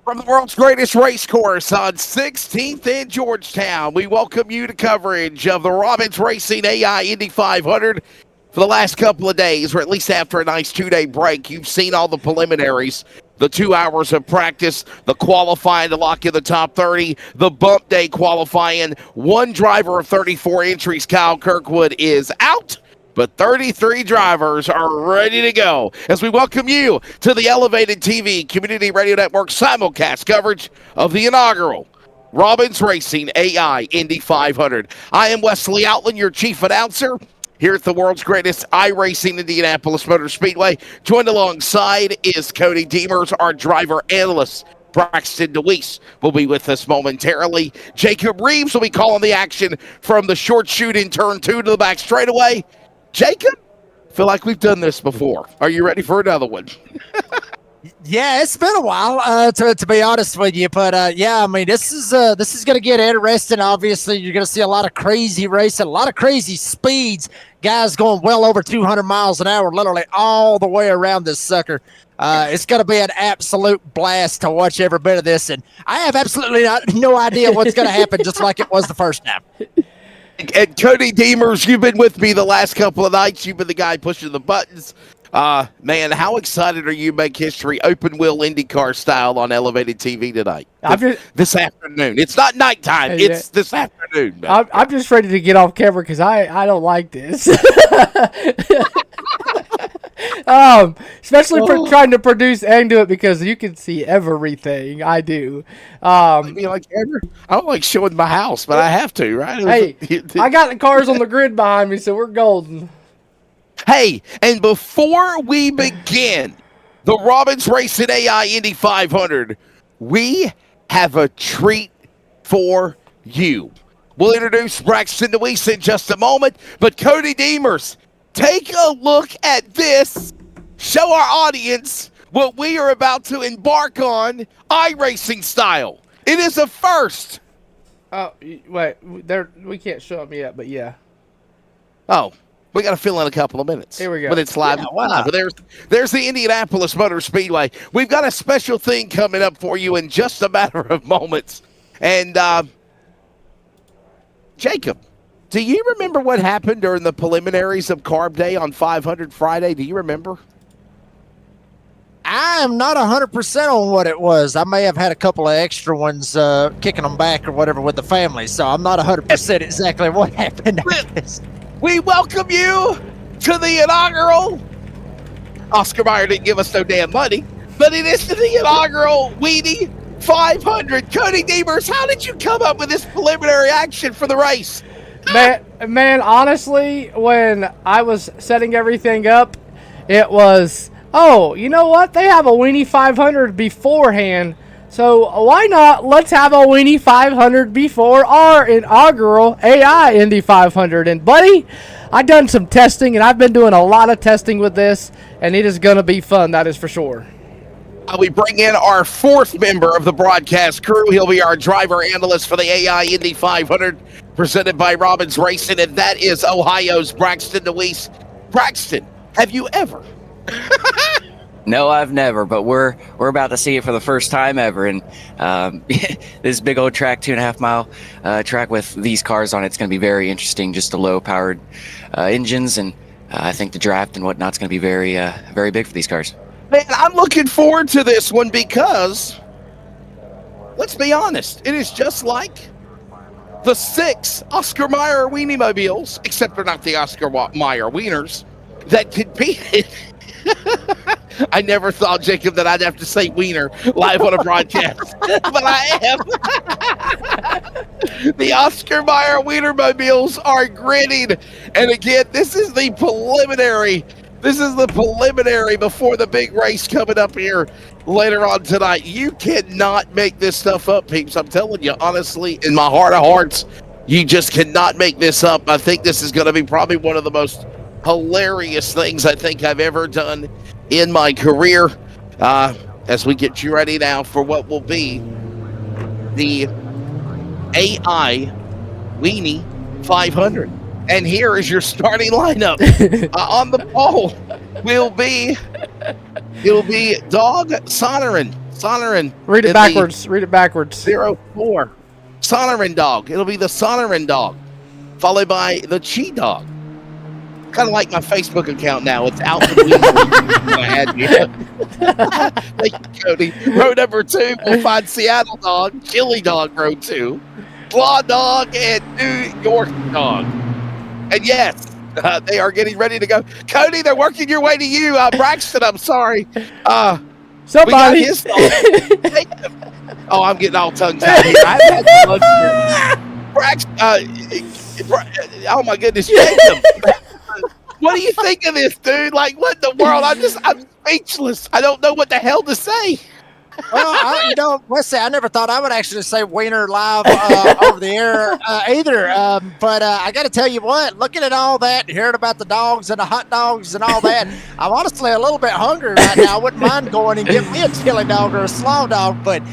From the world's greatest race course on 16th and Georgetown, we welcome you to coverage of the Robbins Racing AI Indy 500 for the last couple of days, or at least after a nice 2-day break. You've seen all the preliminaries, the 2 hours of practice, the qualifying to lock in the top 30, the bump day qualifying. One driver of 34 entries, Kyle Kirkwood, is out, but 33 drivers are ready to go as we welcome you to the Elevated TV Community Radio Network simulcast coverage of the inaugural Robbins Racing AI Indy 500. I am Wesley Outland, your chief announcer here at the world's greatest iRacing Indianapolis Motor Speedway. Joined alongside is Cody Demers, our driver analyst. Braxton DeWeese will be with us momentarily. Jacob Reeves will be calling the action from the short chute in turn 2 to the back straightaway. Jacob, I feel like we've done this before. Are you ready for another one? Yeah, it's been a while, to be honest with you. But, yeah, I mean, this is going to get interesting. Obviously, you're going to see a lot of crazy racing, a lot of crazy speeds, guys going well over 200 miles an hour, literally all the way around this sucker. It's going to be an absolute blast to watch every bit of this. And I have absolutely no idea what's going to happen, just like it was the first time. And Cody Demers, you've been with me the last couple of nights. You've been the guy pushing the buttons. Man, how excited are you to make history open wheel IndyCar style on Elevated TV tonight? This afternoon. It's not nighttime. It's this afternoon. I'm just ready to get off camera because I don't like this. Especially for trying to produce and do it because you can see everything I do. I don't like showing my house, but I have to, right? Hey, I got the cars on the grid behind me, so we're golden. Hey, and before we begin the Robbins Racing AI Indy 500, we have a treat for you. We'll introduce Braxton DeWeese in just a moment, but Cody Demers, take a look at this. Show our audience what we are about to embark on iRacing style. It is a first. Oh, wait, we can't show them yet, but yeah. Oh. We got to fill in a couple of minutes. Here we go. But it's live. Yeah, But there's the Indianapolis Motor Speedway. We've got a special thing coming up for you in just a matter of moments. And, Jacob, do you remember what happened during the preliminaries of Carb Day on 500 Friday? Do you remember? I am not 100% on what it was. I may have had a couple of extra ones kicking them back or whatever with the family, so I'm not 100% exactly what happened. We welcome you to the inaugural. Oscar Mayer didn't give us no damn money, but it is the inaugural Weenie 500. Cody Demers, how did you come up with this preliminary action for the race? Man, honestly, when I was setting everything up, it was, oh, you know what? They have a Weenie 500 beforehand. So why not? Let's have a Weenie 500 before our inaugural AI Indy 500. And buddy, I've done some testing, and I've been doing a lot of testing with this, and it is going to be fun. That is for sure. We bring in our fourth member of the broadcast crew. He'll be our driver analyst for the AI Indy 500, presented by Robbins Racing, and that is Ohio's Braxton DeWeese. Braxton, have you ever? No, I've never, but we're about to see it for the first time ever. And this big old track, 2.5 mile track with these cars on it's going to be very interesting. Just the low powered engines, and I think the draft and whatnot's going to be very big for these cars. Man, I'm looking forward to this one because, let's be honest, it is just like the 6 Oscar Mayer Weenie mobiles, except they're not the Oscar Mayer Wieners, that competed. I never thought, Jacob, that I'd have to say wiener live on a broadcast, but I am. The Oscar Mayer Wienermobiles are grinning. And again, this is the preliminary. This is the preliminary before the big race coming up here later on tonight. You cannot make this stuff up, peeps. I'm telling you, honestly, in my heart of hearts, you just cannot make this up. I think this is going to be probably one of the most hilarious things I think I've ever done in my career, as we get you ready now for what will be the AI Weenie 500. And here is your starting lineup. On the pole will be Dog Sonoran, Sonoran. Read it backwards. Read it backwards. 04. Sonoran dog. It'll be the Sonoran dog, followed by the Chi dog. Kind of like my Facebook account now. It's out the window. I had you. Thank you, Cody. Row number 2, we'll find Seattle dog, Chili dog, row 2, Claw dog, and New York dog. And yes, they are getting ready to go. Cody, they're working your way to you. Braxton, I'm sorry. Somebody. We got his dog. Oh, I'm getting all tongue tied here. I've had some lunch here. Braxton, oh my goodness, Jacob. What do you think of this, dude? Like, what in the world? I'm speechless. I don't know what the hell to say. Well, let's say I never thought I would actually say wiener live over the air either. But I got to tell you what, looking at all that, hearing about the dogs and the hot dogs and all that, I'm honestly a little bit hungry right now. I wouldn't mind going and getting me a chili dog or a slaw dog, but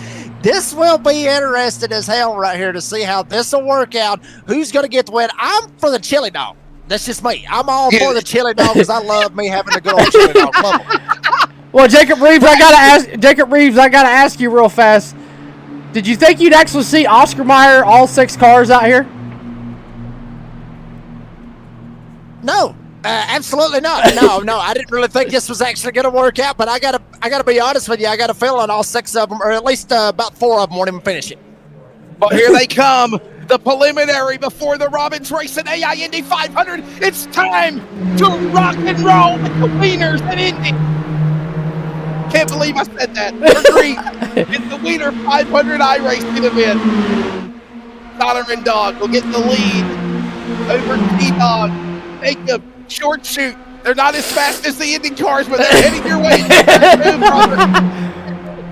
this will be interesting as hell right here to see how this will work out. Who's going to get the win? I'm for the chili dog. That's just me. I'm all for the chili dog because I love me having a good old chili dog. Love 'em. Well, Jacob Reeves, I gotta ask you real fast. Did you think you'd actually see Oscar Mayer all 6 cars out here? No, absolutely not. No, I didn't really think this was actually going to work out. But I gotta be honest with you. I got a feeling all 6 of them, or at least about 4 of them, won't even finish it. Well, here they come. The preliminary before the Robbins Racing AI Indy 500. It's time to rock and roll with the wieners at Indy. Can't believe I said that. Agreed. It's the Wiener 500 iRacing event. Sonoran dog will get the lead over T-Dog. Jacob, short shoot. They're not as fast as the Indy cars, but they're heading your way.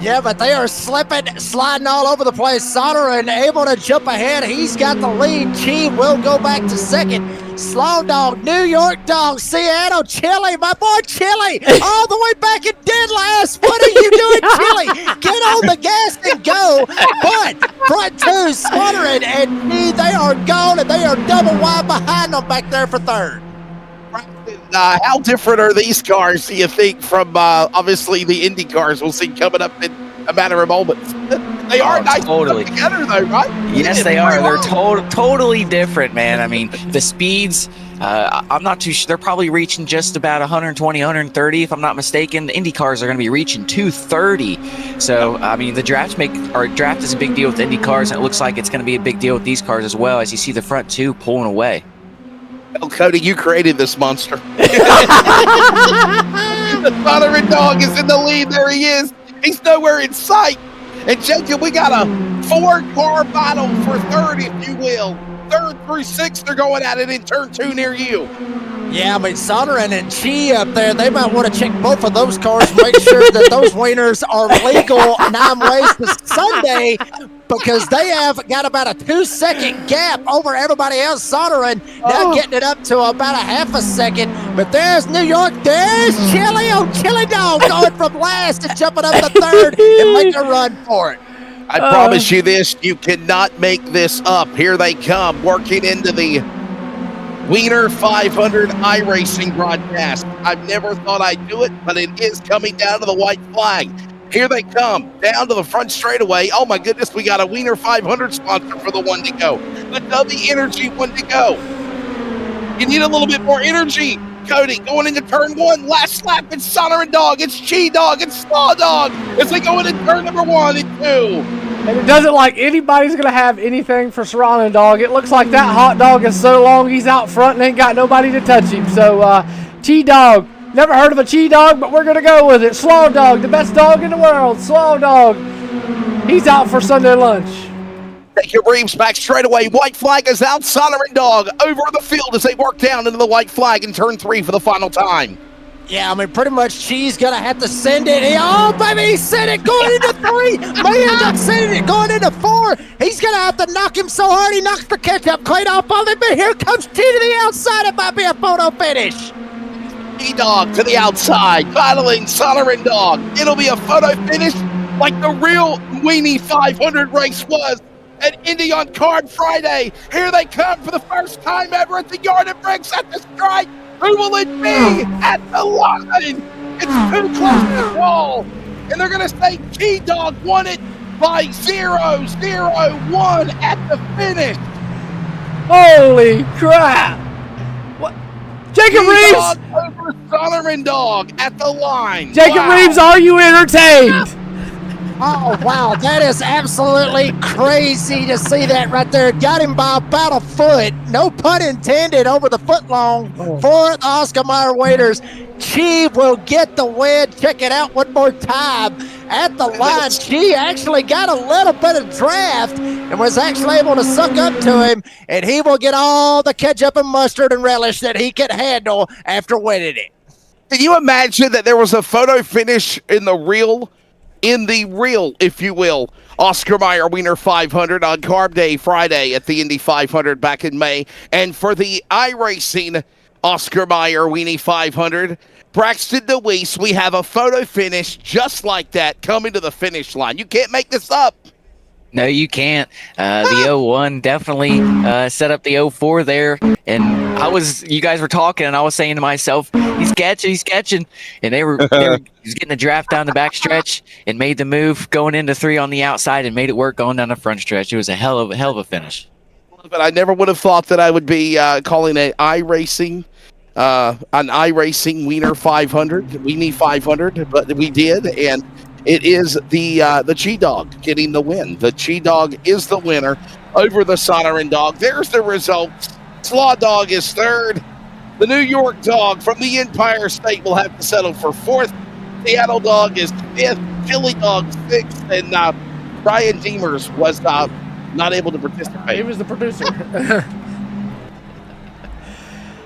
Yeah, but they are slipping, sliding all over the place. Sonoran able to jump ahead. He's got the lead. Chi will go back to second. Slow dog, New York dog, Seattle, Chili, my boy Chili, all the way back in dead last. What are you doing, Chili? Get on the gas and go. But front 2, Sonoran and me, they are gone, and they are double wide behind them back there for third. How different are these cars, do you think, from obviously the Indy cars we'll see coming up in a matter of moments? They are nice totally together, though, right? Yes, they are. They're totally different, man. I mean, the speeds, I'm not too sure. They're probably reaching just about 120, 130, if I'm not mistaken. The Indy cars are going to be reaching 230. So, I mean, the draft is a big deal with Indy cars, and it looks like it's going to be a big deal with these cars as well, as you see the front 2 pulling away. Well, Cody, you created this monster. The Sonoran dog is in the lead. There he is. He's nowhere in sight. And Jacob, we got a 4-car battle for third, if you will. 3rd through 6th, they're going at it in turn 2 near you. Yeah, I mean, Sonoran and Chi up there, they might want to check both of those cars, make sure that those wieners are legal 9 ways to Sunday, because they have got about a 2-second gap over everybody else. Sonoran now getting it up to about a half a second, but there's New York, there's Chili, Chili dog going from last and jumping up to 3rd and making a run for it. I promise you this, you cannot make this up. Here they come, working into the Wiener 500 iRacing broadcast. I've never thought I'd do it, but it is coming down to the white flag. Here they come, down to the front straightaway. Oh my goodness, we got a Wiener 500 sponsor for the one to go. The W Energy one to go. You need a little bit more energy. Cody going into turn 1, last lap, it's Sonoran dog, it's Chi dog, it's Slaw dog as they go into turn number 1 and 2. And it doesn't like anybody's going to have anything for Sonoran dog. It looks like that hot dog is so long he's out front and ain't got nobody to touch him. So, Chi dog. Never heard of a Chi dog, but we're going to go with it. Slaw dog, the best dog in the world. Slaw dog. He's out for Sunday lunch. Take your Reeves back straight away. White flag is out. Sonoran dog over the field as they work down into the white flag in turn 3 for the final time. Yeah, I mean, pretty much Chi's going to have to send it. Oh, baby, he sent it going into 3. May end up sending it going into 4. He's going to have to knock him so hard he knocks the ketchup clean off of him. But here comes Chi to the outside. It might be a photo finish. Dog to the outside, battling Sonoran dog. It'll be a photo finish like the real Weenie 500 race was at Indy on Card Friday. Here they come for the first time ever at the Yard and Bricks at the strike. Who will it be at the line? It's too close to the wall. and they're going to say G-Dog won it by 0-0-1 at the finish. Holy crap! What? Jacob Reeves! G-Dog over Sonneran Dog at the line. Jacob Reeves, are you entertained? Oh, wow. That is absolutely crazy to see that right there. Got him by about a foot. No pun intended, over the foot long for the Oscar Mayer waiters. Chi will get the win. Check it out one more time at the line. Chi actually got a little bit of draft and was actually able to suck up to him, and he will get all the ketchup and mustard and relish that he can handle after winning it. Can you imagine that there was a photo finish in the real, if you will, Oscar Mayer Wiener 500 on Carb Day Friday at the Indy 500 back in May. And for the iRacing Oscar Mayer Weenie 500, Braxton DeWeese, we have a photo finish just like that coming to the finish line. You can't make this up. No, you can't. The 01 definitely set up the 04 there. And you guys were talking, and I was saying to myself, he's catching. And he was getting the draft down the back stretch and made the move going into 3 on the outside and made it work going down the front stretch. It was a hell of a finish. But I never would have thought that I would be calling an iRacing Wiener 500, Weenie 500, but we did, and it is the G-Dog getting the win. The G-Dog is the winner over the Sonneran Dog. There's the results. Slaw Dog is third. The New York Dog from the Empire State will have to settle for fourth. Seattle Dog is fifth. Philly Dog sixth. And Brian Demers was not able to participate. He was the producer.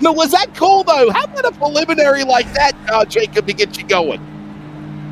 No, was that cool, though? How about a preliminary like that, Jacob, to get you going?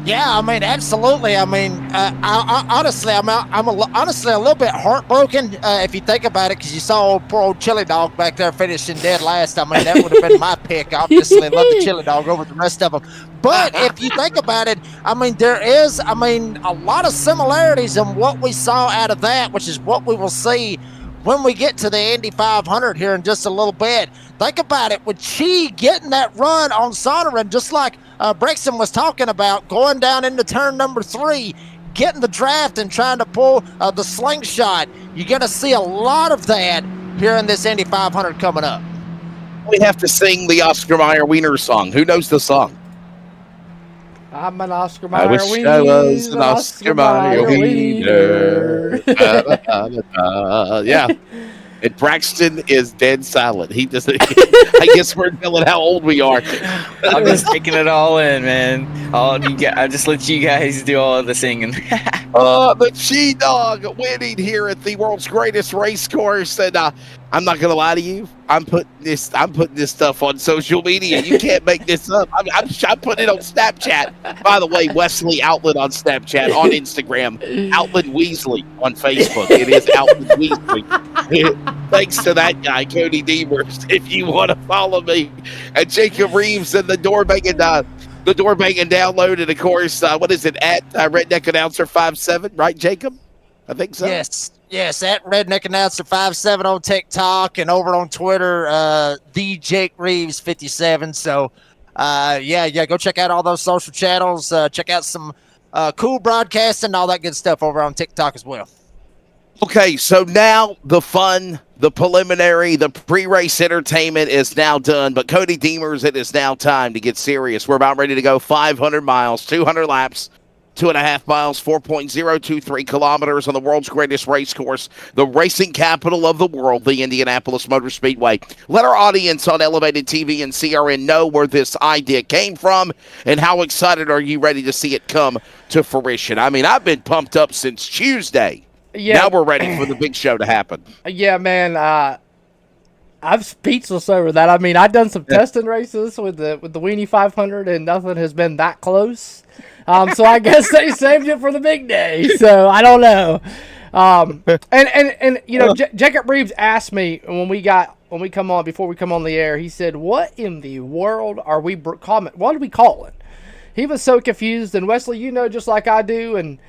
Yeah, I mean, absolutely. I mean, honestly, I'm honestly a little bit heartbroken if you think about it, because you saw poor old Chili Dog back there finishing dead last. I mean, that would have been my pick. Obviously, love the Chili Dog over the rest of them. But if you think about it, I mean, there is, a lot of similarities in what we saw out of that, which is what we will see when we get to the Indy 500 here in just a little bit. Think about it, with Chi getting that run on Sonneran, just like Brexton was talking about, going down into turn number 3, getting the draft and trying to pull the slingshot. You're going to see a lot of that here in this Indy 500 coming up. We have to sing the Oscar Mayer Wiener song. Who knows the song? I'm an Oscar Mayer I wish Wiener. I was an Oscar Mayer Wiener. Yeah. And Braxton is dead silent. He doesn't. I guess we're telling how old we are. I'm just taking it all in, man. I just let you guys do all of the singing. The G-Dog winning here at the world's greatest race course. And I'm not gonna lie to you. I'm putting this stuff on social media. You can't make this up. I'm putting it on Snapchat. By the way, Wesley Outlet on Snapchat, on Instagram, Outlet Weasley on Facebook. It is Outlet Weasley. Thanks to that guy, Cody Demers. If you want to follow me, and Jacob Reeves and the door banging download, and of course, what is it at Redneck Announcer 57? Right, Jacob? I think so. Yes, at Redneck Announcer 57 on TikTok, and over on Twitter, the Jake Reeves 57. So, go check out all those social channels. Check out some cool broadcasts and all that good stuff over on TikTok as well. Okay, so now the fun, the preliminary, the pre-race entertainment is now done. But Cody Demers, it is now time to get serious. We're about ready to go 500 miles, 200 laps, 2.5 miles, 4.023 kilometers on the world's greatest race course, the racing capital of the world, the Indianapolis Motor Speedway. Let our audience on Elevated TV and CRN know where this idea came from, and how excited are you ready to see it come to fruition? I mean, I've been pumped up since Tuesday. Yeah. Now we're ready for the big show to happen. Yeah, man. I'm speechless over that. I mean, I've done some testing races with the Weenie 500, and nothing has been that close. So I guess they saved it for the big day. So I don't know. And you know, Jacob Reeves asked me before we come on the air. He said, "What in the world are we what are we calling?" He was so confused. And Wesley, you know, just like I do, and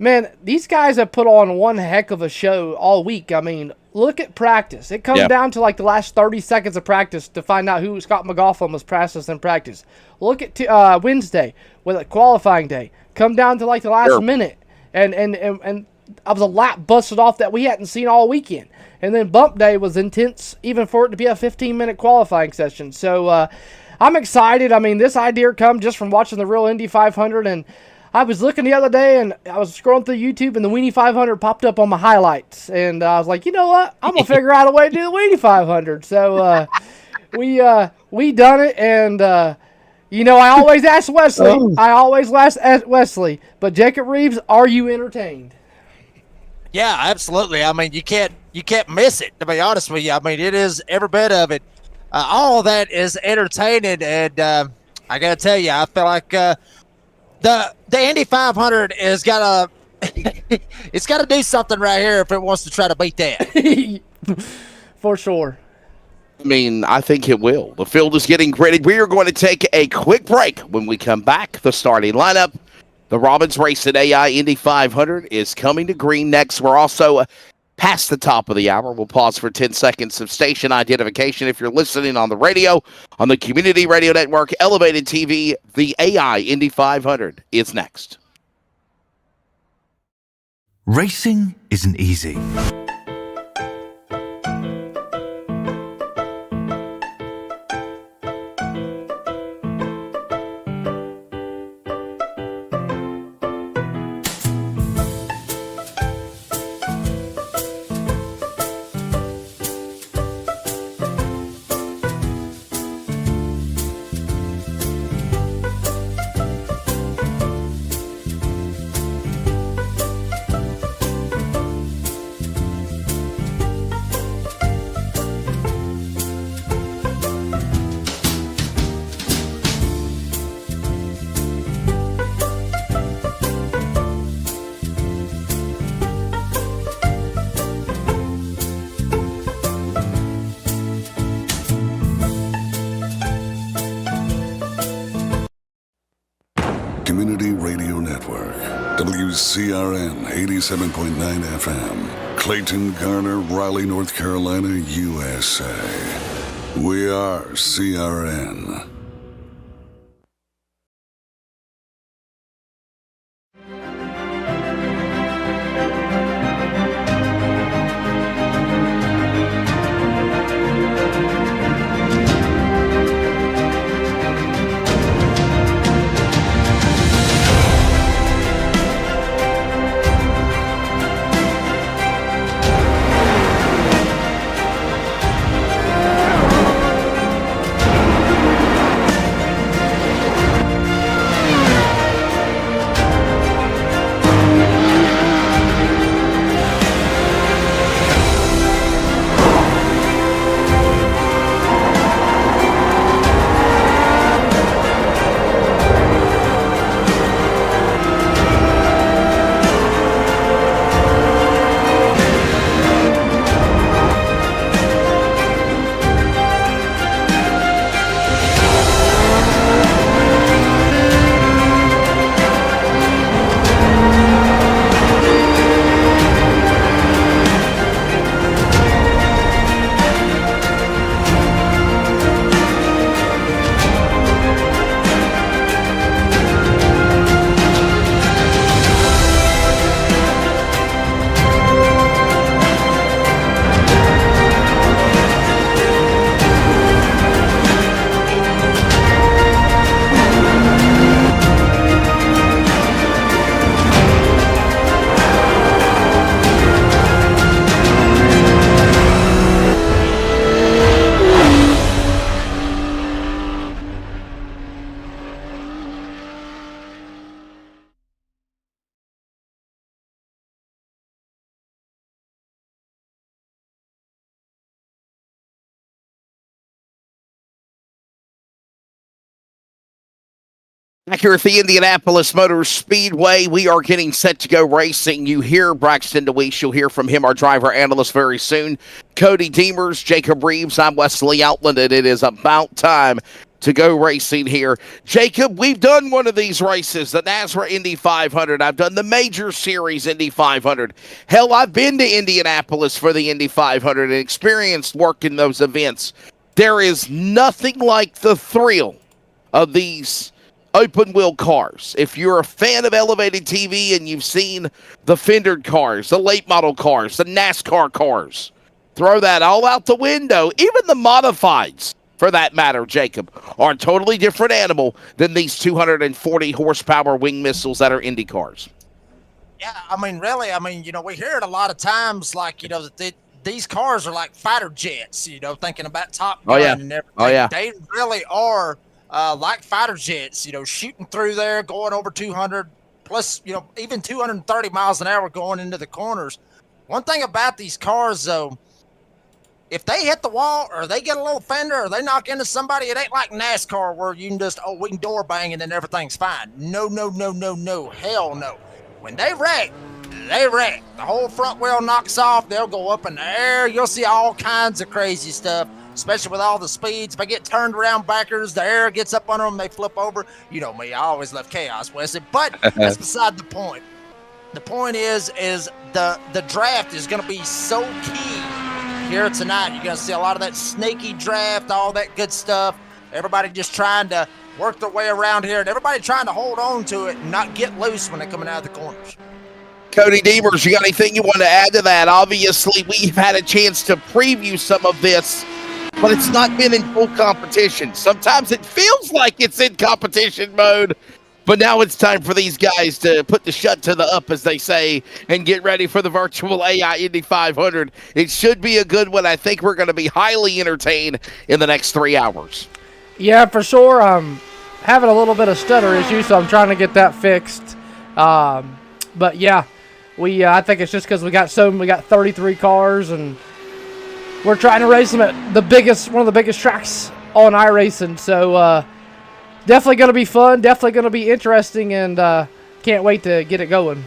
man, these guys have put on one heck of a show all week. I mean, look at practice. It comes down to like the last 30 seconds of practice to find out who Scott McLaughlin was practicing in practice. Look at Wednesday with a qualifying day. Come down to like the last minute, and I was a lap busted off that we hadn't seen all weekend. And then bump day was intense, even for it to be a 15-minute qualifying session. So I'm excited. I mean, this idea come just from watching the real Indy 500, and I was looking the other day, and I was scrolling through YouTube, and the Weenie 500 popped up on my highlights. And I was like, you know what? I'm going to figure out a way to do the Weenie 500. So we done it, and, I always ask Wesley. I always ask Wesley. But Jacob Reeves, are you entertained? Yeah, absolutely. I mean, you can't miss it, to be honest with you. I mean, it is every bit of it. All of that is entertaining, and I got to tell you, I feel like the Indy 500 is it's got to do something right here if it wants to try to beat that. For sure. I mean, I think it will. The field is getting gritted. We are going to take a quick break. When we come back, the starting lineup. The Robbins Racing AI Indy 500 is coming to green next. We're also past the top of the hour. We'll pause for 10 seconds of station identification. If you're listening on the radio, on the Community Radio Network, Elevated TV, the AI Indy 500 is next. Racing isn't easy. Community Radio Network, WCRN 87.9 FM, Clayton, Garner, Raleigh, North Carolina, USA. We are CRN. Back here at the Indianapolis Motor Speedway, we are getting set to go racing. You hear Braxton DeWeese. You'll hear from him, our driver analyst, very soon. Cody Deemers, Jacob Reeves, I'm Wesley Outland, and it is about time to go racing here. Jacob, we've done one of these races, the NASRA Indy 500. I've done the Major Series Indy 500. Hell, I've been to Indianapolis for the Indy 500 and experienced working those events. There is nothing like the thrill of these open wheel cars. If you're a fan of elevated TV and you've seen the fendered cars, the late model cars, the NASCAR cars, throw that all out the window. Even the modifieds, for that matter, Jacob, are a totally different animal than these 240 horsepower wing missiles that are Indy cars. Yeah, I mean, really, we hear it a lot of times, like, that these cars are like fighter jets, thinking about Top Gun and everything. Oh, yeah. They really are like fighter jets, shooting through there, going over 200 plus, even 230 miles an hour going into the corners. One thing about these cars, though, if they hit the wall or they get a little fender or they knock into somebody, it ain't like NASCAR where you can just, we can door bang and then everything's fine. No. Hell no. When they wreck, they wreck. The whole front wheel knocks off. They'll go up in the air. You'll see all kinds of crazy stuff, especially with all the speeds. If they get turned around backers, the air gets up under them, they flip over. You know me, I always love chaos, Wesley. But that's beside the point. The point is the draft is going to be so key here tonight. You're going to see a lot of that snaky draft, all that good stuff. Everybody just trying to work their way around here, and everybody trying to hold on to it and not get loose when they're coming out of the corners. Cody Deemers, you got anything you want to add to that? Obviously, we've had a chance to preview some of this, but it's not been in full competition. Sometimes it feels like it's in competition mode, but now it's time for these guys to put the shut to the up, as they say, and get ready for the virtual AI Indy 500. It should be a good one. I think we're going to be highly entertained in the next 3 hours. Yeah, for sure. I'm having a little bit of stutter issue, so I'm trying to get that fixed. But yeah, I think it's just because we got 33 cars, and we're trying to race them at one of the biggest tracks on iRacing. So definitely going to be fun, definitely going to be interesting, and can't wait to get it going.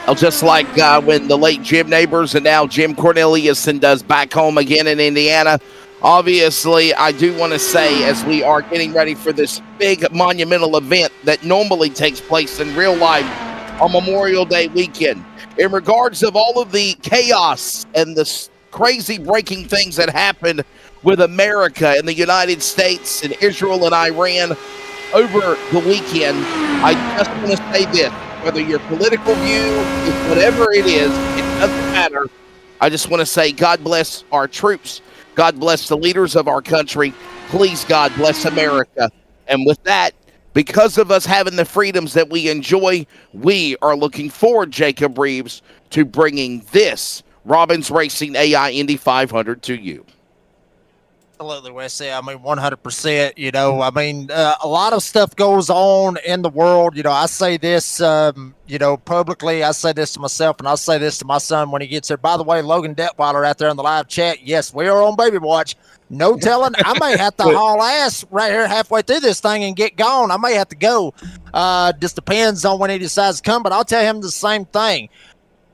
Well, just like when the late Jim Neighbors and now Jim Corneliuson does back home again in Indiana. Obviously, I do want to say, as we are getting ready for this big monumental event that normally takes place in real life on Memorial Day weekend, in regards of all of the chaos and the crazy breaking things that happened with America and the United States and Israel and Iran over the weekend, I just want to say this. Whether your political view is whatever it is, it doesn't matter. I just want to say God bless our troops. God bless the leaders of our country. Please, God bless America. And with that, because of us having the freedoms that we enjoy, we are looking forward, Jacob Reeves, to bringing this Robbins Racing AI Indy 500 to you. Absolutely, Wesley. 100%. A lot of stuff goes on in the world. I say this, publicly. I say this to myself, and I'll say this to my son when he gets there. By the way, Logan Detweiler out there in the live chat. Yes, we are on baby watch. No telling. I may have to haul ass right here halfway through this thing and get gone. I may have to go. Just depends on when he decides to come, but I'll tell him the same thing.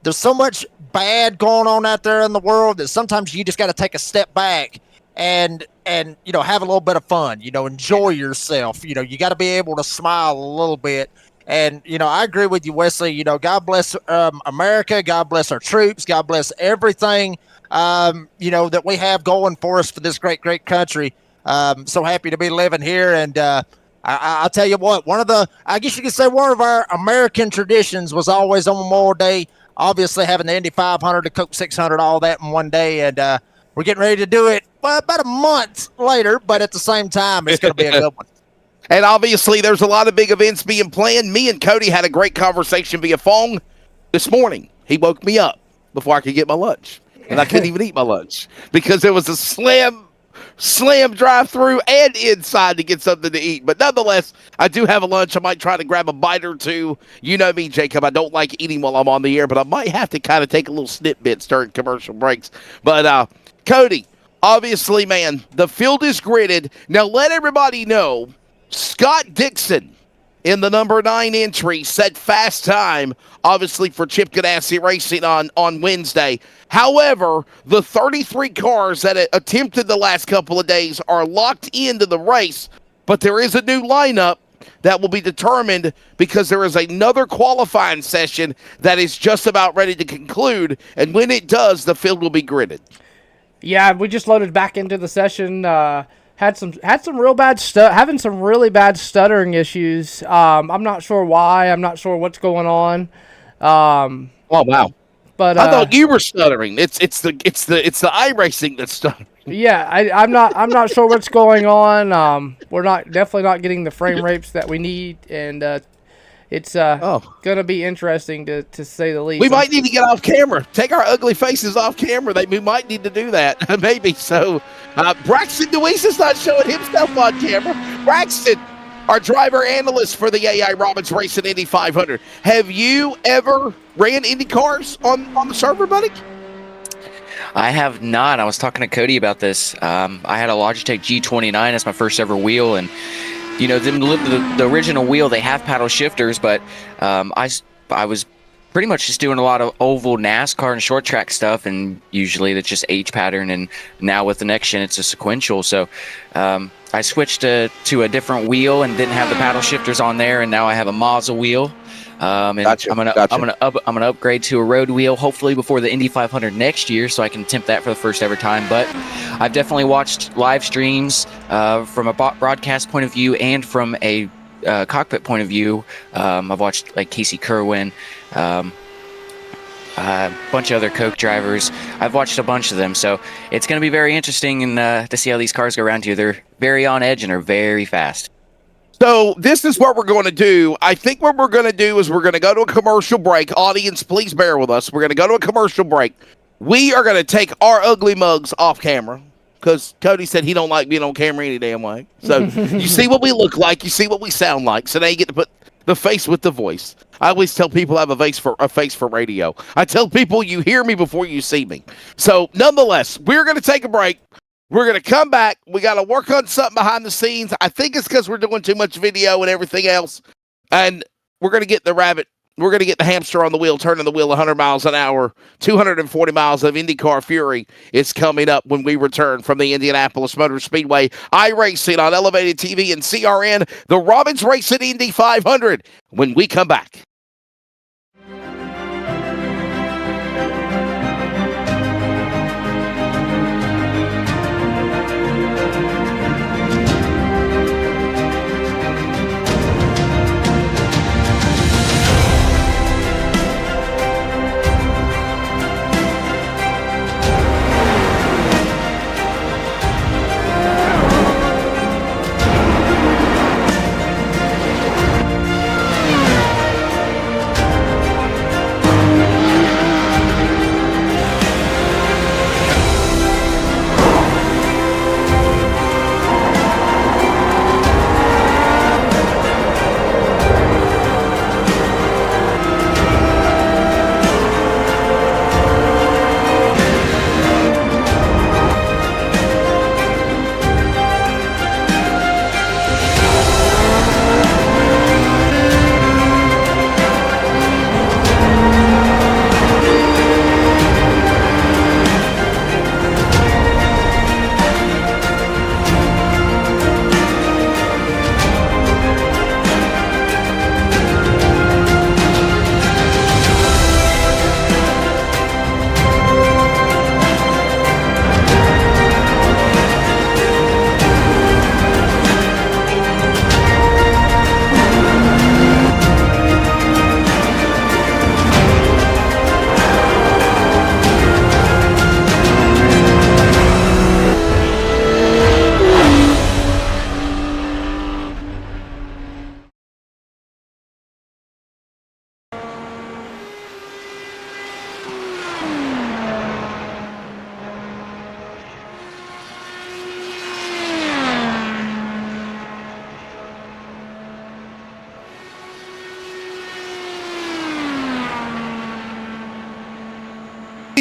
There's so much bad going on out there in the world that sometimes you just got to take a step back and have a little bit of fun, enjoy yourself. You got to be able to smile a little bit. And, I agree with you, Wesley. God bless America. God bless our troops. God bless everything, that we have going for us for this great, great country. So happy to be living here. And I'll tell you what, I guess you could say one of our American traditions was always on Memorial Day, obviously having the Indy 500, the Coke 600, all that in one day. And we're getting ready to do it about a month later, but at the same time, it's going to be a good one. And obviously, there's a lot of big events being planned. Me and Cody had a great conversation via phone this morning. He woke me up before I could get my lunch, and I couldn't even eat my lunch because there was a slam drive-through and inside to get something to eat. But nonetheless, I do have a lunch. I might try to grab a bite or two. You know me, Jacob. I don't like eating while I'm on the air, but I might have to kind of take a little snippets during commercial breaks. But Cody, obviously, man, the field is gridded. Now let everybody know, Scott Dixon in the number 9 entry, set fast time, obviously for Chip Ganassi Racing on Wednesday. However, the 33 cars that attempted the last couple of days are locked into the race, but there is a new lineup that will be determined because there is another qualifying session that is just about ready to conclude, and when it does, the field will be gridded. Yeah, we just loaded back into the session. Had some real bad having some really bad stuttering issues. I'm not sure why. I'm not sure what's going on. Oh wow! But I thought you were stuttering. It's the iRacing that's stuttering. Yeah, I'm not sure what's going on. We're definitely not getting the frame rates that we need, and it's gonna be interesting to say the least. We might need to get off camera. Take our ugly faces off camera. We might need to do that. Maybe. So Braxton Deweese is not showing himself on camera. Braxton, our driver analyst for the AI Robbins Racing Indy 500. Have you ever ran Indy cars on the server, buddy? I have not. I was talking to Cody about this. I had a Logitech G29 as my first ever wheel, and you know, the original wheel, they have paddle shifters, but I was pretty much just doing a lot of oval NASCAR and short track stuff, and usually it's just H pattern, and now with the next gen it's a sequential. So I switched to a different wheel and didn't have the paddle shifters on there, and now I have a Mazda wheel. And Gotcha. I'm gonna upgrade to a road wheel, hopefully before the Indy 500 next year, so I can attempt that for the first ever time. But I've definitely watched live streams from a broadcast point of view and from a cockpit point of view. I've watched like Casey Kerwin, a bunch of other Coke drivers. I've watched a bunch of them, so it's going to be very interesting and to see how these cars go around here. They're very on edge and are very fast. So this is what we're going to do. I think what we're going to do is we're going to go to a commercial break. Audience, please bear with us. We're going to go to a commercial break. We are going to take our ugly mugs off camera because Cody said he don't like being on camera any damn way. So you see what we look like. You see what we sound like. So now you get to put the face with the voice. I always tell people I have a face for radio. I tell people you hear me before you see me. So nonetheless, we're going to take a break. We're going to come back. We got to work on something behind the scenes. I think it's because we're doing too much video and everything else. And we're going to get the rabbit. We're going to get the hamster on the wheel, turning the wheel 100 miles an hour. 240 miles of IndyCar Fury is coming up when we return from the Indianapolis Motor Speedway. iRacing on Elevated TV and CRN. The Robbins Racing Indy 500 when we come back.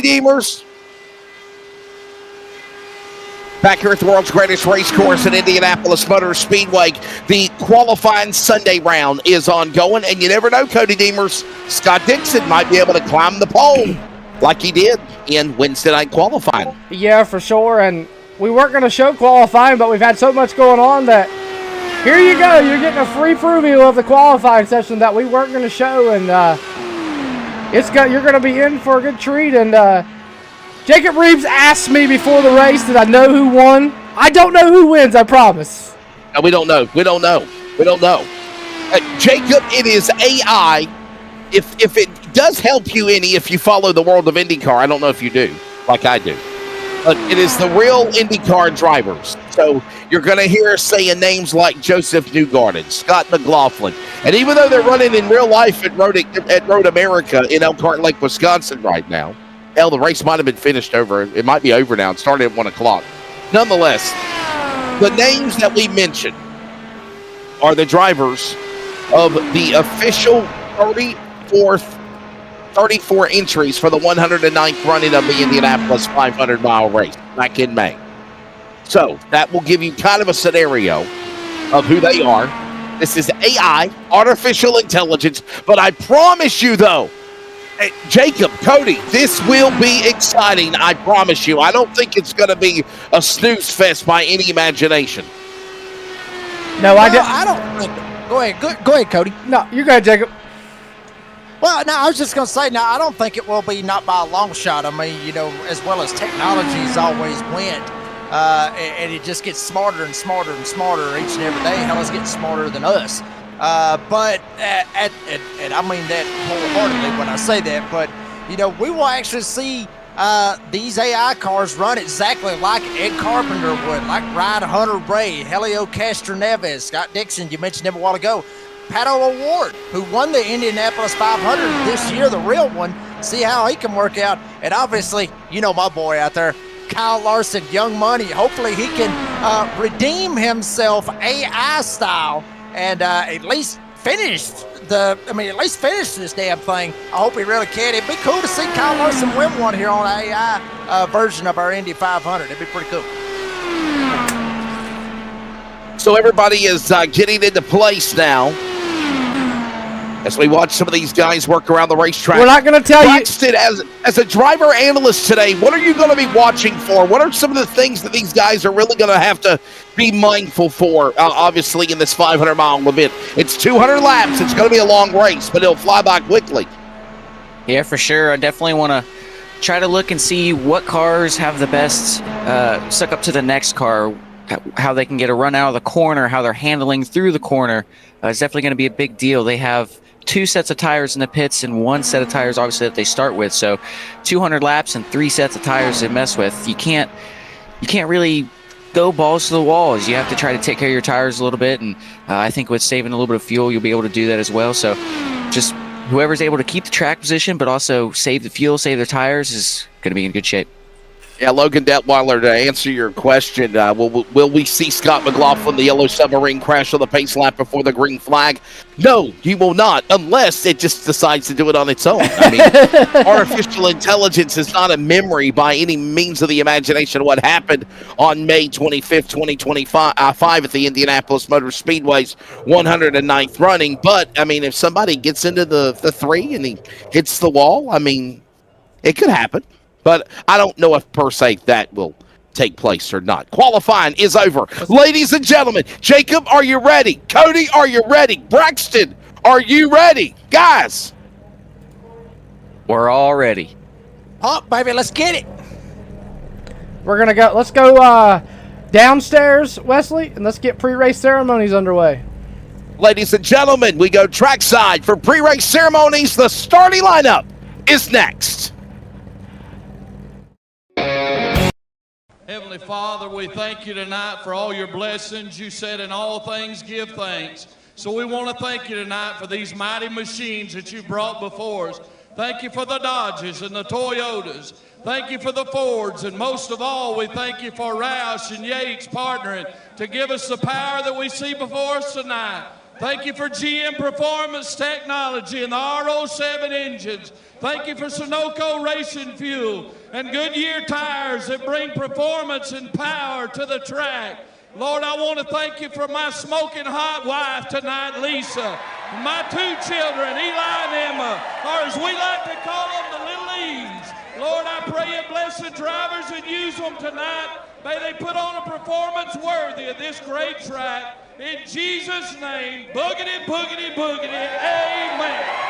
Deemers, Back here at the world's greatest race course at Indianapolis Motor Speedway, the qualifying Sunday round is ongoing, and you never know, Cody Deemers, Scott Dixon might be able to climb the pole like he did in Wednesday night qualifying. Yeah, for sure, and we weren't going to show qualifying, but we've had so much going on that here you go. You're getting a free preview of the qualifying session that we weren't going to show, and you're going to be in for a good treat. And Jacob Reeves asked me before the race, did I know who won? I don't know who wins, I promise. No, we don't know. Jacob, it is AI. If it does help you any, if you follow the world of IndyCar, I don't know if you do, like I do. But it is the real IndyCar drivers. So you're going to hear us saying names like Joseph Newgarden, Scott McLaughlin. And even though they're running in real life at Road America in Elkhart Lake, Wisconsin right now, hell, the race might have been finished over. It might be over now. It started at 1 o'clock. Nonetheless, the names that we mentioned are the drivers of the official 34 entries for the 109th running of the Indianapolis 500-mile race back in May. So that will give you kind of a scenario of who they are. This is AI, artificial intelligence, but I promise you, though, Jacob, Cody, this will be exciting, I promise you. I don't think it's going to be a snooze fest by any imagination. No, I don't think. Go ahead, Cody. No, you go ahead, Jacob. Well, no, I was just going to say, no, I don't think it will be, not by a long shot. I mean, as well as technology's always went, and it just gets smarter and smarter and smarter each and every day. Hell, it's getting smarter than us. But and I mean that wholeheartedly when I say that, but, we will actually see these AI cars run exactly like Ed Carpenter would, like Ryan Hunter-Ray, Helio Castroneves, Scott Dixon, you mentioned him a while ago, Pato O'Ward, who won the Indianapolis 500 this year, the real one. See how he can work out. And obviously, my boy out there, Kyle Larson, Young Money. Hopefully he can redeem himself AI style and at least finish this damn thing. I hope he really can. It'd be cool to see Kyle Larson win one here on AI version of our Indy 500. It'd be pretty cool. So everybody is getting into place now as we watch some of these guys work around the racetrack. We're not going to tell Braxton, as a driver analyst today, what are you going to be watching for? What are some of the things that these guys are really going to have to be mindful for, obviously, in this 500-mile event? It's 200 laps. It's going to be a long race, but it'll fly by quickly. Yeah, for sure. I definitely want to try to look and see what cars have the best suck up to the next car, how they can get a run out of the corner, how they're handling through the corner. It's definitely going to be a big deal. They have 2 sets of tires in the pits and 1 set of tires, obviously, that they start with. So 200 laps and 3 sets of tires to mess with. You can't really go balls to the walls. You have to try to take care of your tires a little bit. And I think with saving a little bit of fuel, you'll be able to do that as well. So just whoever's able to keep the track position, but also save the fuel, save their tires, is going to be in good shape. Yeah, Logan Detweiler, to answer your question, will we see Scott McLaughlin, the yellow submarine, crash on the pace lap before the green flag? No, you will not, unless it just decides to do it on its own. I mean, artificial intelligence is not a memory by any means of the imagination of what happened on May 25th, 2025 at the Indianapolis Motor Speedway's 109th running. But, I mean, if somebody gets into the 3 and he hits the wall, I mean, it could happen. But I don't know if, per se, that will take place or not. Qualifying is over. Ladies and gentlemen, Jacob, are you ready? Cody, are you ready? Braxton, are you ready? Guys. We're all ready. Oh, baby, let's get it. We're going to go. Let's go downstairs, Wesley, and let's get pre-race ceremonies underway. Ladies and gentlemen, we go trackside for pre-race ceremonies. The starting lineup is next. Heavenly Father, we thank you tonight for all your blessings. You said in all things give thanks. So we want to thank you tonight for these mighty machines that you brought before us. Thank you for the Dodges and the Toyotas. Thank you for the Fords. And most of all, we thank you for Roush and Yates partnering to give us the power that we see before us tonight. Thank you for GM Performance Technology and the RO7 engines. Thank you for Sunoco Racing Fuel. and Goodyear tires that bring performance and power to the track. Lord, I want to thank you for my smoking hot wife tonight, Lisa. My two children, Eli and Emma, or as we like to call them, the little E's. Lord, I pray you bless the drivers and use them tonight. May they put on a performance worthy of this great track. In Jesus' name, boogity, boogity, boogity, amen.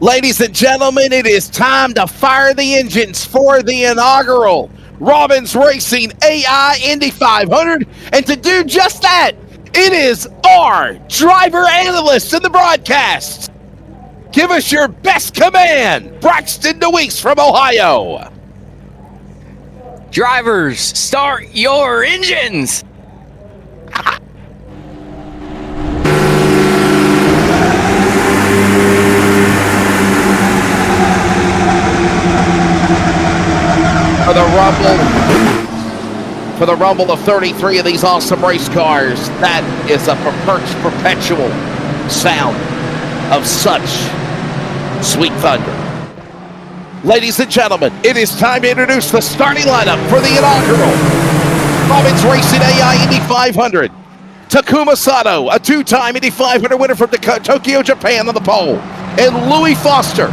Ladies and gentlemen, it is time to fire the engines for the inaugural Robbins Racing AI Indy 500. And to do just that, it is our driver analyst in the broadcast. Give us your best command, Braxton DeWeese from Ohio. Drivers, start your engines! For the rumble of 33 of these awesome race cars, that is a perpetual sound of such sweet thunder. Ladies and gentlemen, it is time to introduce the starting lineup for the inaugural Robbins Racing AI Indy 500. Takuma Sato, a two-time Indy 500 winner from Tokyo, Japan on the pole. And Louis Foster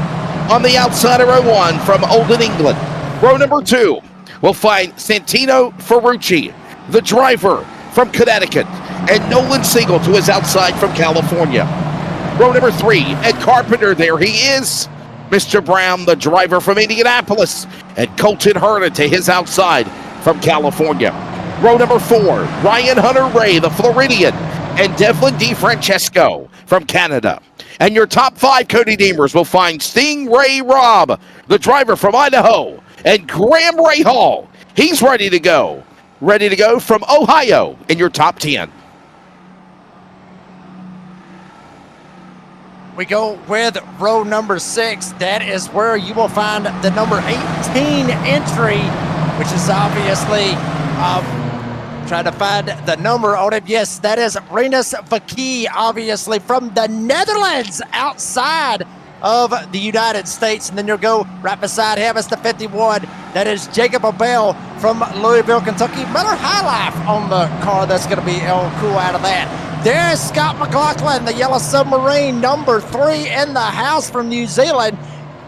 on the outside of row 1 from Oldham, England. Row number 2, we'll find Santino Ferrucci, the driver from Connecticut, and Nolan Siegel to his outside from California. Row number 3, Ed Carpenter, there he is. Mr. Brown, the driver from Indianapolis, and Colton Herta to his outside from California. Row number 4, Ryan Hunter-Ray, the Floridian, and Devlin DeFrancesco from Canada. And your top 5 Cody Deemers will find Stingray Robb, the driver from Idaho, and Graham Rahal. He's ready to go. Ready to go from Ohio in your top 10. We go with row number 6. That is where you will find the number 18 entry, which is obviously trying to find the number on it. Yes, that is Rinus Vakee, obviously from the Netherlands, outside of the United States. And then you'll go right beside him as the 51. That is Jacob Abel from Louisville, Kentucky. Miller High Life on the car. That's going to be cool out of that. There's Scott McLaughlin, the Yellow Submarine, number 3 in the house from New Zealand.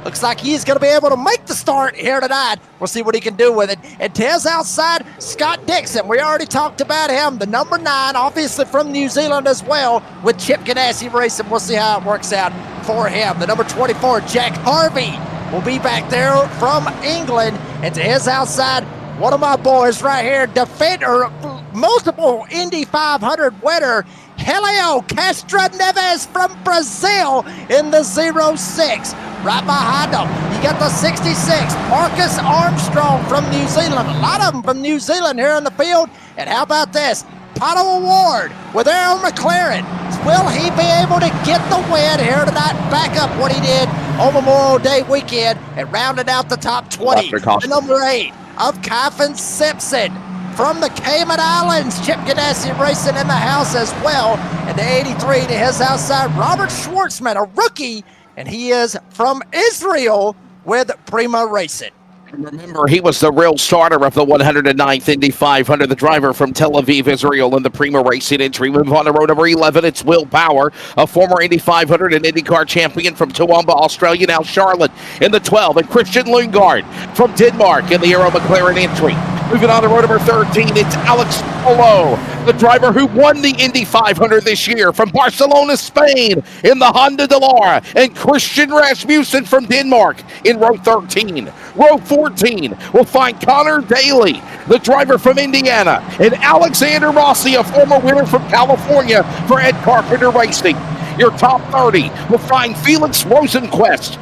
Looks like he's going to be able to make the start here tonight. We'll see what he can do with it. And to his outside, Scott Dixon. We already talked about him. The number 9, obviously from New Zealand as well, with Chip Ganassi Racing. We'll see how it works out for him. The number 24, Jack Harvey, will be back there from England. And to his outside, one of my boys right here, defender, multiple Indy 500 winner, Helio Castro Neves from Brazil in the 06. Right behind him, you got the 66, Marcus Armstrong from New Zealand. A lot of them from New Zealand here in the field. And how about this? Pato Award with Aaron McLaren. Will he be able to get the win here tonight? Back up what he did on Memorial Day weekend and rounded out the top 20. The number 8 of Kyfin Simpson from the Cayman Islands. Chip Ganassi racing in the house as well. And the 83 to his outside, Robert Schwartzman, a rookie, and he is from Israel with Prima Racing. Remember, he was the real starter of the 109th Indy 500, the driver from Tel Aviv, Israel, in the Prima Racing entry. We move on to row number 11. It's Will Power, a former Indy 500 and IndyCar champion from Toowoomba, Australia, now Charlotte in the 12. And Christian Lundgaard from Denmark in the Aero McLaren entry. Moving on to row number 13, it's Alex Polo, the driver who won the Indy 500 this year from Barcelona, Spain in the Honda Delara. And Christian Rasmussen from Denmark in row 13. Row 14 will find Connor Daly, the driver from Indiana, and Alexander Rossi, a former winner from California for Ed Carpenter Racing. Your top 30 will find Felix Rosenquist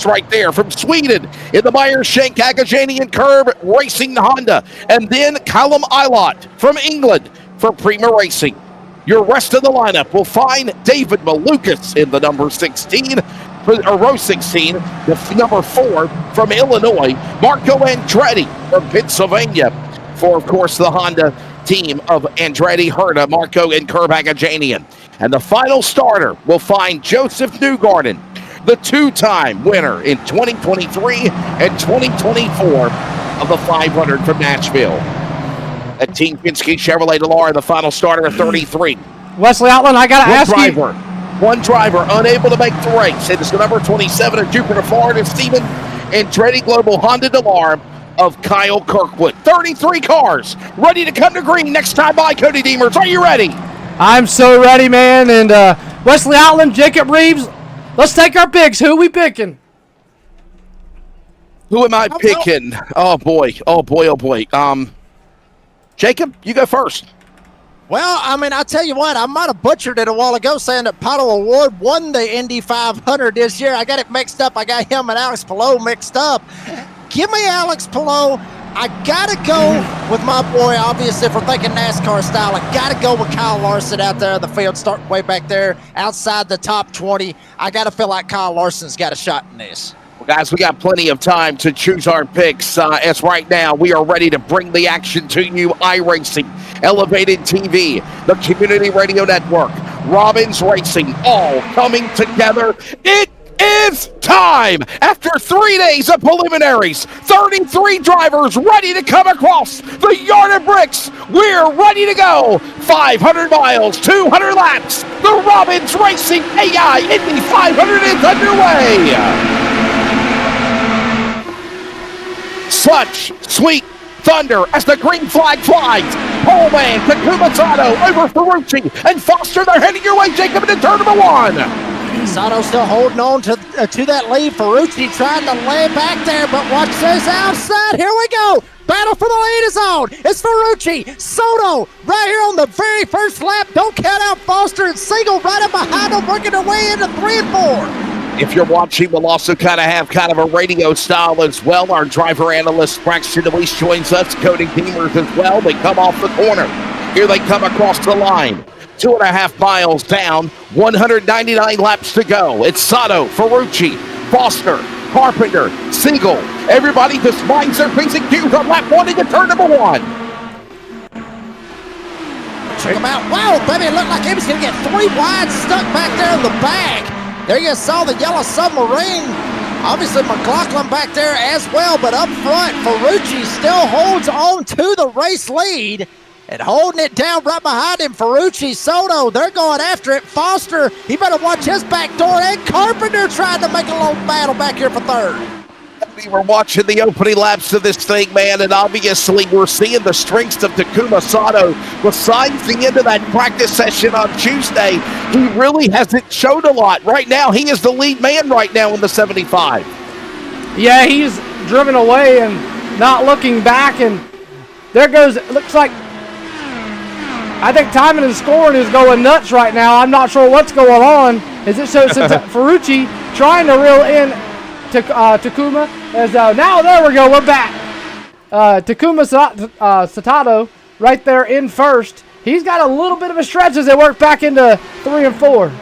right there from Sweden in the Meyer-Shank Agajanian Curb Racing Honda. And then Callum Eilert from England for Prima Racing. Your rest of the lineup will find David Malukas in the number 16, or row 16, the number 4 from Illinois, Marco Andretti from Pennsylvania for, of course, the Honda team of Andretti, Herta, Marco, and Curb Agajanian. And the final starter will find Joseph Newgarden, the two-time winner in 2023 and 2024 of the 500 from Nashville. At Team Penske Chevrolet Delara, the final starter at 33. Wesley Outland, I got to ask you. One driver unable to make the race. It is the number 27 of Jupiter, Florida, Stephen Andretti Global Honda Delara of Kyle Kirkwood. 33 cars ready to come to green next time by. Cody Deemers, are you ready? I'm so ready, man. And Wesley Outland, Jacob Reeves, let's take our picks. Who are we picking? Who am I picking? Oh, boy. Jacob, you go first. Well, I mean, I'll tell you what, I might have butchered it a while ago saying that Pato O'Ward won the Indy 500 this year. I got it mixed up. I got him and Alex Palou mixed up. Give me Alex Palou. I got to go with my boy, obviously, if we're thinking NASCAR style. I got to go with Kyle Larson out there in the field, starting way back there outside the top 20. I got to feel like Kyle Larson's got a shot in this. Well, guys, we got plenty of time to choose our picks. As right now, we are ready to bring the action to you. iRacing, Elevated TV, the Community Radio Network, Robbins Racing, all coming together. It is time! After 3 days of preliminaries, 33 drivers ready to come across the yard of bricks. We're ready to go. 500 miles, 200 laps. The Robbins Racing AI Indy 500 is underway. Such sweet thunder as the green flag flies. Pole man, Takuma Sato over Ferrucci and Foster. They're heading your way, Jacob, into turn number 1. Sato still holding on to that lead. Ferrucci trying to lay back there, but watch this outside. Here we go. Battle for the lead is on. It's Ferrucci, Soto, right here on the very first lap. Don't count out Foster and Siegel right up behind them, working their way into 3 and 4. If you're watching, we'll also have a radio style as well. Our driver analyst, Braxton Deweese, joins us. Cody Deemers as well. They come off the corner. Here they come across the line. 2.5 miles down, 199 laps to go. It's Sato, Ferrucci, Foster, Carpenter, Siegel. Everybody just minds their P's and Q's on lap 1 into turn number 1. Check him out. Wow, baby, it looked like he was going to get 3 wide stuck back there in the back. There you saw the yellow submarine. Obviously, McLaughlin back there as well, but up front, Ferrucci still holds on to the race lead. And holding it down right behind him, Ferrucci, Soto, they're going after it. Foster, he better watch his back door. And Carpenter trying to make a little battle back here for third. We were watching the opening laps of this thing, man, and obviously we're seeing the strengths of Takuma Sato. Besides the end of that practice session on Tuesday, he really hasn't showed a lot. Right now, he is the lead man right now in the 75. Yeah, he's driven away and not looking back, and there goes, it looks like, I think timing and scoring is going nuts right now. I'm not sure what's going on. Is it so since Ferrucci trying to reel in Takuma? Now there we go, we're back. Takuma Sato right there in first. He's got a little bit of a stretch as they work back into 3 and 4.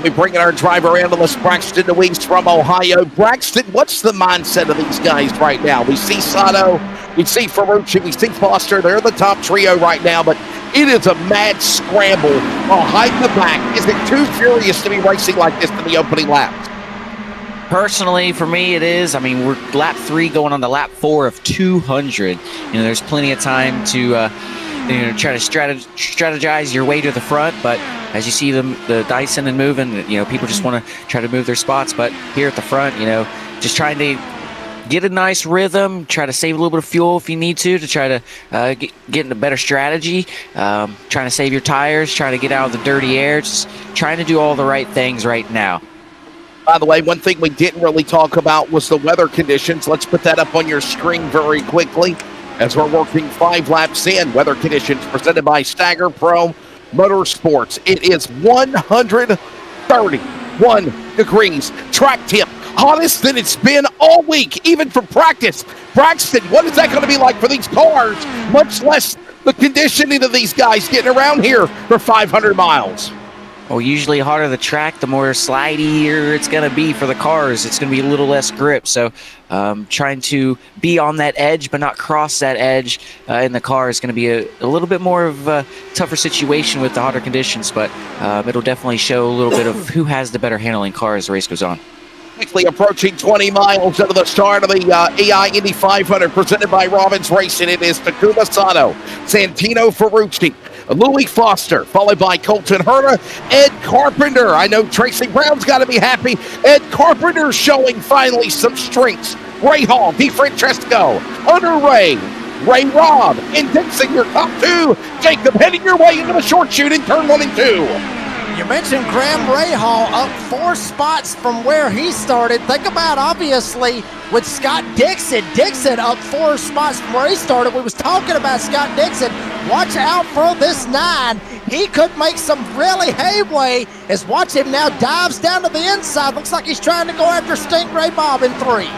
We bring in our driver analyst, Braxton DeWeese from Ohio. Braxton, what's the mindset of these guys right now? We see Sato, we see Ferrucci, we see Foster. They're the top trio right now, but it is a mad scramble behind the back. Is it too furious to be racing like this in the opening laps? Personally, for me, it is. I mean, we're lap 3 going on the lap 4 of 200. There's plenty of time to try to strategize your way to the front, but as you see the Dyson and moving, people just want to try to move their spots. But here at the front, just trying to get a nice rhythm, try to save a little bit of fuel if you need to try to get in a better strategy, trying to save your tires, trying to get out of the dirty air, just trying to do all the right things right now. By the way, one thing we didn't really talk about was the weather conditions. Let's put that up on your screen very quickly as we're working 5 laps in. Weather conditions presented by Stagger Pro Motorsports. It is 131 degrees. Track temp, hottest than it's been all week, even for practice. Braxton, what is that going to be like for these cars, much less the conditioning of these guys getting around here for 500 miles? Well, usually hotter the track, the more slidey it's going to be for the cars. It's going to be a little less grip. So trying to be on that edge but not cross that edge in the car is going to be a little bit more of a tougher situation with the hotter conditions. But it'll definitely show a little bit of who has the better handling car as the race goes on. Quickly approaching 20 miles into the start of the AI Indy 500 presented by Robbins Racing. It is Takuma Sato, Santino Ferrucci, Louis Foster, followed by Colton Herta, Ed Carpenter. I know Tracy Brown's got to be happy. Ed Carpenter showing finally some strengths. Ray Hall, DeFrancesco, Hunter Ray Robb, indexing your top 2. Jacob heading your way into the short chute in turn 1 and 2. You mentioned Graham Rahal up 4 spots from where he started. Think about, obviously, with Scott Dixon. Dixon up 4 spots from where he started. We was talking about Scott Dixon. Watch out for this 9. He could make some really headway as watch him now dives down to the inside. Looks like he's trying to go after Stingray Bob in 3.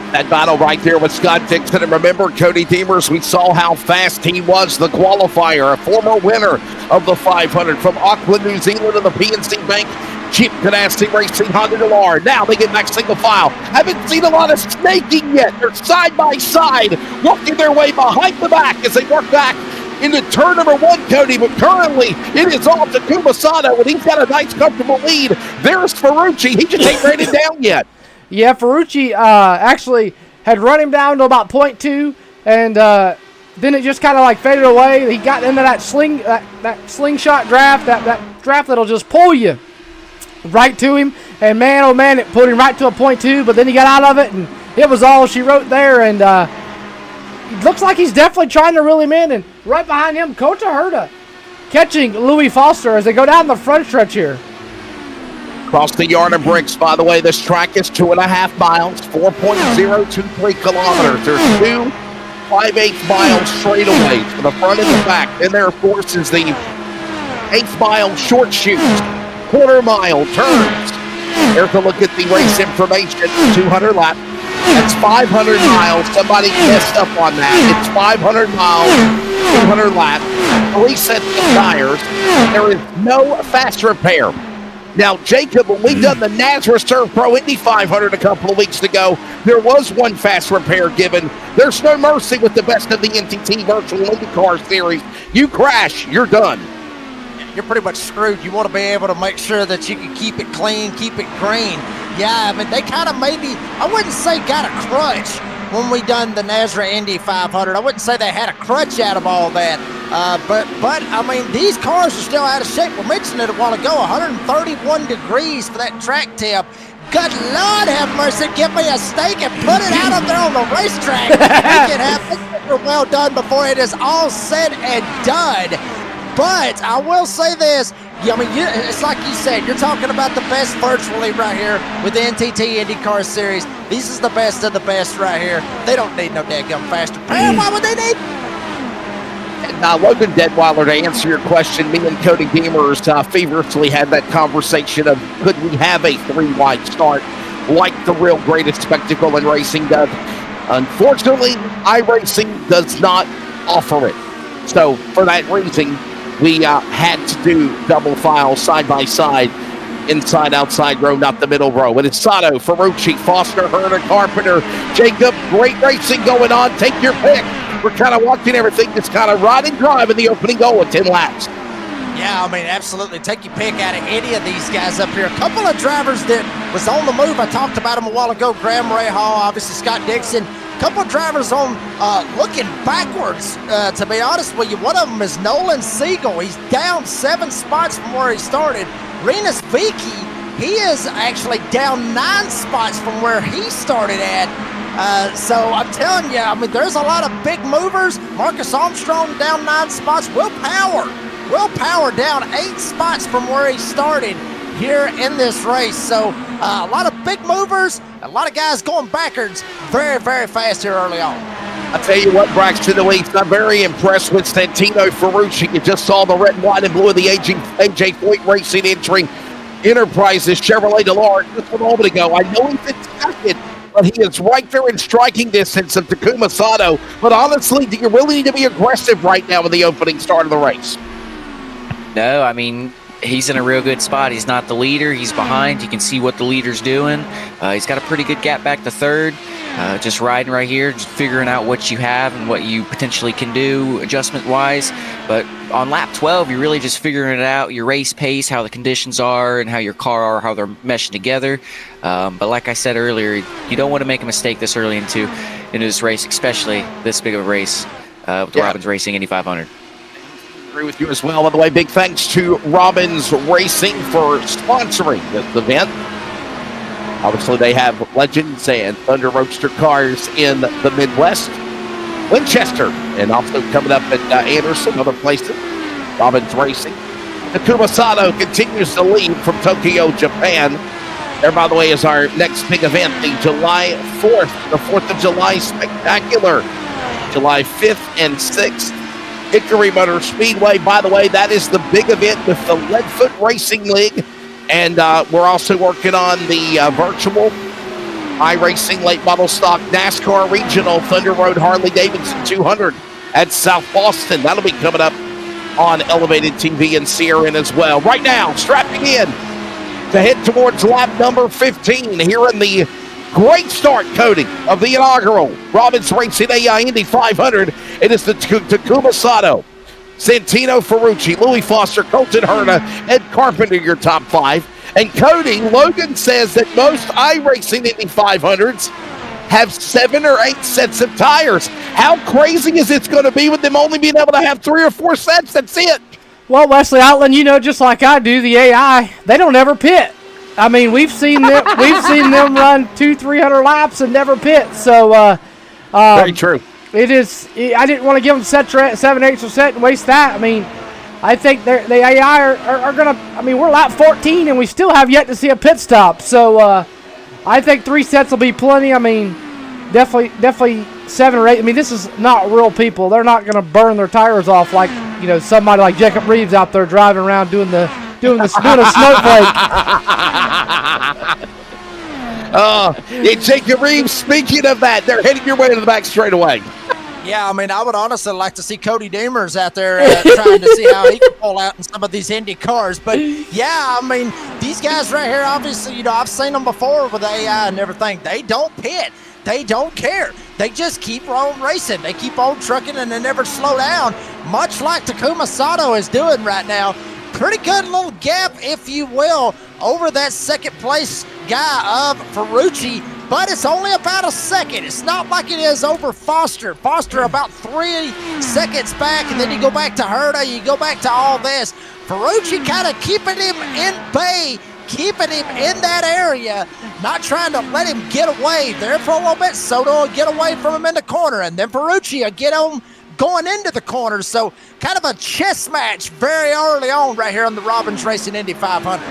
That battle right there with Scott Dixon. And remember, Cody Deemers, we saw how fast he was, the qualifier, a former winner of the 500 from Auckland, New Zealand, to the PNC Bank Jeep Ganassi Racing Honda Delar. Now they get back single file. Haven't seen a lot of snaking yet. They're side by side, working their way behind the back as they work back into turn number 1, Cody. But currently, it is all Takuma Sato, and he's got a nice, comfortable lead. There's Ferrucci. He just ain't rated down yet. Yeah, Ferrucci actually had run him down to about 0.2, and then it just kind of like faded away. He got into that slingshot draft, that draft that'll just pull you right to him. And man, oh man, it put him right to a 0.2, but then he got out of it, and it was all she wrote there. And it looks like he's definitely trying to reel him in. And right behind him, Kota Herta catching Louis Foster as they go down the front stretch here. Across the yard of bricks, by the way, this track is 2.5 miles, 4.023 kilometers. There's 2 5/8 mile straightaways for the front and the back. Then there, of course, is the 1/8 mile short chute, quarter-mile turns. There's a look at the race information, 200 laps. That's 500 miles. Somebody messed up on that. It's 500 miles, 200 laps, 3 sets of tires. There is no fast repair. Now, Jacob, when we done the Nazareth Surf Pro Indy 500 a couple of weeks ago, there was one fast repair given. There's no mercy with the best of the NTT Virtual IndyCar Series. You crash, you're done. You're pretty much screwed. You want to be able to make sure that you can keep it clean, keep it green. Yeah, I mean, they kind of maybe, I wouldn't say got a crutch when we done the Nazareth Indy 500. I wouldn't say they had a crutch out of all that. But I mean, these cars are still out of shape. We mentioned it a while ago, 131 degrees for that track tip. Good Lord have mercy, give me a steak and put it out up there on the racetrack. We can have it well done before it is all said and done. But I will say this, I mean, it's like you said, you're talking about the best virtually right here with the NTT IndyCar Series. This is the best of the best right here. They don't need no daggum fast repair. Why would they need? And Logan Deadweiler, to answer your question, me and Cody Deemers feverishly had that conversation of could we have a 3-wide start like the real greatest spectacle in racing does. Unfortunately, iRacing does not offer it. So for that reason, we had to do double file side by side inside, outside row, not the middle row. It is Sato, Ferrucci, Foster, Herder, Carpenter, Jacob. Great racing going on. Take your pick. We're kind of watching everything just kind of ride and drive in the opening goal at 10 laps. Yeah, I mean, absolutely. Take your pick out of any of these guys up here. A couple of drivers that was on the move. I talked about them a while ago. Graham Ray Hall, obviously Scott Dixon. A couple of drivers on looking backwards, to be honest with you. One of them is Nolan Siegel. He's down 7 spots from where he started. Renus Vicky, he is actually down 9 spots from where he started at. So I'm telling you, I mean, there's a lot of big movers. Marcus Armstrong down 9 spots. Will Power down 8 spots from where he started here in this race. So a lot of big movers, a lot of guys going backwards very, very fast here early on. I tell you what, Braxton Elise, I'm very impressed with Santino Ferrucci. You just saw the red, white, and blue of the AJ Foyt Racing entering Enterprises Chevrolet Delaware just a moment ago. I know he's in second, but he is right there in striking distance of Takuma Sato. But honestly, do you really need to be aggressive right now in the opening start of the race? No, I mean, he's in a real good spot. He's not the leader. He's behind. You can see what the leader's doing. He's got a pretty good gap back to third. Just riding right here, just figuring out what you have and what you potentially can do adjustment-wise. But on lap 12, you're really just figuring it out, your race pace, how the conditions are, and how your car are, how they're meshing together. But like I said earlier, you don't want to make a mistake this early into this race, especially this big of a race with the Robbins Racing Indy 500. Agree with you as well. By the way, big thanks to Robbins Racing for sponsoring this event. Obviously, they have Legends and Thunder Roadster cars in the Midwest, Winchester, and also coming up at Anderson, other places. Robbins Racing. Takuma Sato continues to lead from Tokyo, Japan. There, by the way, is our next big event, the July 4th, the 4th of July Spectacular. July 5th and 6th. Hickory Motor Speedway. By the way, that is the big event with the Leadfoot Racing League. And we're also working on the virtual iRacing late model stock NASCAR Regional Thunder Road Harley Davidson 200 at South Boston. That'll be coming up on Elevated TV and CRN as well. Right now, strapping in to head towards lap number 15 here in the great start, Cody, of the inaugural Robbins Racing AI Indy 500. It is the Takuma Sato, Santino Ferrucci, Louis Foster, Colton Herta, Ed Carpenter, your top 5. And Cody, Logan says that most iRacing Indy 500s have 7 or 8 sets of tires. How crazy is it going to be with them only being able to have 3 or 4 sets? That's it. Well, Wesley Outland, you know, just like I do, the AI, they don't ever pit. I mean, we've seen them run 200-300 laps and never pit. So very true. It is. I didn't want to give them 7/8 set and waste that. I mean, I think the AI are going to. I mean, we're lap 14 and we still have yet to see a pit stop. So I think 3 sets will be plenty. I mean, definitely 7 or 8. I mean, this is not real people. They're not going to burn their tires off like, you know, somebody like Jacob Reeves out there driving around doing a snowflake. Jacob Reeves, speaking of that, they're heading your way to the back straightaway. Yeah, I mean, I would honestly like to see Cody Demers out there trying to see how he can pull out in some of these Indy cars. But, yeah, I mean, these guys right here, obviously, you know, I've seen them before with the AI and everything. They don't pit. They don't care. They just keep on racing. They keep on trucking and they never slow down, much like Takuma Sato is doing right now. Pretty good little gap, if you will, over that second place guy of Ferrucci, but it's only about a second. It's not like it is over Foster. Foster about 3 seconds back, and then you go back to Herta, you go back to all this. Ferrucci kind of keeping him in bay, keeping him in that area, not trying to let him get away there for a little bit. Soto will get away from him in the corner, and then Ferrucci will get him going into the corner. So kind of a chess match very early on right here on the Robbins Racing Indy 500.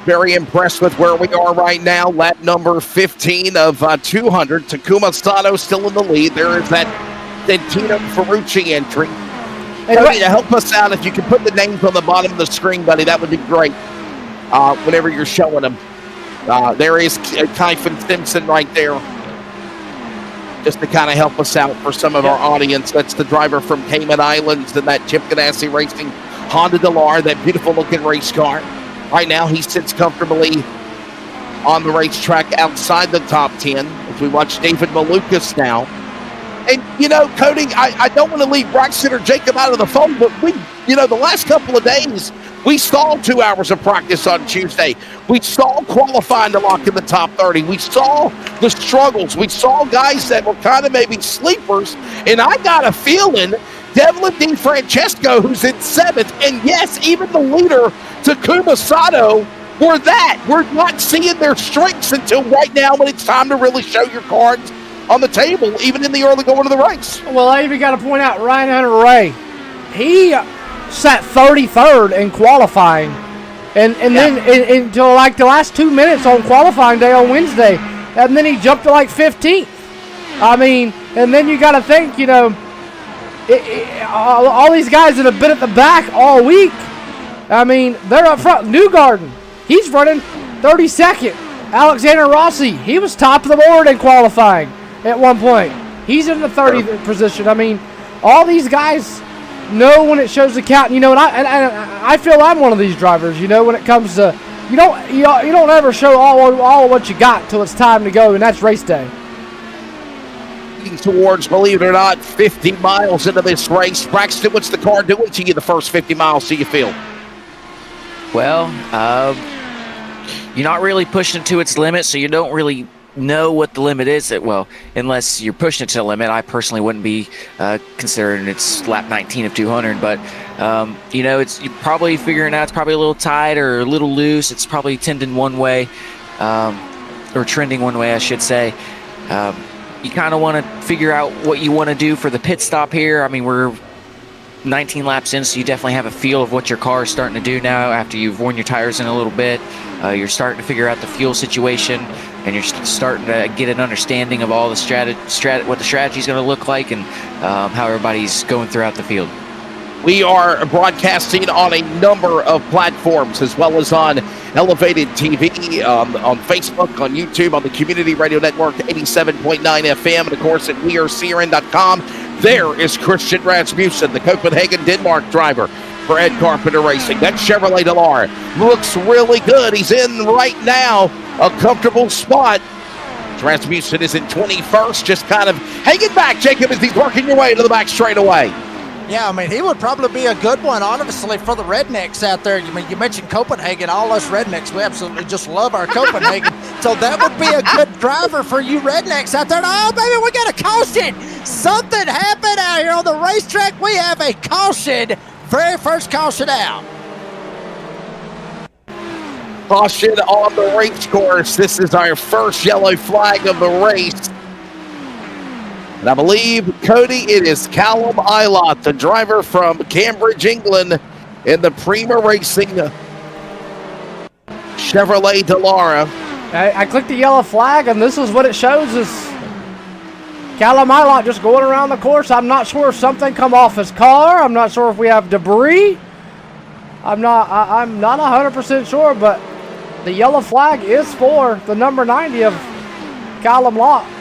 Very impressed with where we are right now. Lap number 15 of 200. Takuma Sato still in the lead. There is that Santino Ferrucci entry. Cody, to help us out, if you could put the names on the bottom of the screen, buddy, that would be great. Whenever you're showing them. There is Kyphon Simpson right there, just to kind of help us out for some of our audience. That's the driver from Cayman Islands and that Chip Ganassi Racing Honda Delar, that beautiful looking race car. Right now, he sits comfortably on the racetrack outside the top 10 as we watch David Malukas now. And, Cody, I don't want to leave Braxton or Jacob out of the phone, but the last couple of days, we stalled 2 hours of practice on Tuesday. We saw qualifying to lock in the top 30. We saw the struggles. We saw guys that were kind of maybe sleepers. And I got a feeling Devlin DeFrancesco, who's in 7th, and yes, even the leader, Takuma Sato, we're not seeing their strengths until right now when it's time to really show your cards on the table, even in the early going of the race. Well, I even got to point out Ryan Hunter-Ray. He sat 33rd in qualifying, and then until like the last 2 minutes on qualifying day on Wednesday, and then he jumped to like 15th. I mean, and then you got to think, all these guys that have been at the back all week, I mean, they're up front. Newgarden, he's running 32nd. Alexander Rossi, he was top of the board in qualifying at one point. He's in the 30th position. I mean, all these guys know when it shows the count. And I feel I'm one of these drivers. When it comes to you don't ever show all what you got till it's time to go, and that's race day. Towards, believe it or not, 50 miles into this race. Braxton, what's the car doing to you the first 50 miles, do you feel? Well, you're not really pushing it to its limit, so you don't really know what the limit is. Unless you're pushing it to the limit. I personally wouldn't be considering it's lap 19 of 200, but you're probably figuring out it's probably a little tight or a little loose. It's probably tending one way, or trending one way, I should say. You kind of want to figure out what you want to do for the pit stop here. I mean, we're 19 laps in, so you definitely have a feel of what your car is starting to do now after you've worn your tires in a little bit. You're starting to figure out the fuel situation, and you're starting to get an understanding of all the what the strategy is going to look like, and how everybody's going throughout the field. We are broadcasting on a number of platforms, as well as on Elevated TV, on Facebook, on YouTube, on the Community Radio Network, 87.9 FM, and of course at wearecrn.com. There is Christian Rasmussen, the Copenhagen, Denmark driver for Ed Carpenter Racing. That Chevrolet Delar looks really good. He's in right now a comfortable spot. Rasmussen is in 21st, just kind of hanging back, Jacob, as he's working your way to the back straightaway. Yeah, I mean, he would probably be a good one, honestly, for the rednecks out there. You mentioned Copenhagen. All us rednecks, we absolutely just love our Copenhagen. So that would be a good driver for you rednecks out there. Oh, baby, we got a caution. Something happened out here on the racetrack. We have a caution. Very first caution out. Caution on the race course. This is our first yellow flag of the race. And I believe, Cody, it is Callum Ilott, the driver from Cambridge, England, in the Prima Racing Chevrolet Delara. I clicked the yellow flag, and this is what it shows is Callum Ilott just going around the course. I'm not sure if something come off his car. I'm not sure if we have debris. I'm not 100% sure, but the yellow flag is for the number 90 of Callum Ilott.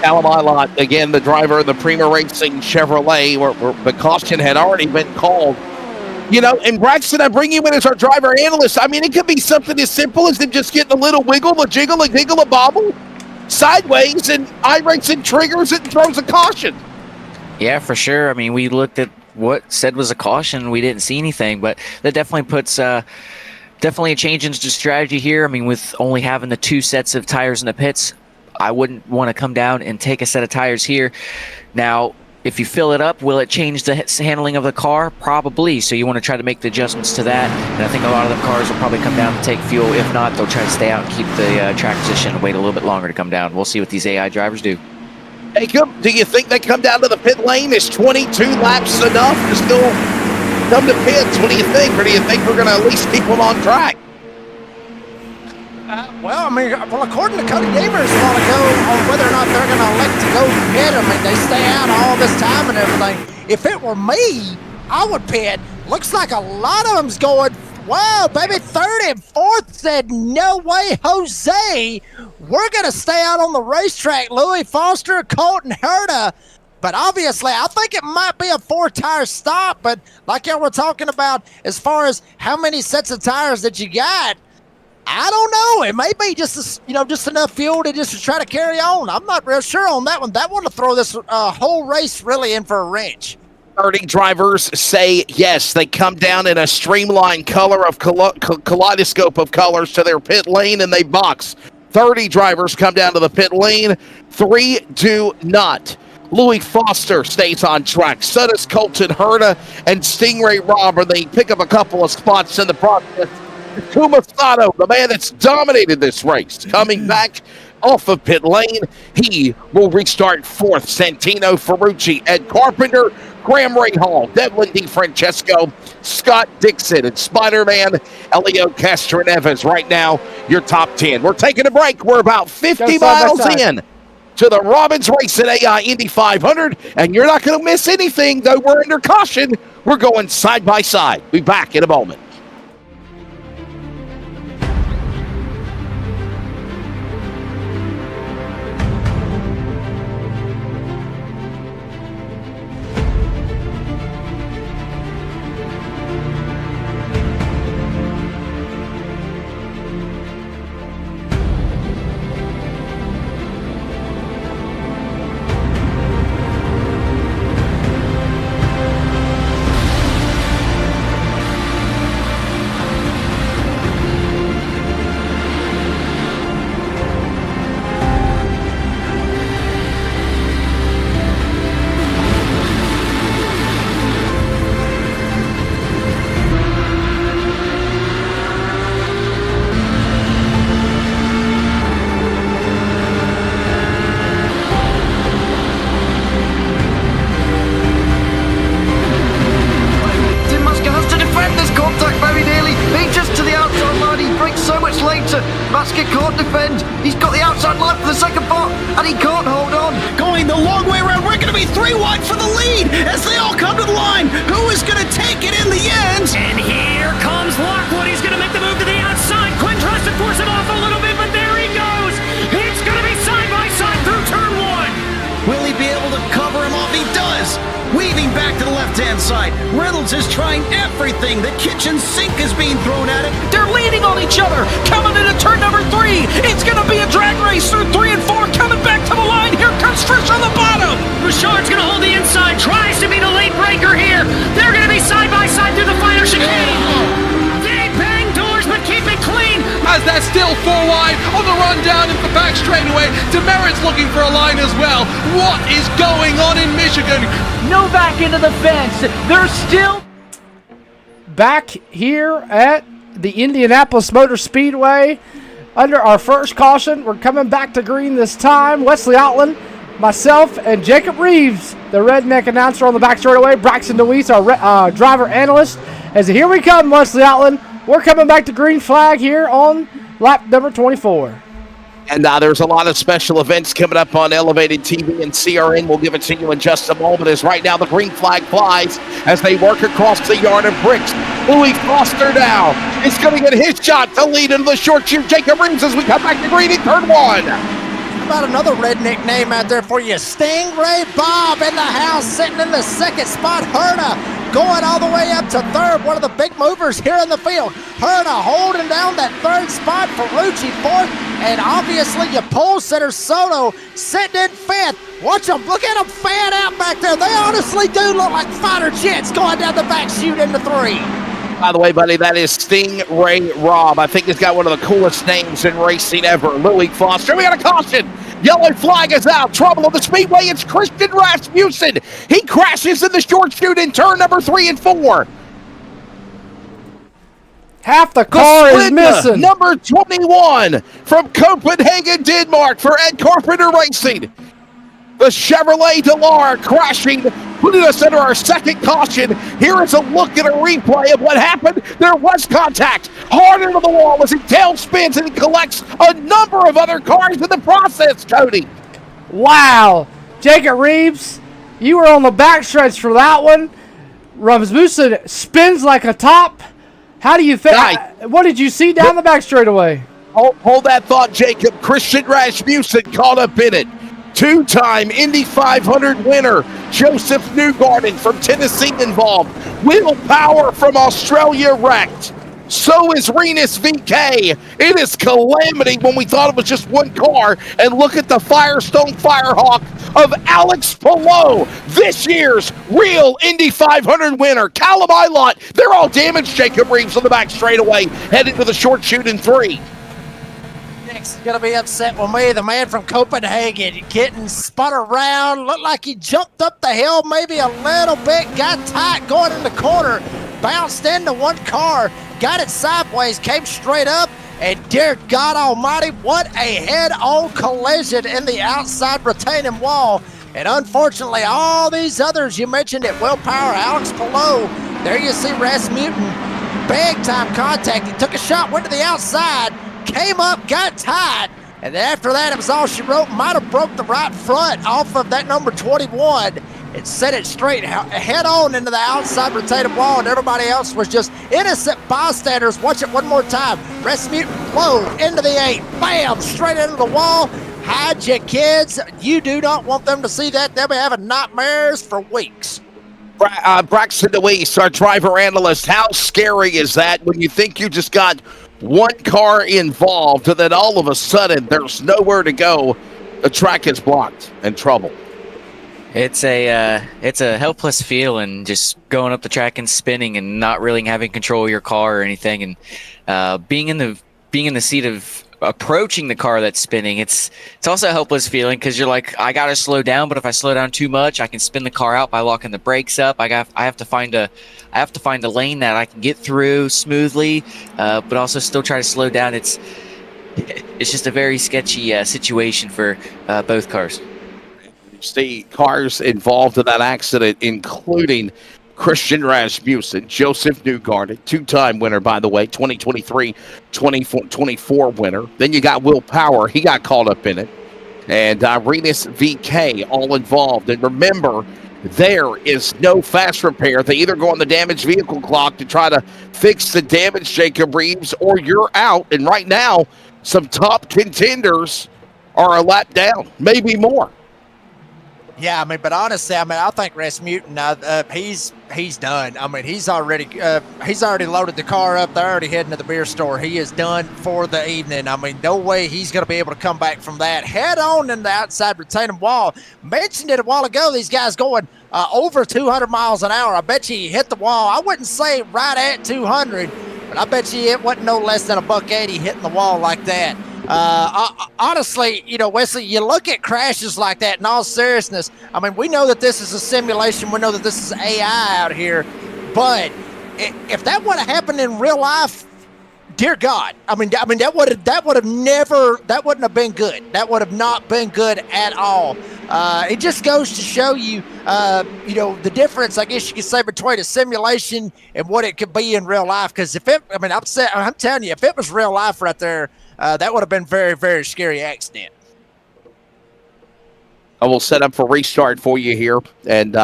Callum Ilott, again, the driver of the Prima Racing Chevrolet, where the caution had already been called. And Braxton, I bring you in as our driver analyst. I mean, it could be something as simple as them just getting a little wiggle, a jiggle, a giggle, a bobble sideways, and Iracing triggers it and throws a caution. Yeah, for sure. I mean, we looked at what said was a caution. We didn't see anything, but that definitely puts definitely a change into strategy here. I mean, with only having the 2 sets of tires in the pits, I wouldn't want to come down and take a set of tires here. Now, if you fill it up, will it change the handling of the car? Probably. So you want to try to make the adjustments to that. And I think a lot of the cars will probably come down and take fuel. If not, they'll try to stay out and keep the track position and wait a little bit longer to come down. We'll see what these AI drivers do. Jacob, do you think they come down to the pit lane? Is 22 laps enough to still come to pits? What do you think? Or do you think we're going to at least keep them on track? According to Cody Gamers, want to go on whether or not they're going to elect to go pit. I mean, they stay out all this time and everything. If it were me, I would pit. Looks like a lot of them's going, wow, baby, third and fourth said, no way, Jose. We're going to stay out on the racetrack. Louis Foster, Colton Herta, But obviously, I think it might be a 4-tire stop. But like y'all were talking about, as far as how many sets of tires that you got, I don't know. It may be just enough fuel to just try to carry on. I'm not real sure on that one. That one to throw this whole race really in for a wrench. 30 drivers say yes. They come down in a streamlined color of kaleidoscope of colors to their pit lane, and they box. 30 drivers come down to the pit lane. 3 do not. Louis Foster stays on track. So does Colton Herta and Stingray Robber. They pick up a couple of spots in the process. Kumasato, the man that's dominated this race, coming back off of pit lane. He will restart 4th. Santino Ferrucci, Ed Carpenter, Graham Rahal, Devlin DeFrancesco, Scott Dixon, and Spider-Man Elio Castroneves. Right now, your top 10. We're taking a break. We're about 50 miles in to the Robbins Racing AI Indy 500, and you're not going to miss anything, though we're under caution. We're going side by side. Be back in a moment. Still 4 wide on the run down into the back straightaway. Demerit's looking for a line as well. What is going on in Michigan? No back into the fence. They're still back here at the Indianapolis Motor Speedway under our first caution. We're coming back to green this time. Wesley Outland, myself, and Jacob Reeves, the redneck announcer on the back straightaway. Braxton DeWeese, our driver analyst. As here we come, Wesley Outland. We're coming back to green flag here on lap number 24. And there's a lot of special events coming up on Elevated TV and CRN. We'll give it to you in just a moment, as right now the green flag flies as they work across the yard of bricks. Louis Foster now is going to get his shot to lead into the short chute. Jacob Reeves as we come back to green in turn 1. How about another redneck name out there for you? Stingray Bob in the house, sitting in the 2nd spot. Herta going all the way up to 3rd, one of the big movers here in the field. Herta holding down that 3rd spot. Ferrucci 4th, and obviously your pole sitter Soto sitting in 5th. Watch them, look at them fan out back there. They honestly do look like fighter jets going down the back chute into 3. By the way, buddy, that is Stingray Robb. I think he's got one of the coolest names in racing ever. Louis Foster. We got a caution. Yellow flag is out. Trouble on the speedway. It's Christian Rasmussen. He crashes in the short chute in turn number 3 and 4. Half the car is missing. Number 21 from Copenhagen, Denmark for Ed Carpenter Racing. The Chevrolet Delar crashing, putting us under our 2nd caution. Here is a look at a replay of what happened. There was contact hard into the wall as he tail spins and he collects a number of other cars in the process, Cody. Wow. Jacob Reeves, you were on the backstretch for that one. Rasmussen spins like a top. How do you think? What did you see down the back straightaway? Hold that thought, Jacob. Christian Rasmussen caught up in it. Two-time Indy 500 winner, Joseph Newgarden from Tennessee involved. Will Power from Australia wrecked. So is Renus VK. It is calamity when we thought it was just one car. And look at the Firestone Firehawk of Alex Palou, this year's real Indy 500 winner. Callum Ilott, they're all damaged. Jacob Reeves on the back straightaway, headed to the short shoot in 3. Next is going to be upset with me, the man from Copenhagen, getting spun around, looked like he jumped up the hill maybe a little bit, got tight going in the corner, bounced into one car, got it sideways, came straight up, and dear God almighty, what a head-on collision in the outside retaining wall. And unfortunately, all these others you mentioned at Will Power, Alex Palou, there you see Rasmussen, big-time contact. He took a shot, went to the outside, came up, got tied, and then after that, it was all she wrote. Might have broke the right front off of that number 21 and set it straight head on into the outside retaining wall, and everybody else was just innocent bystanders. Watch it one more time. Rasmussen Palou into the 8, bam, straight into the wall. Hide your kids. You do not want them to see that. They'll be having nightmares for weeks. Braxton DeWeese, our driver analyst, how scary is that when you think you just got one car involved and then all of a sudden there's nowhere to go? The track is blocked and trouble. It's a helpless feeling, just going up the track and spinning and not really having control of your car or anything, and being in the seat of approaching the car that's spinning. It's also a helpless feeling because you're like, I gotta slow down, but if I slow down too much, I can spin the car out by locking the brakes up. I have to find a lane that I can get through smoothly, but also still try to slow down. It's just a very sketchy situation for both cars. The cars involved in that accident, including Christian Rasmussen, Joseph Newgarden, two-time winner, by the way, 2023, 24 winner. Then you got Will Power. He got caught up in it. And Renus VK, all involved. And remember, there is no fast repair. They either go on the damaged vehicle clock to try to fix the damage, Jacob Reeves, or you're out. And right now, some top contenders are a lap down, maybe more. Yeah, I mean, but honestly, I mean, I think Rasmussen, he's done. I mean, he's already loaded the car up. They're already heading to the beer store. He is done for the evening. I mean, no way he's going to be able to come back from that. Head on in the outside retaining wall. Mentioned it a while ago. These guys going over 200 miles an hour. I bet you he hit the wall. I wouldn't say right at 200, but I bet you it wasn't no less than $180 hitting the wall like that. Honestly, you know, Wesley, you look at crashes like that in all seriousness. I mean, we know that this is a simulation. We know that this is AI out here. But if that would have happened in real life, dear God, I mean, that wouldn't have been good. That would have not been good at all. It just goes to show you, you know, the difference, I guess you could say, between a simulation and what it could be in real life. Because I'm telling you, if it was real life right there, that would have been very, very scary accident. I will set up for restart for you here. And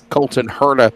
Colton Herta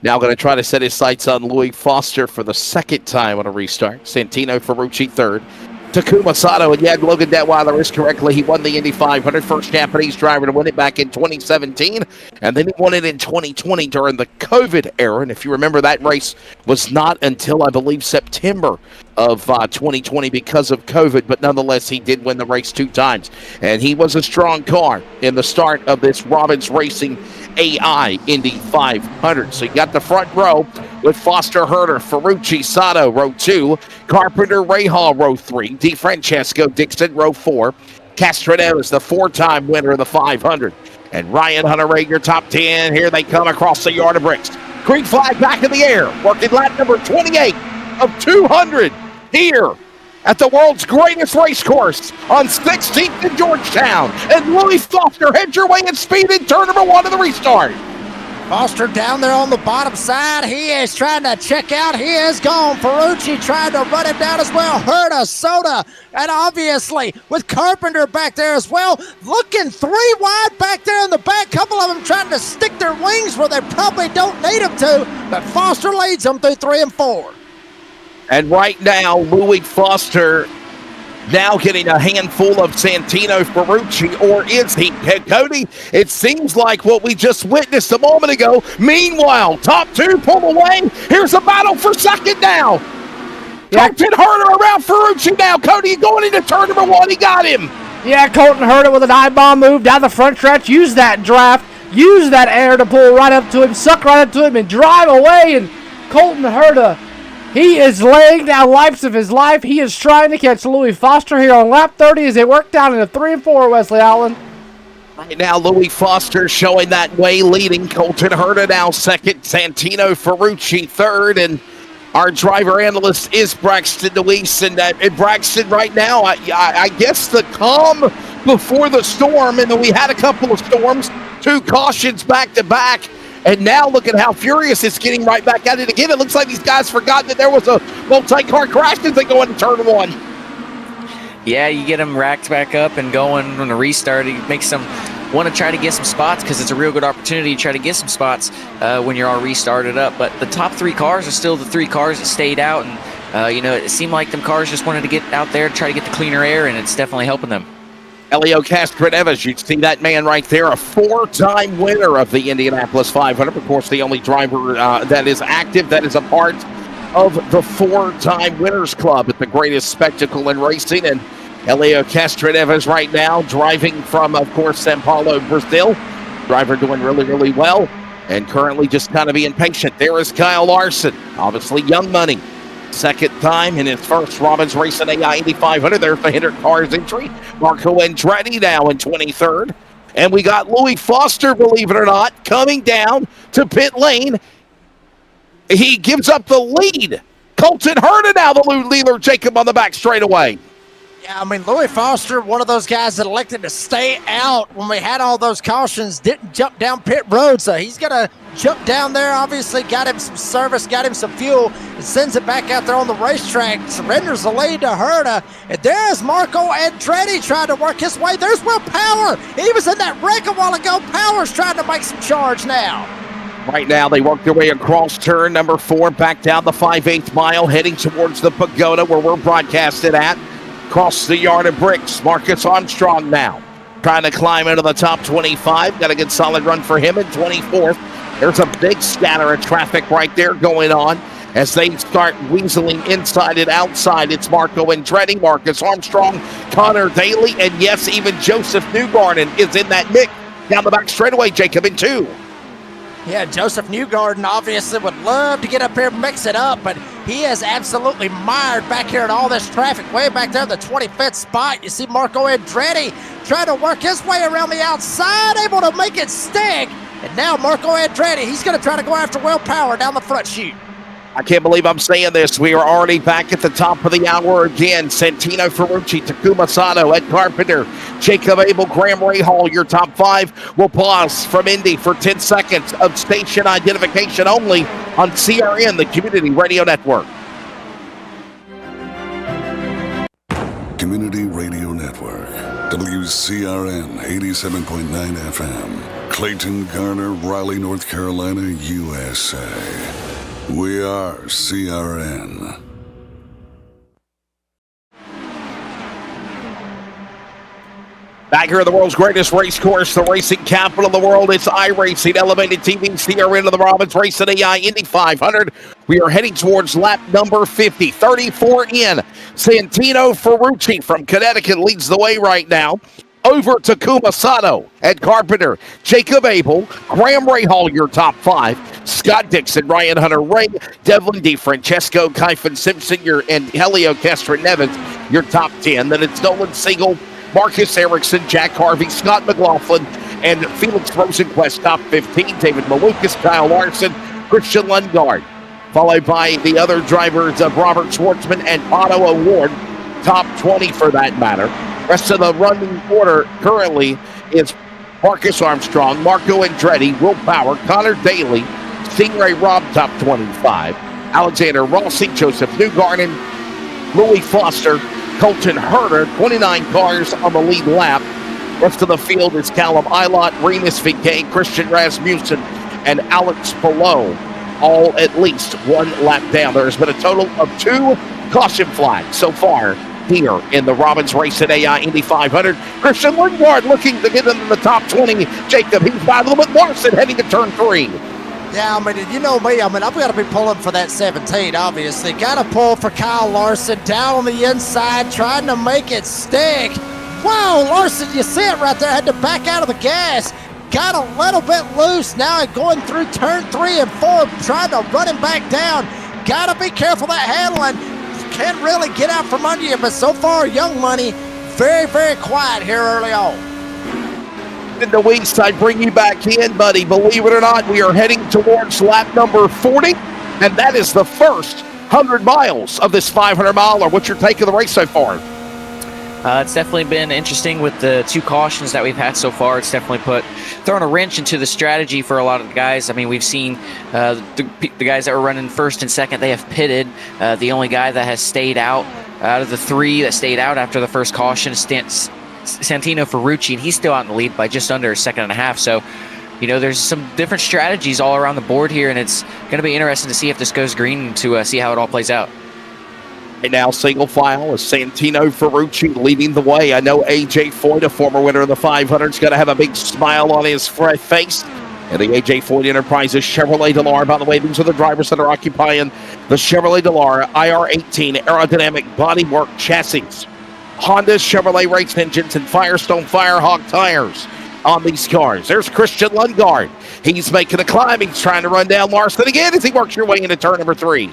now going to try to set his sights on Louis Foster for the second time on a restart. Santino Ferrucci third. Takuma Sato, and yeah, Logan Detweiler is correctly. He won the Indy 500, first Japanese driver to win it back in 2017, and then he won it in 2020 during the COVID era. And if you remember, that race was not until, I believe, September of 2020 because of COVID, but nonetheless, he did win the race 2 times. And he was a strong car in the start of this Robbins Racing AI Indy 500. So you got the front row with Foster, Herter, Ferrucci, Sato, row 2, Carpenter, Rahal, row 3, DeFrancesco, Dixon, row 4, Castrado is the 4-time winner of the 500, and Ryan Hunter-Reagan, top 10. Here they come across the yard of bricks. Green flag back in the air, working lap number 28 of 200 here at the world's greatest race course on 16th in Georgetown. And Louis Foster heads your way in speed in turn number 1 of the restart. Foster down there on the bottom side. He is trying to check out. He is gone. Ferrucci trying to run him down as well. Herta, Soda, and obviously with Carpenter back there as well. Looking 3 wide back there in the back. Couple of them trying to stick their wings where they probably don't need them to. But Foster leads them through 3 and 4. And right now, Louis Foster now getting a handful of Santino Ferrucci, or is he? Cody, it seems like what we just witnessed a moment ago. Meanwhile, top two pull away. Here's a battle for second now. Colton Herter around Ferrucci now. Cody going into turn number one. He got him. Yeah, Colton Herter with an I-bomb move down the front stretch. Use that draft. Use that air to pull right up to him, suck right up to him, and drive away. And Colton Herter, he is laying down lives of his life. He is trying to catch Louis Foster here on lap 30 as they work down into 3 and 4, Wesley Allen. Right now, Louis Foster showing that way, leading. Colton Herta now second. Santino Ferrucci third. And our driver analyst is Braxton Deweese. And Braxton, right now, I guess the calm before the storm, and then we had a couple of storms, 2 cautions back to back. And now look at how furious it's getting right back at it again. It looks like these guys forgot that there was a multi-car crash as they go into turn one. Yeah, you get them racked back up and going on a restart. It makes them want to try to get some spots because it's a real good opportunity to try to get some spots when you're all restarted up. But the top 3 cars are still the 3 cars that stayed out. And, it seemed like them cars just wanted to get out there, try to get the cleaner air, and it's definitely helping them. Elio Castro-Neves, you see that man right there, a 4-time winner of the Indianapolis 500. Of course, the only driver that is active, that is a part of the 4-time Winners Club at the greatest spectacle in racing. And Elio Castro-Neves right now driving from, of course, Sao Paulo, Brazil. Driver doing really, really well and currently just kind of being patient. There is Kyle Larson, obviously young money. Second time in his first Robbins Racing AI Indy 500. There's the Hendrick Cars entry. Marco Andretti now in 23rd. And we got Louis Foster, believe it or not, coming down to pit lane. He gives up the lead. Colton Herta now the leader, Jacob on the back straightaway. Yeah, I mean, Louis Foster, one of those guys that elected to stay out when we had all those cautions, didn't jump down pit road, so he's going to jump down there, obviously got him some service, got him some fuel, and sends it back out there on the racetrack, surrenders the lead to Herta, and there's Marco Andretti trying to work his way. There's Will Power. He was in that wreck a while ago. Power's trying to make some charge now. Right now, they work their way across turn number 4, back down the 5/8 mile, heading towards the pagoda where we're broadcasted at. Across the yard of bricks, Marcus Armstrong now trying to climb into the top 25. Got a good solid run for him in 24th. There's a big scatter of traffic right there going on as they start weaseling inside and outside. It's Marco Andretti, Marcus Armstrong, Connor Daly, and yes, even Joseph Newgarden is in that mix down the back straightaway, Jacob, in 2. Yeah, Joseph Newgarden obviously would love to get up here and mix it up, but he is absolutely mired back here in all this traffic way back there in the 25th spot. You see Marco Andretti trying to work his way around the outside, able to make it stick. And now Marco Andretti, he's going to try to go after Will Power down the front chute. I can't believe I'm saying this. We are already back at the top of the hour again. Santino Ferrucci, Takuma Sato, Ed Carpenter, Jacob Abel, Graham Rahal, your top 5. We'll pause from Indy for 10 seconds of station identification only on CRN, the Community Radio Network. Community Radio Network, WCRN 87.9 FM, Clayton, Garner, Raleigh, North Carolina, USA. We are CRN. Back here at the world's greatest race course, the racing capital of the world, it's iRacing, Elevated TV, CRN of the Robbins Racing AI Indy 500. We are heading towards lap number 50, 34 in. Santino Ferrucci from Connecticut leads the way right now. Over to Takuma Sato, Ed Carpenter, Jacob Abel, Graham Rahal, your top 5. Scott Dixon, Ryan Hunter-Ray, Devlin DeFrancesco, Kyphon Simpson, and Helio Castro-Neves, your top 10. Then it's Nolan Siegel, Marcus Erickson, Jack Harvey, Scott McLaughlin, and Felix Rosenquist, top 15. David Malukas, Kyle Larson, Christian Lundgaard, followed by the other drivers of Robert Schwartzman and Otto O'Ward, top 20 for that matter. Rest of the running order currently is Marcus Armstrong, Marco Andretti, Will Power, Connor Daly, Stingray Robb, top 25, Alexander Rossi, Joseph Newgarden, Louis Foster, Colton Herter, 29 cars on the lead lap. Rest of the field is Callum Ilott, Remus Viquet, Christian Rasmussen, and Alex Palou, all at least one lap down. There has been a total of 2 caution flags so far here in the Robbins Racing AI Indy 500. Christian Lundgaard looking to get into the top 20. Jacob, he's battling with Larson heading to turn 3. Yeah, I mean, you know me. I mean, I've got to be pulling for that 17, obviously. Got to pull for Kyle Larson down on the inside, trying to make it stick. Wow, Larson, you see it right there. Had to back out of the gas. Got a little bit loose. Now going through turn 3 and 4, trying to run him back down. Got to be careful that handling. Can't really get out from under you, but so far, Young Money, very, very quiet here early on. In the West, I bring you back in, buddy. Believe it or not, we are heading towards lap number 40, and that is the first 100 miles of this 500-miler. What's your take of the race so far? It's definitely been interesting with the 2 cautions that we've had so far. It's definitely thrown a wrench into the strategy for a lot of the guys. I mean, we've seen the guys that were running first and second, they have pitted. The only guy that has stayed out of the 3 that stayed out after the first caution is Santino Ferrucci, and he's still out in the lead by just under a second and a half. So, you know, there's some different strategies all around the board here, and it's going to be interesting to see if this goes green to see how it all plays out. Right now, single file is Santino Ferrucci leading the way. I know AJ Foyt, a former winner of the 500, is going to have a big smile on his face. And the AJ Foyt Enterprises Chevrolet Delar. By the way, these are the drivers that are occupying the Chevrolet Delar IR18 aerodynamic bodywork chassis. Honda, Chevrolet race engines, and Firestone Firehawk tires on these cars. There's Christian Lundgaard. He's making a climb. He's trying to run down Larson again as he works your way into turn number 3.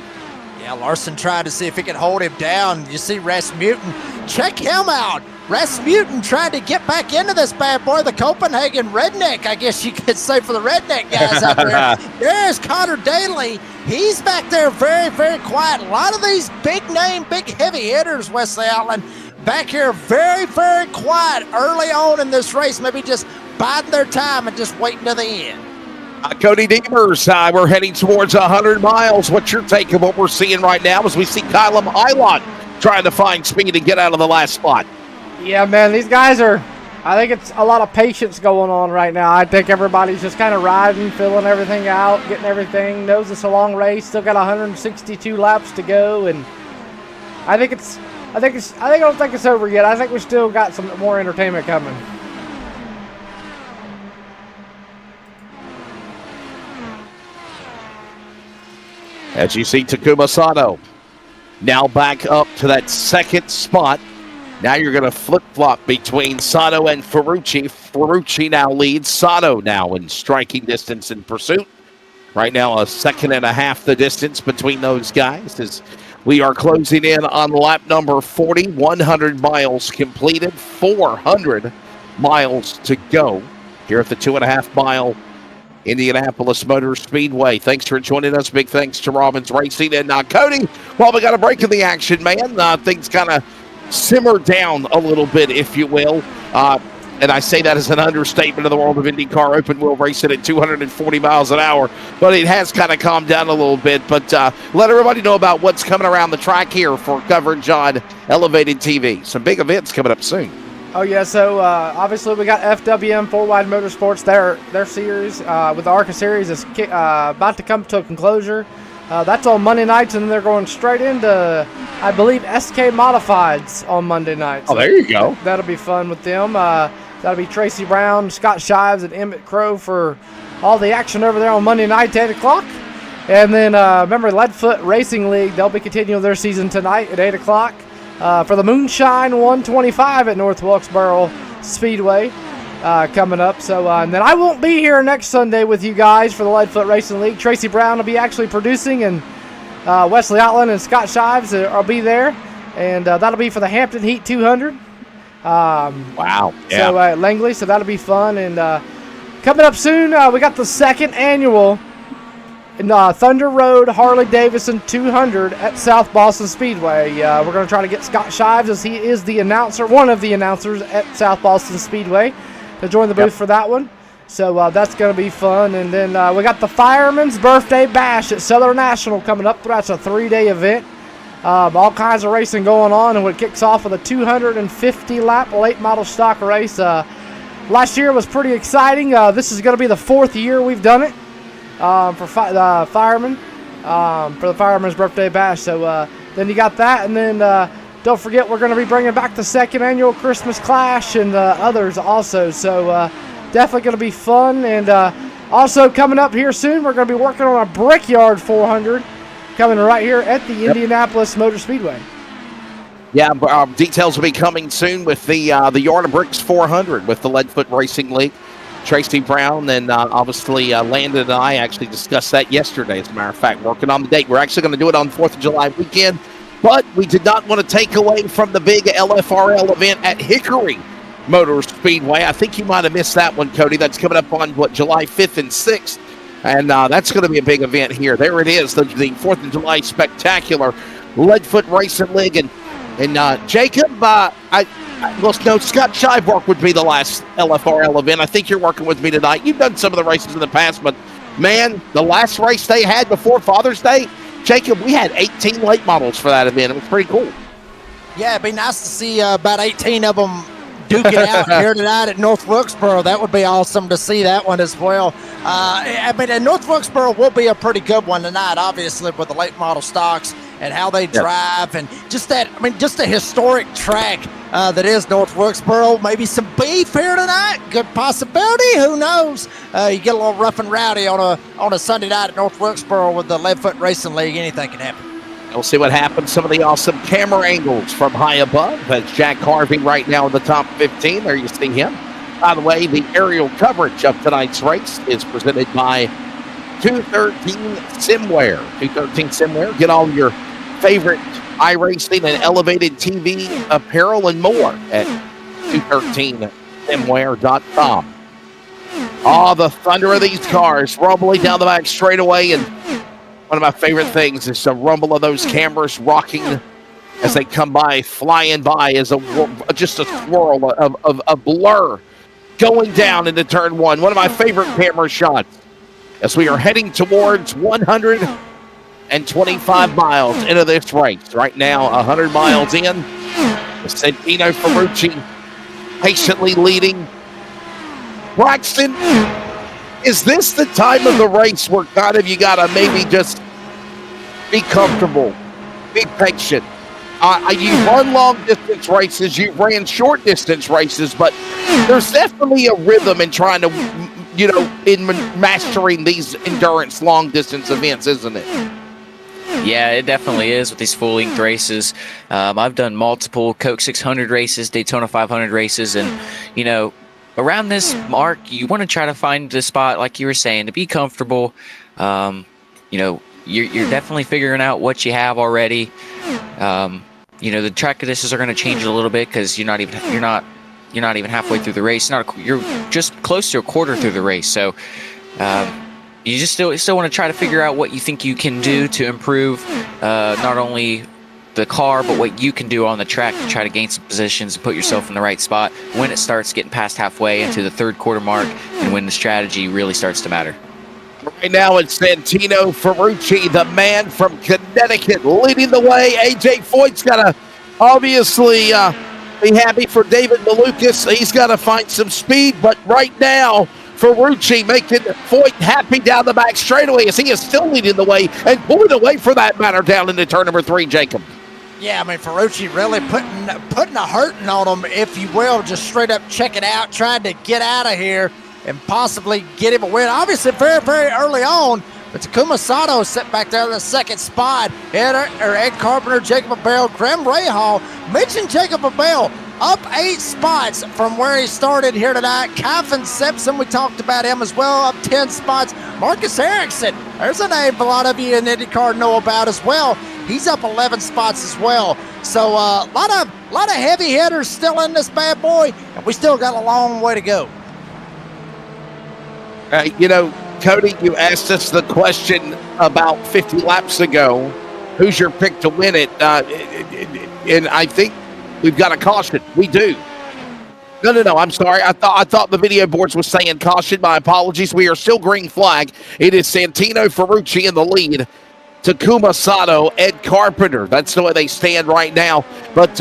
Yeah, Larson trying to see if he can hold him down. You see Rasmussen. Check him out. Rasmussen trying to get back into this bad boy, the Copenhagen redneck, I guess you could say, for the redneck guys out there. There's Connor Daly. He's back there very, very quiet. A lot of these big name, big heavy hitters, Wesley Outland, back here very, very quiet early on in this race, maybe just biding their time and just waiting to the end. Cody Deemers, we're heading towards 100 miles. What's your take of what we're seeing right now as we see Kylum Ilott trying to find speed and get out of the last spot? Yeah, man, these guys I think it's a lot of patience going on right now. I think everybody's just kind of riding, filling everything out, getting everything. Knows it's a long race, still got 162 laps to go, and I don't think it's over yet. I think we still got some more entertainment coming. As you see, Takuma Sato now back up to that second spot. Now you're going to flip-flop between Sato and Ferrucci. Ferrucci now leads. Sato now in striking distance in pursuit. Right now, a second and a half the distance between those guys as we are closing in on lap number 40. 100 miles completed. 400 miles to go here at the 2.5-mile Indianapolis Motor Speedway. Thanks for joining us. Big thanks to Robbins Racing. And Cody, well, we got a break in the action, man. Things kind of simmer down a little bit, if you will. And I say that as an understatement in the world of IndyCar open wheel racing at 240 miles an hour. But it has kind of calmed down a little bit. But let everybody know about what's coming around the track here for coverage on Elevated TV. Some big events coming up soon. Oh, yeah, so obviously we got FWM 4Wide Motorsports. Their series with the ARCA series is about to come to a conclusion. That's on Monday nights, and then they're going straight into, I believe, SK Modifieds on Monday nights. Oh, there you go. That'll be fun with them. That'll be Tracy Brown, Scott Shives, and Emmett Crow for all the action over there on Monday night at 8 o'clock. And then, remember, Leadfoot Racing League, they'll be continuing their season tonight at 8 o'clock. For the Moonshine 125 at North Wilkesboro Speedway coming up. So, and then I won't be here next Sunday with you guys for the Leadfoot Racing League. Tracy Brown will be actually producing, and Wesley Outland and Scott Shives will be there. And that'll be for the Hampton Heat 200. Wow. Yeah. So at Langley, so that'll be fun. And coming up soon, we got the second annual Thunder Road Harley-Davidson 200 at South Boston Speedway. We're going to try to get Scott Shives, as he is the announcer, one of the announcers at South Boston Speedway, to join the booth for that one. So that's going to be fun. And then we got the Fireman's Birthday Bash at Southern National coming up. That's a 3-day event. All kinds of racing going on, and it kicks off with a 250-lap late model stock race. Last year was pretty exciting. This is going to be the 4th year we've done it. For the Fireman's Birthday Bash. So then you got that, and then don't forget we're going to be bringing back the second annual Christmas Clash and others also. So definitely going to be fun. And also coming up here soon, we're going to be working on a Brickyard 400 coming right here at the Indianapolis Motor Speedway. Yeah, details will be coming soon with the Yard of Bricks 400 with the Leadfoot Racing League. Tracy Brown and obviously Landon and I actually discussed that yesterday, as a matter of fact, working on the date. We're actually going to do it on 4th of July weekend, but we did not want to take away from the big LFRL event at Hickory Motor Speedway. I think you might have missed that one, Cody. That's coming up on, July 5th and 6th, and that's going to be a big event here. There it is, the 4th of July Spectacular Leadfoot Racing League. And Jacob, Scott Shivework would be the last LFRL event. I think you're working with me tonight. You've done some of the races in the past, but, man, the last race they had before Father's Day, Jacob, we had 18 late models for that event. It was pretty cool. Yeah, it'd be nice to see about 18 of them duke it out here tonight at North Wilkesboro. That would be awesome to see that one as well. And North Wilkesboro will be a pretty good one tonight, obviously, with the late model stocks and how they drive and just a historic track that is North Wilkesboro. Maybe some beef here tonight. Good possibility. Who knows? You get a little rough and rowdy on a Sunday night at North Wilkesboro with the Leadfoot Racing League. Anything can happen. We'll see what happens. Some of the awesome camera angles from high above. That's Jack Harvey right now in the top 15. There you see him. By the way, the aerial coverage of tonight's race is presented by 213 Simware. 213 Simware. Get all your favorite iRacing and elevated TV apparel and more at 213simware.com. Oh, the thunder of these cars rumbling down the back straightaway, and one of my favorite things is the rumble of those cameras rocking as they come by, flying by as just a swirl of a blur going down into turn one. One of my favorite camera shots as we are heading towards 125 miles into this race. Right now, 100 miles in. Santino Ferrucci patiently leading. Braxton, is this the time of the race where kind of you got to maybe just be comfortable, be patient? You've run long-distance races, you've ran short-distance races, but there's definitely a rhythm in trying to, in mastering these endurance long-distance events, isn't it? Yeah, it definitely is with these full-length races. I've done multiple Coke 600 races, Daytona 500 races, and, around this mark, you want to try to find the spot, like you were saying, to be comfortable. You're definitely figuring out what you have already. The track conditions are going to change a little bit because you're not even halfway through the race. You're just close to a quarter through the race. So you just still want to try to figure out what you think you can do to improve not only the car, but what you can do on the track to try to gain some positions and put yourself in the right spot when it starts getting past halfway into the third quarter mark and when the strategy really starts to matter. Right now it's Santino Ferrucci, the man from Connecticut, leading the way. AJ Foyt's got to obviously be happy for David Malukas. He's got to find some speed, but right now Ferrucci making Foyt happy down the back straightaway as he is still leading the way and pulling away for that matter down into turn number 3, Jacob. Yeah, Ferrucci really putting a hurting on him, if you will, just straight up check it out, trying to get out of here and possibly get him a win. Obviously, very, very early on, but Takuma Sato sitting back there in the second spot. Ed Carpenter, Jacob Abel, Graham Rahal. Mentioned Jacob Abel, up 8 spots from where he started here tonight. Kyphon Simpson, we talked about him as well, up 10 spots. Marcus Erickson, there's a name a lot of you in IndyCar know about as well. He's up 11 spots as well. So a lot of heavy hitters still in this bad boy, and we still got a long way to go. Cody, you asked us the question about 50 laps ago, who's your pick to win it? And I think we've got a caution. We do. No, I'm sorry. I thought the video boards was saying caution. My apologies. We are still green flag. It is Santino Ferrucci in the lead. Takuma Sato, Ed Carpenter. That's the way they stand right now. But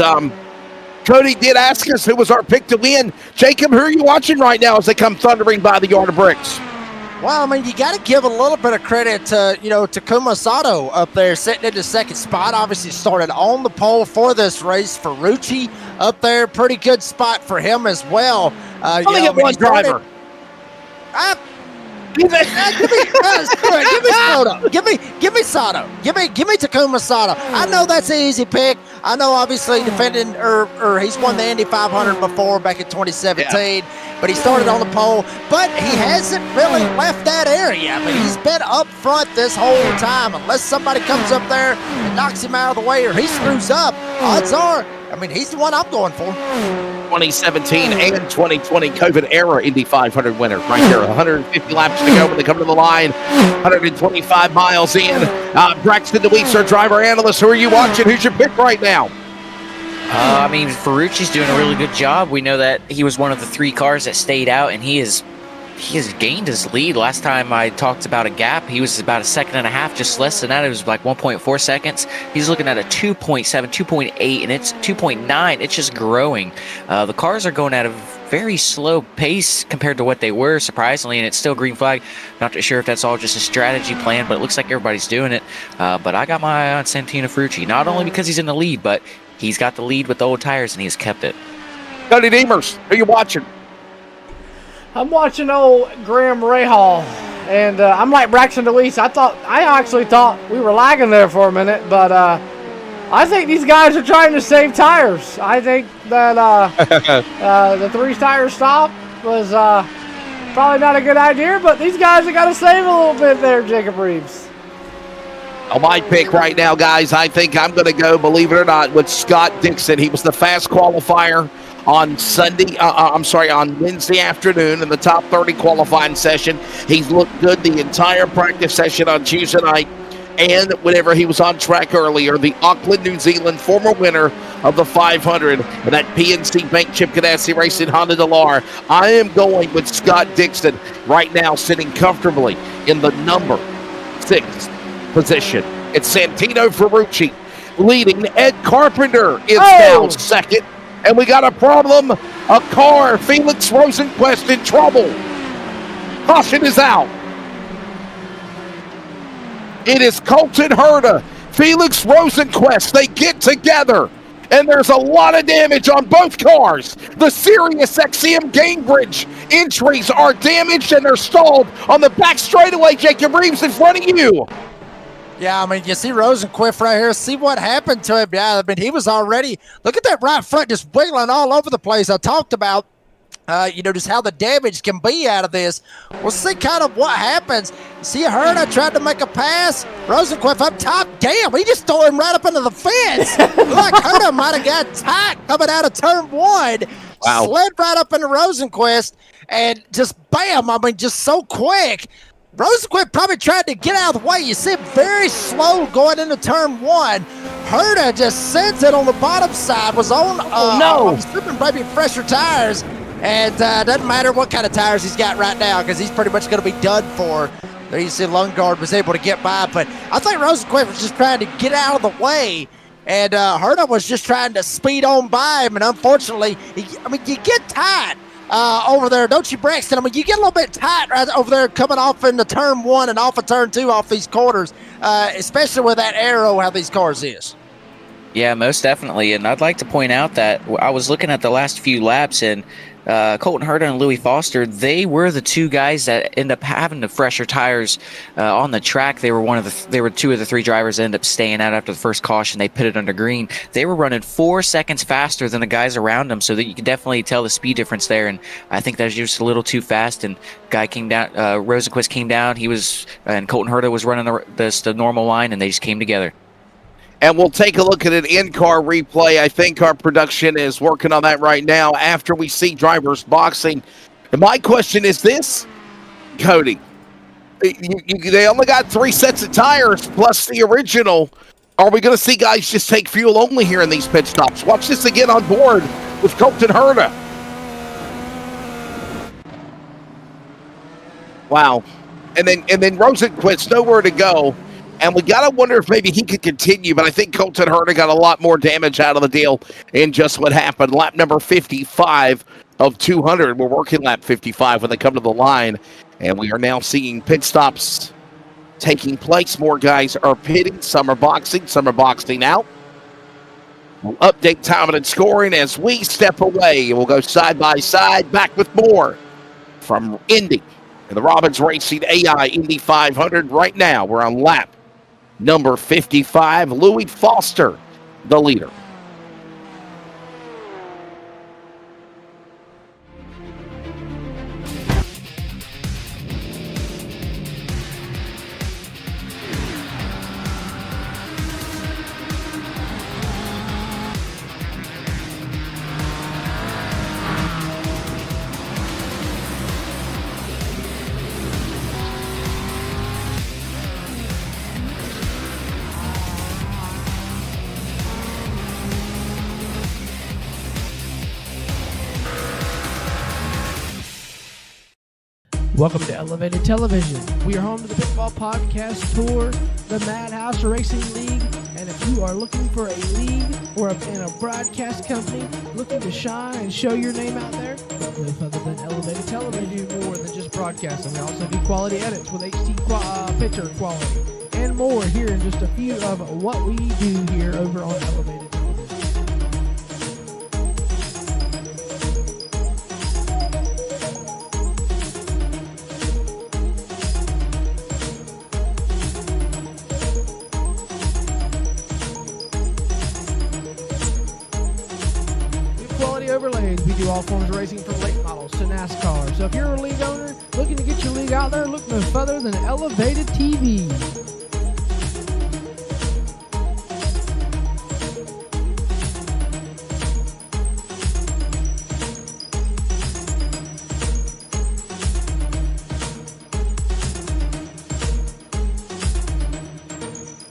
Cody did ask us who was our pick to win. Jacob, who are you watching right now as they come thundering by the Yard of Bricks? Well, I mean, you got to give a little bit of credit to, Takuma Sato up there sitting in the second spot. Obviously started on the pole for this race. Ferrucci up there, pretty good spot for him as well. Only get one driver. Give me Sato. Give me Sato. Give me Takuma Sato. I know that's an easy pick. I know, obviously, defending or he's won the Indy 500 before back in 2017. But he started on the pole. But he hasn't really left that area. I mean, he's been up front this whole time. Unless somebody comes up there and knocks him out of the way or he screws up, odds are, I mean, he's the one I'm going for. 2017 and 2020 COVID era Indy 500 winner right there. 150 laps to go when they come to the line. 125 miles in. Braxton DeWeese, our driver analyst. Who are you watching? Who's your pick right now? I mean, Ferrucci's doing a really good job. We know that he was one of the 3 cars that stayed out, and he has gained his lead. Last time I talked about a gap, he was about a second and a half, just less than that. It was like 1.4 seconds. He's looking at a 2.7, 2.8, and it's 2.9. It's just growing. The cars are going at a very slow pace compared to what they were, surprisingly, and it's still green flag. Not too sure if that's all just a strategy plan, but it looks like everybody's doing it. But I got my eye on Santino Ferrucci, not only because he's in the lead, but he's got the lead with the old tires, and he's kept it. Cody Deemers, who are you watching? I'm watching old Graham Rahal, and I'm like Braxton DeWeese. I actually thought we were lagging there for a minute, but I think these guys are trying to save tires. I think that the 3-tire stop was probably not a good idea, but these guys have got to save a little bit there, Jacob Reeves. On my pick right now, guys, I think I'm going to go, believe it or not, with Scott Dixon. He was the fast qualifier on on Wednesday afternoon in the top 30 qualifying session. He's looked good the entire practice session on Tuesday night and whenever he was on track earlier. The Auckland, New Zealand former winner of the 500 and that PNC Bank Chip Ganassi Racing Honda Delar. I am going with Scott Dixon right now, sitting comfortably in the number 6 position. It's Santino Ferrucci leading. Ed Carpenter is now second. And we got a problem. A car. Felix Rosenquist in trouble. Caution is out. It is Colton Herta. Felix Rosenquist. They get together. And there's a lot of damage on both cars. The Sirius XM Gainbridge entries are damaged and they're stalled on the back straightaway. Jacob Reeves in front of you. Yeah, I mean, you see Rosenquist right here. See what happened to him. Yeah, I mean, he was already, look at that right front just wiggling all over the place. I talked about, just how the damage can be out of this. We'll see kind of what happens. See Herta tried to make a pass. Rosenquist up top. Damn, he just threw him right up into the fence. Like Herta might have got tight coming out of turn 1. Wow. Slid right up into Rosenquist and just bam, I mean, just so quick. Rosenquist probably tried to get out of the way. You see him very slow going into turn 1. Herta just sends it on the bottom side. Was on, I'm assuming maybe fresher tires. And doesn't matter what kind of tires he's got right now because he's pretty much going to be done for. There you see Lundgaard was able to get by. But I think Rosenquist was just trying to get out of the way. And Herta was just trying to speed on by him. And unfortunately, you get tight. Over there, don't you, Braxton? I mean, you get a little bit tight right over there coming off into turn 1 and off of turn 2 off these corners, especially with that arrow, how these cars is. Yeah, most definitely. And I'd like to point out that I was looking at the last few laps, and Colton Herta and Louis Foster, they were the 2 guys that end up having the fresher tires on the track. They were 2 of the 3 drivers that ended up staying out after the first caution. They put it under green. They were running 4 seconds faster than the guys around them, so that you can definitely tell the speed difference there. And I think that was just a little too fast. And guy came down, Rosenquist came down. And Colton Herta was running the normal line, and they just came together. And we'll take a look at an in-car replay. I think our production is working on that right now after we see drivers boxing. And my question is this, Cody. They only got 3 sets of tires plus the original. Are we going to see guys just take fuel only here in these pit stops? Watch this again on board with Colton Herta. Wow. And then Rosenquist, nowhere to go. And we got to wonder if maybe he could continue, but I think Colton Herta got a lot more damage out of the deal in just what happened. Lap number 55 of 200. We're working lap 55 when they come to the line, and we are now seeing pit stops taking place. More guys are pitting. Some are boxing out. We'll update time and scoring as we step away. We'll go side by side, back with more from Indy and the Robbins Racing AI Indy 500. Right now, we're on lap number 55. Louis Foster, the leader. Welcome to Elevated Television. We are home to the Pitfall Podcast Tour, the Madhouse Racing League, and if you are looking for a league or in a broadcast company looking to shine and show your name out there, look no further than Elevated Television. We do more than just broadcasting. We also do quality edits with HD picture quality and more. Here in just a few of what we do here over on Elevated Television. Overlays. We do all forms of racing from late models to NASCAR. So if you're a league owner looking to get your league out there, look no further than Elevated TV.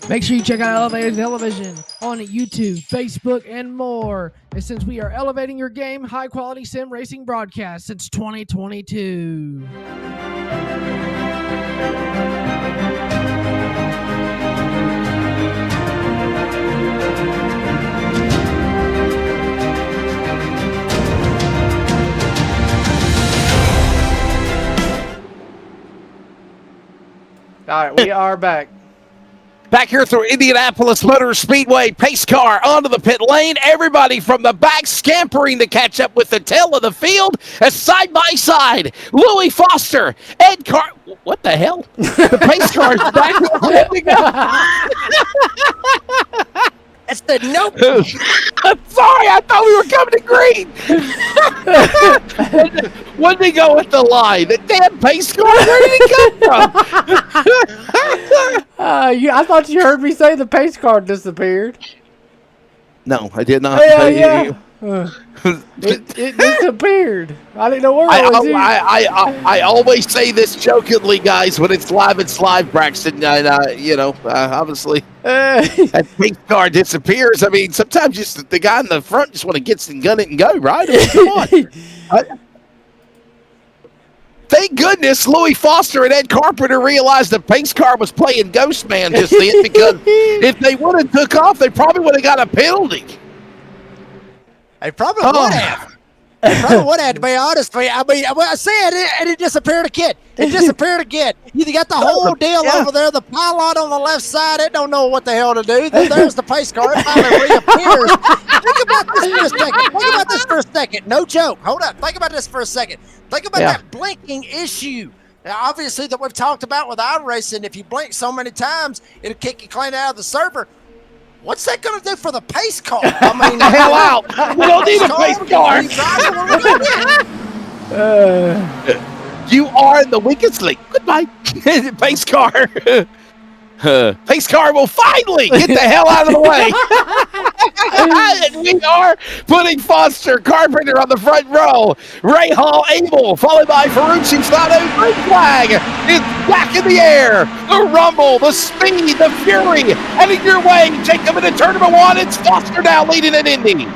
Make sure you check out Elevated Television on YouTube, Facebook, and more. And since we are elevating your game, high-quality sim racing broadcast since 2022. All right, we are back. Back here through Indianapolis Motor Speedway, pace car onto the pit lane. Everybody from the back scampering to catch up with the tail of the field. As side by side, Louis Foster, Ed Car. What the hell? The pace car is back. It's the nope. I'm sorry, I thought we were coming to green. When did he go with the line? The damn pace car, where did he come from? I thought you heard me say the pace car disappeared. No, I did not. Yeah. It disappeared. I didn't know where it was. I always say this jokingly, guys, when it's live, Braxton. Obviously, that pace car disappears. I mean, sometimes just the guy in the front just want to get and gun it and go, right? I mean, come on. Thank goodness Louis Foster and Ed Carpenter realized the pace car was playing Ghost Man just then, because if they would have took off, they probably would have got a penalty. They probably would have. They probably would have, to be honest with you. I mean, I said it, and it disappeared again. It disappeared again. You got the whole deal over there, the pylon on the left side. It don't know what the hell to do. There's the pace car. It finally reappears. Think about this for a second. Think about this for a second. No joke. Hold up. Think about this for a second. Think about that blinking issue. Now, obviously, that we've talked about with iRacing. If you blink so many times, it'll kick you clean out of the server. What's that going to do for the pace car? I mean, the hell out. We don't need a pace car. You are the weakest link. Goodbye. Pace car. Pace car will finally get the hell out of the way. And we are putting Foster, Carpenter on the front row. Ray Hall, Abel, followed by Ferrucci, Slado. Green flag is back in the air. The rumble, the speed, the fury heading your way. Take them into Tournament 1. It's Foster now leading in Indy.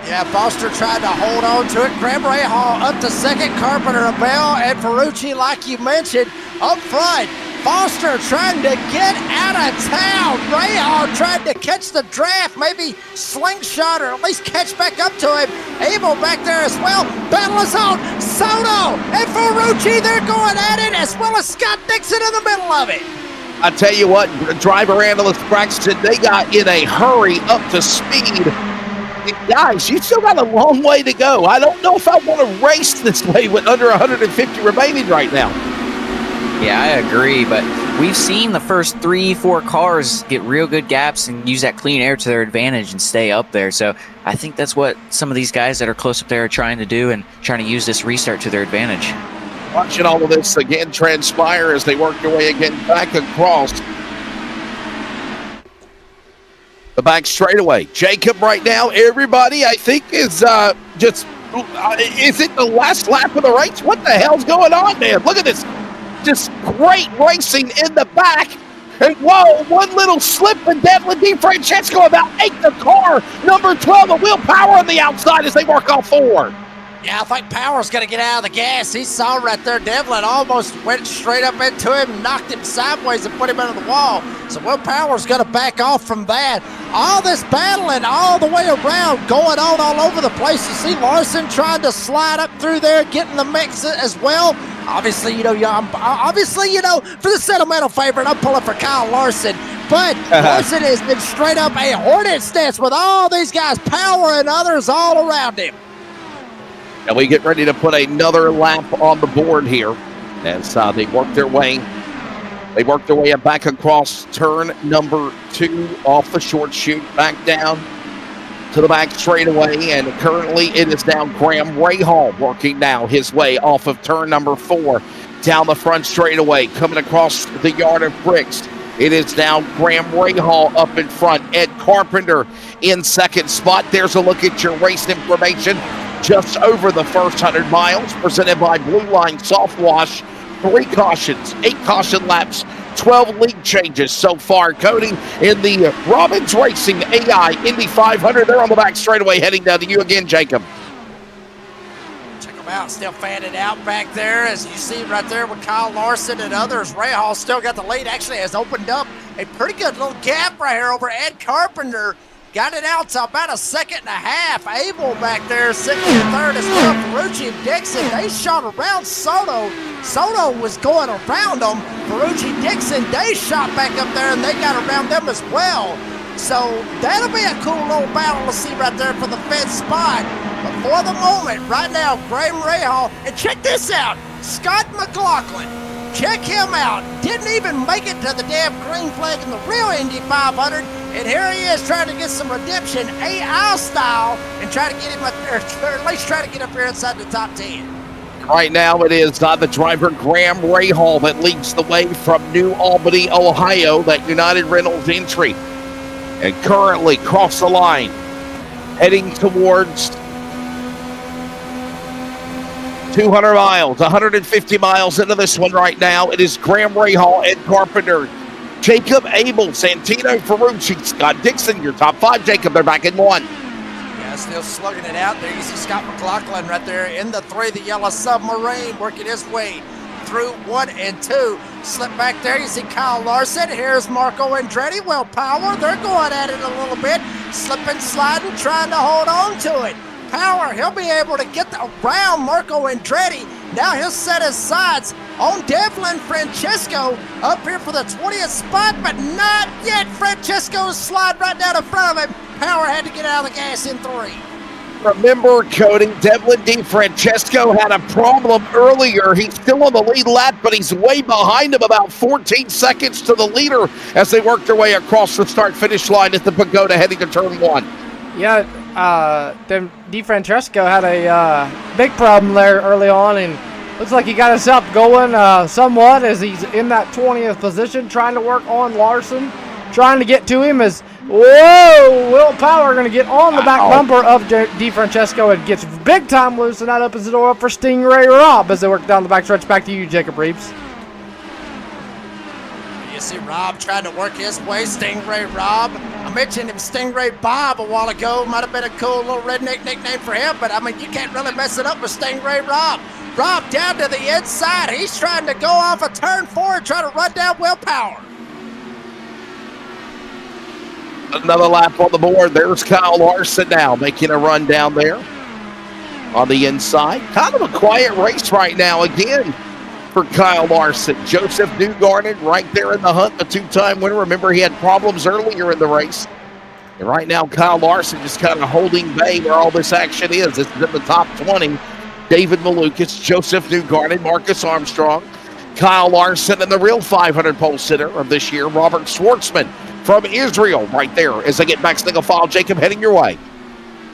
Yeah, Foster tried to hold on to it. Grab Ray Hall up to second. Carpenter, Abel, and Ferrucci, like you mentioned, up front. Foster trying to get out of town. Rahal trying to catch the draft, maybe slingshot or at least catch back up to him. Abel back there as well. Battle is on. Soto and Ferrucci, they're going at it, as well as Scott Dixon in the middle of it. I tell you what, driver analyst Braxton, they got in a hurry up to speed. And guys, you still got a long way to go. I don't know if I want to race this way with under 150 remaining right now. Yeah, I agree, but we've seen the first 3-4 cars get real good gaps and use that clean air to their advantage and stay up there. So I think that's what some of these guys that are close up there are trying to do and trying to use this restart to their advantage. Watching all of this again transpire as they work their way again back across the back straightaway. Jacob right now, everybody I think is is it the last lap of the race? What the hell's going on there? Look at this. Just great racing in the back. And whoa, one little slip and Devlin DiFrancesco about ate the car. Number 12, the wheel power on the outside as they work off forward. Yeah, I think Power's going to get out of the gas. He saw right there Devlin almost went straight up into him, knocked him sideways and put him into the wall. So Will Power's going to back off from that. All this battling all the way around, going on all over the place. You see Larson trying to slide up through there, getting the mix as well. Obviously, for the sentimental favorite, I'm pulling for Kyle Larson. But Larson is in straight up a hornet stance with all these guys, Power and others all around him. And we get ready to put another lap on the board here as they work their way. They work their way back across turn number 2 off the short chute, back down to the back straightaway. And currently it is now Graham Rahal working now his way off of turn number 4 down the front straightaway, coming across the yard of bricks. It is now Graham Rahal up in front. Ed Carpenter in second spot. There's a look at your race information. Just over the first 100 miles, presented by Blue Line Soft Wash. 3 cautions, 8 caution laps, 12 league changes so far. Cody in the Robbins Racing AI Indy 500. They're on the back straightaway, heading down to you again, Jacob. Check them out, still fanning out back there, as you see right there with Kyle Larson and others. Rahal still got the lead, actually has opened up a pretty good little gap right here over Ed Carpenter. Got it out to about a 1.5 seconds. Abel back there sitting in third as well. Ferrucci and Dixon, they shot around Soto. Soto was going around them. Ferrucci, Dixon, they shot back up there and they got around them as well. So that'll be a cool little battle to see right there for the 5th spot. But for the moment, right now, Graham Rahal, and check this out, Scott McLaughlin. Check him out. Didn't even make it to the damn green flag in the real Indy 500. And here he is trying to get some redemption, AI style, and try to get him up there, or at least try to get up here inside the top 10. Right now it is the driver Graham Rahal that leads the way from New Albany, Ohio, that United Rentals entry. And currently cross the line, heading towards 200 miles, 150 miles into this one right now. It is Graham Rahal, Ed Carpenter, Jacob Abel, Santino Ferrucci, Scott Dixon, your top 5. Jacob, they're back in 1. Yeah, still slugging it out there. You see Scott McLaughlin right there in the 3, the yellow submarine, working his way through 1 and 2. Slip back there. You see Kyle Larson. Here's Marco Andretti. Well, Power, they're going at it a little bit. Slipping, sliding, trying to hold on to it. Power, he'll be able to get around Marco Andretti. Now he'll set his sights on Devlin Francesco up here for the 20th spot, but not yet. Francesco's slide right down in front of him. Power had to get out of the gas in 3. Remember, Cody, Devlin DiFrancesco had a problem earlier. He's still on the lead lap, but he's way behind him, about 14 seconds to the leader as they work their way across the start-finish line at the Pagoda heading to turn 1. Yeah, DiFrancesco had a big problem there early on, and looks like he got himself going somewhat as he's in that 20th position, trying to work on Larson, trying to get to him as, whoa, Will Power going to get on the back bumper of DiFrancesco and gets big time loose, and that opens the door up for Stingray Robb as they work down the back stretch. Back to you, Jacob Reeves. You see Rob trying to work his way, Stingray Robb. I mentioned him Stingray Bob a while ago. Might have been a cool little redneck nickname for him, but I mean, you can't really mess it up with Stingray Robb. Rob down to the inside. He's trying to go off a turn 4 and try to run down Willpower. Another lap on the board. There's Kyle Larson now making a run down there on the inside. Kind of a quiet race right now again for Kyle Larson. Joseph Newgarden right there in the hunt, the two-time winner. Remember, he had problems earlier in the race. And right now, Kyle Larson just kind of holding bay where all this action is. This is in the top 20. David Malukas, Joseph Newgarden, Marcus Armstrong, Kyle Larson, and the real 500 pole sitter of this year, Robert Schwartzman from Israel, right there as they get back single file. Jacob, heading your way.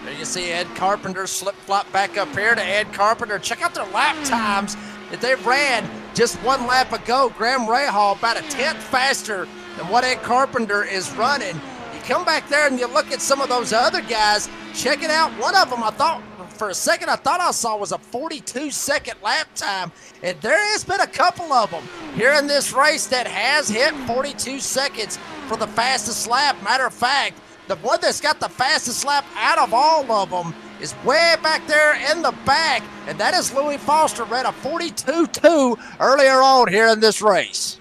There you see Ed Carpenter slip-flop back up here to Ed Carpenter. Check out their lap times that they ran just one lap ago. Graham Rahal about a tenth faster than what Ed Carpenter is running. You come back there and you look at some of those other guys. Check it out. One of them, I thought for a second, I saw was a 42-second lap time. And there has been a couple of them here in this race that has hit 42 seconds for the fastest lap. Matter of fact, the one that's got the fastest lap out of all of them is way back there in the back, and that is Louis Foster. Ran a 42.2 earlier on here in this race.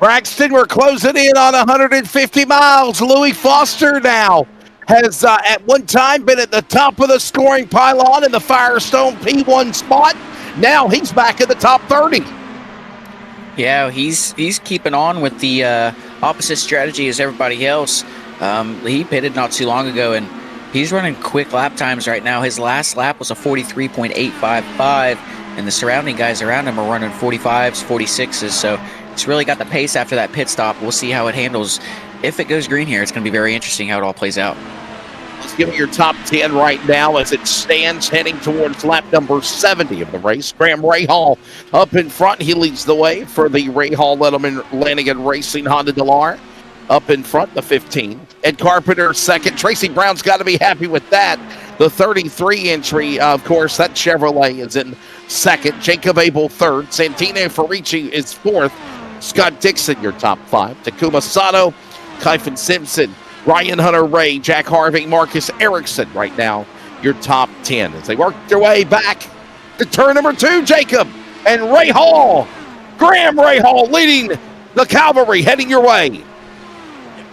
Braxton, we're closing in on 150 miles. Louis Foster now has at one time been at the top of the scoring pylon in the Firestone P1 spot. Now he's back in the top 30. Yeah, he's keeping on with the opposite strategy as everybody else. He pitted not too long ago, and he's running quick lap times right now. His last lap was a 43.855, and the surrounding guys around him are running 45s, 46s, so it's really got the pace after that pit stop. We'll see how it handles. If it goes green here, it's going to be very interesting how it all plays out. Let's give it your top 10 right now as it stands heading towards lap number 70 of the race. Graham Rahal up in front. He leads the way for the Rahal Letterman Lanigan Racing Honda Delar. Up in front, the 15. Ed Carpenter second. Tracy Brown's got to be happy with that. The 33 entry, of course, that Chevrolet is in second. Jacob Abel third. Santino Farici is fourth. Scott Dixon, your top 5. Takuma Sato, Kyphon Simpson, Ryan Hunter-Ray, Jack Harvey, Marcus Erickson right now, your top 10 as they work their way back to turn number 2, Jacob. And Rahal, Graham Rahal leading the cavalry heading your way.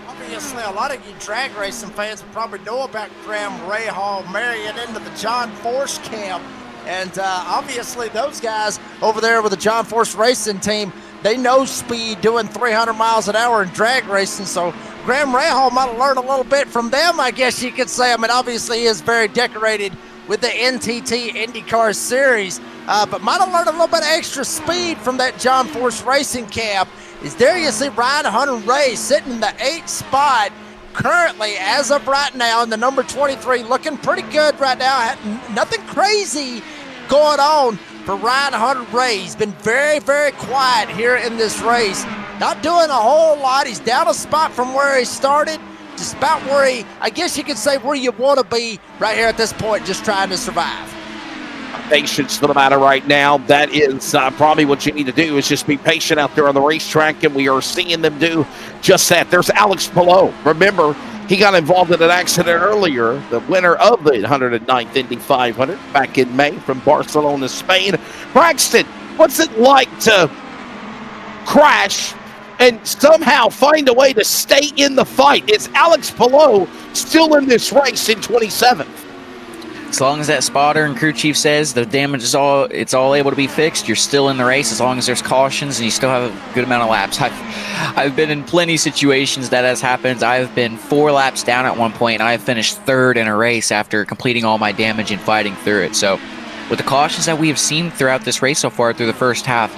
Obviously, a lot of you drag racing fans will probably know about Graham Rahal marrying into the John Force camp. And obviously, those guys over there with the John Force Racing team, they know speed doing 300 miles an hour in drag racing. So Graham Rahal might have learned a little bit from them, I guess you could say. I mean, obviously, he is very decorated with the NTT IndyCar Series, but might have learned a little bit of extra speed from that John Force Racing camp. Is there you see Ryan Hunter-Ray sitting in the 8th spot currently as of right now in the number 23, looking pretty good right now. Nothing crazy going on for Ryan Hunter-Ray. He's been very, very quiet here in this race. Not doing a whole lot. He's down a spot from where he started. Just about where he, I guess you could say where you want to be right here at this point, just trying to survive. Patience for the matter right now. That is probably what you need to do, is just be patient out there on the racetrack, and we are seeing them do just that. There's Alex Palou. Remember, he got involved in an accident earlier, the winner of the 109th Indy 500 back in May from Barcelona, Spain. Braxton, what's it like to crash and somehow find a way to stay in the fight? Is Alex Palou still in this race in 27th? As long as that spotter and crew chief says the damage is it's all able to be fixed, you're still in the race as long as there's cautions and you still have a good amount of laps. I've been in plenty of situations that has happened. I've been 4 laps down at one point, and I finished 3rd in a race after completing all my damage and fighting through it. So with the cautions that we have seen throughout this race so far through the first half,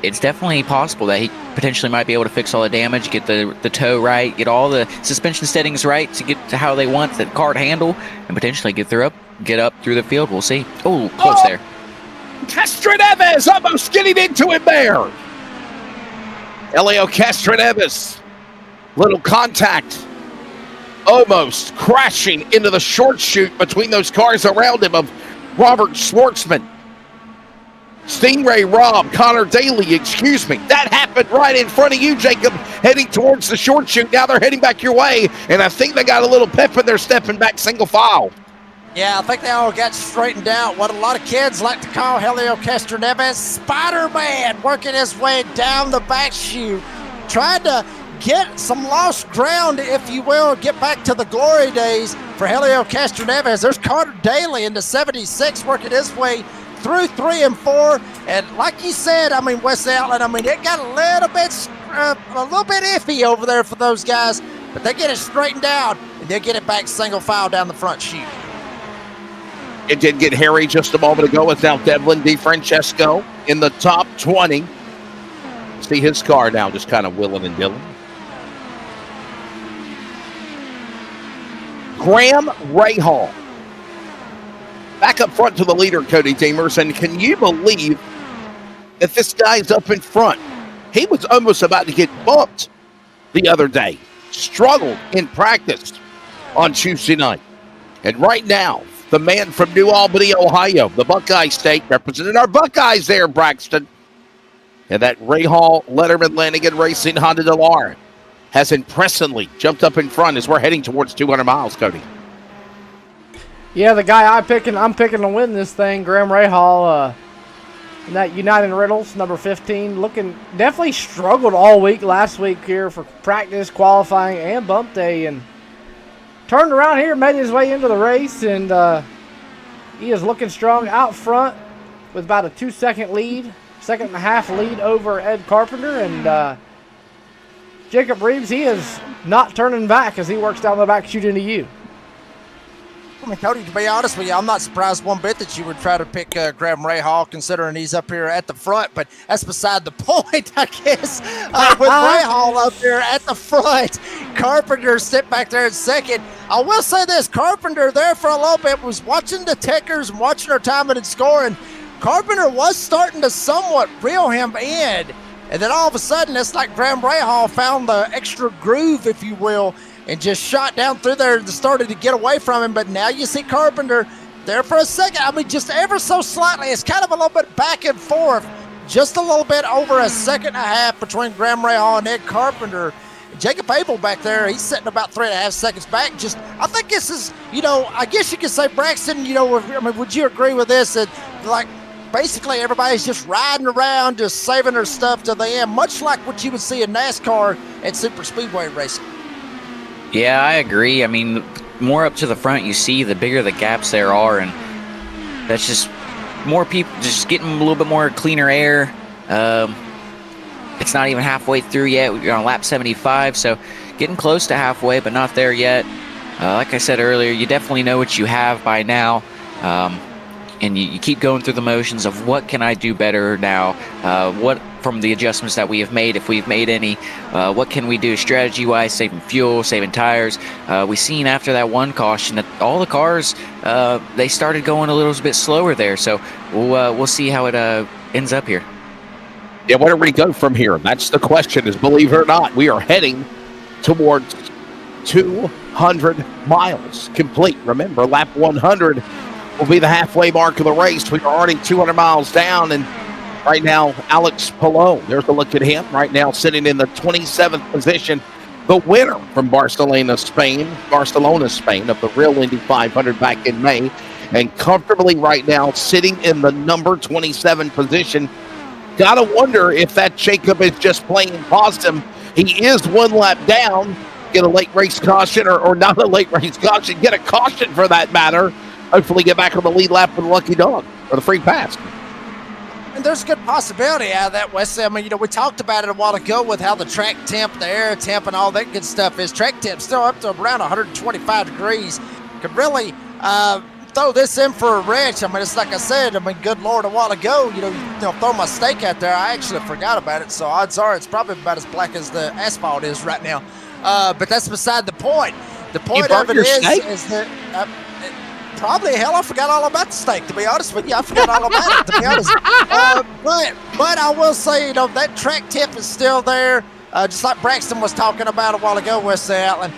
it's definitely possible that he potentially might be able to fix all the damage, get the toe right, get all the suspension settings right to get to how they want the car to handle, and potentially get up through the field. We'll see. Oh, close there. Castroneves almost getting into him there. Elio Castroneves, little contact, almost crashing into the short chute between those cars around him of Robert Schwartzman. Stingray Rob, Connor Daly, excuse me. That happened right in front of you, Jacob, heading towards the short chute. Now they're heading back your way, and I think they got a little pep in their stepping back single file. Yeah, I think they all got straightened out. What a lot of kids like to call Helio Castroneves Spider-Man, working his way down the back chute, trying to get some lost ground, if you will, get back to the glory days for Helio Castroneves. There's Carter Daly in the 76 working his way through 3 and 4. And like you said, I mean, Wes Outland, I mean, it got a little bit iffy over there for those guys, but they get it straightened out and they'll get it back single file down the front chute. It did get hairy just a moment ago without Devlin DeFrancesco in the top 20. See his car now just kind of willing and dealing. Graham Rahal back up front to the leader, Cody Deemers. And can you believe that this guy's up in front? He was almost about to get bumped the other day. Struggled in practice on Tuesday night. And right now, the man from New Albany, Ohio, the Buckeye State, representing our Buckeyes there, Braxton. And that Rahal Letterman Lanigan Racing Honda DeLar has impressively jumped up in front as we're heading towards 200 miles, Cody. Yeah, the guy I'm picking to win this thing, Graham Rahal, in that United Riddles, number 15, looking definitely struggled all week last week here for practice, qualifying, and bump day, and turned around here, made his way into the race, and he is looking strong out front with about a 2-second lead, 2.5 lead over Ed Carpenter, and Jacob Reeves, he is not turning back as he works down the back chute into you. I mean, Cody, to be honest with you, I'm not surprised one bit that you would try to pick Graham Rahal, considering he's up here at the front, but that's beside the point, I guess. With Rahal up there at the front, Carpenter sit back there in second. I will say this, Carpenter there for a little bit was watching the tickers and watching her timing and scoring. Carpenter was starting to somewhat reel him in, and then all of a sudden, it's like Graham Rahal found the extra groove, if you will, and just shot down through there and started to get away from him. But now you see Carpenter there for a second. I mean, just ever so slightly. It's kind of a little bit back and forth. Just a little bit over a 2.5 between Graham Rahal and Ed Carpenter. Jacob Abel back there, he's sitting about 3.5 seconds back. Just, I think this is, I guess you could say, Braxton, I mean, would you agree with this? That, like, basically everybody's just riding around, just saving their stuff to the end, much like what you would see in NASCAR and super speedway racing. Yeah, I agree. I mean, more up to the front you see, the bigger the gaps there are, and that's just more people just getting a little bit more cleaner air. It's not even halfway through yet. We're on lap 75, so getting close to halfway, but not there yet. Like I said earlier, you definitely know what you have by now, and you keep going through the motions of what can I do better now, what from the adjustments that we have made, if we've made any, what can we do strategy-wise, saving fuel, saving tires. We seen after that one caution that all the cars, they started going a little bit slower there, so we'll see how it ends up here. Yeah, where do we go from here? That's the question, is believe it or not, we are heading towards 200 miles complete. Remember, lap 100 will be the halfway mark of the race. We are already 200 miles down, and right now, Alex Palou, there's a look at him, right now sitting in the 27th position, the winner from Barcelona, Spain, of the real Indy 500 back in May, and comfortably right now sitting in the number 27 position. Gotta wonder if that Jacob is just playing possum. He is one lap down, get a late race caution, or not a late race caution, get a caution for that matter. Hopefully get back on the lead lap with a lucky dog or the free pass. And there's a good possibility out of that, Wesley. I mean, we talked about it a while ago with how the track temp, the air temp, and all that good stuff is. Track temp still up to around 125 degrees. Could really throw this in for a wrench. I mean, it's like I said, good Lord, a while ago, throw my steak out there. I actually forgot about it, so odds are it's probably about as black as the asphalt is right now. But that's beside the point. The point of it is that... probably, hell, I forgot all about the steak, to be honest with you. I forgot all about it, to be honest. But I will say, that track tip is still there. Just like Braxton was talking about a while ago, Wesley Outland.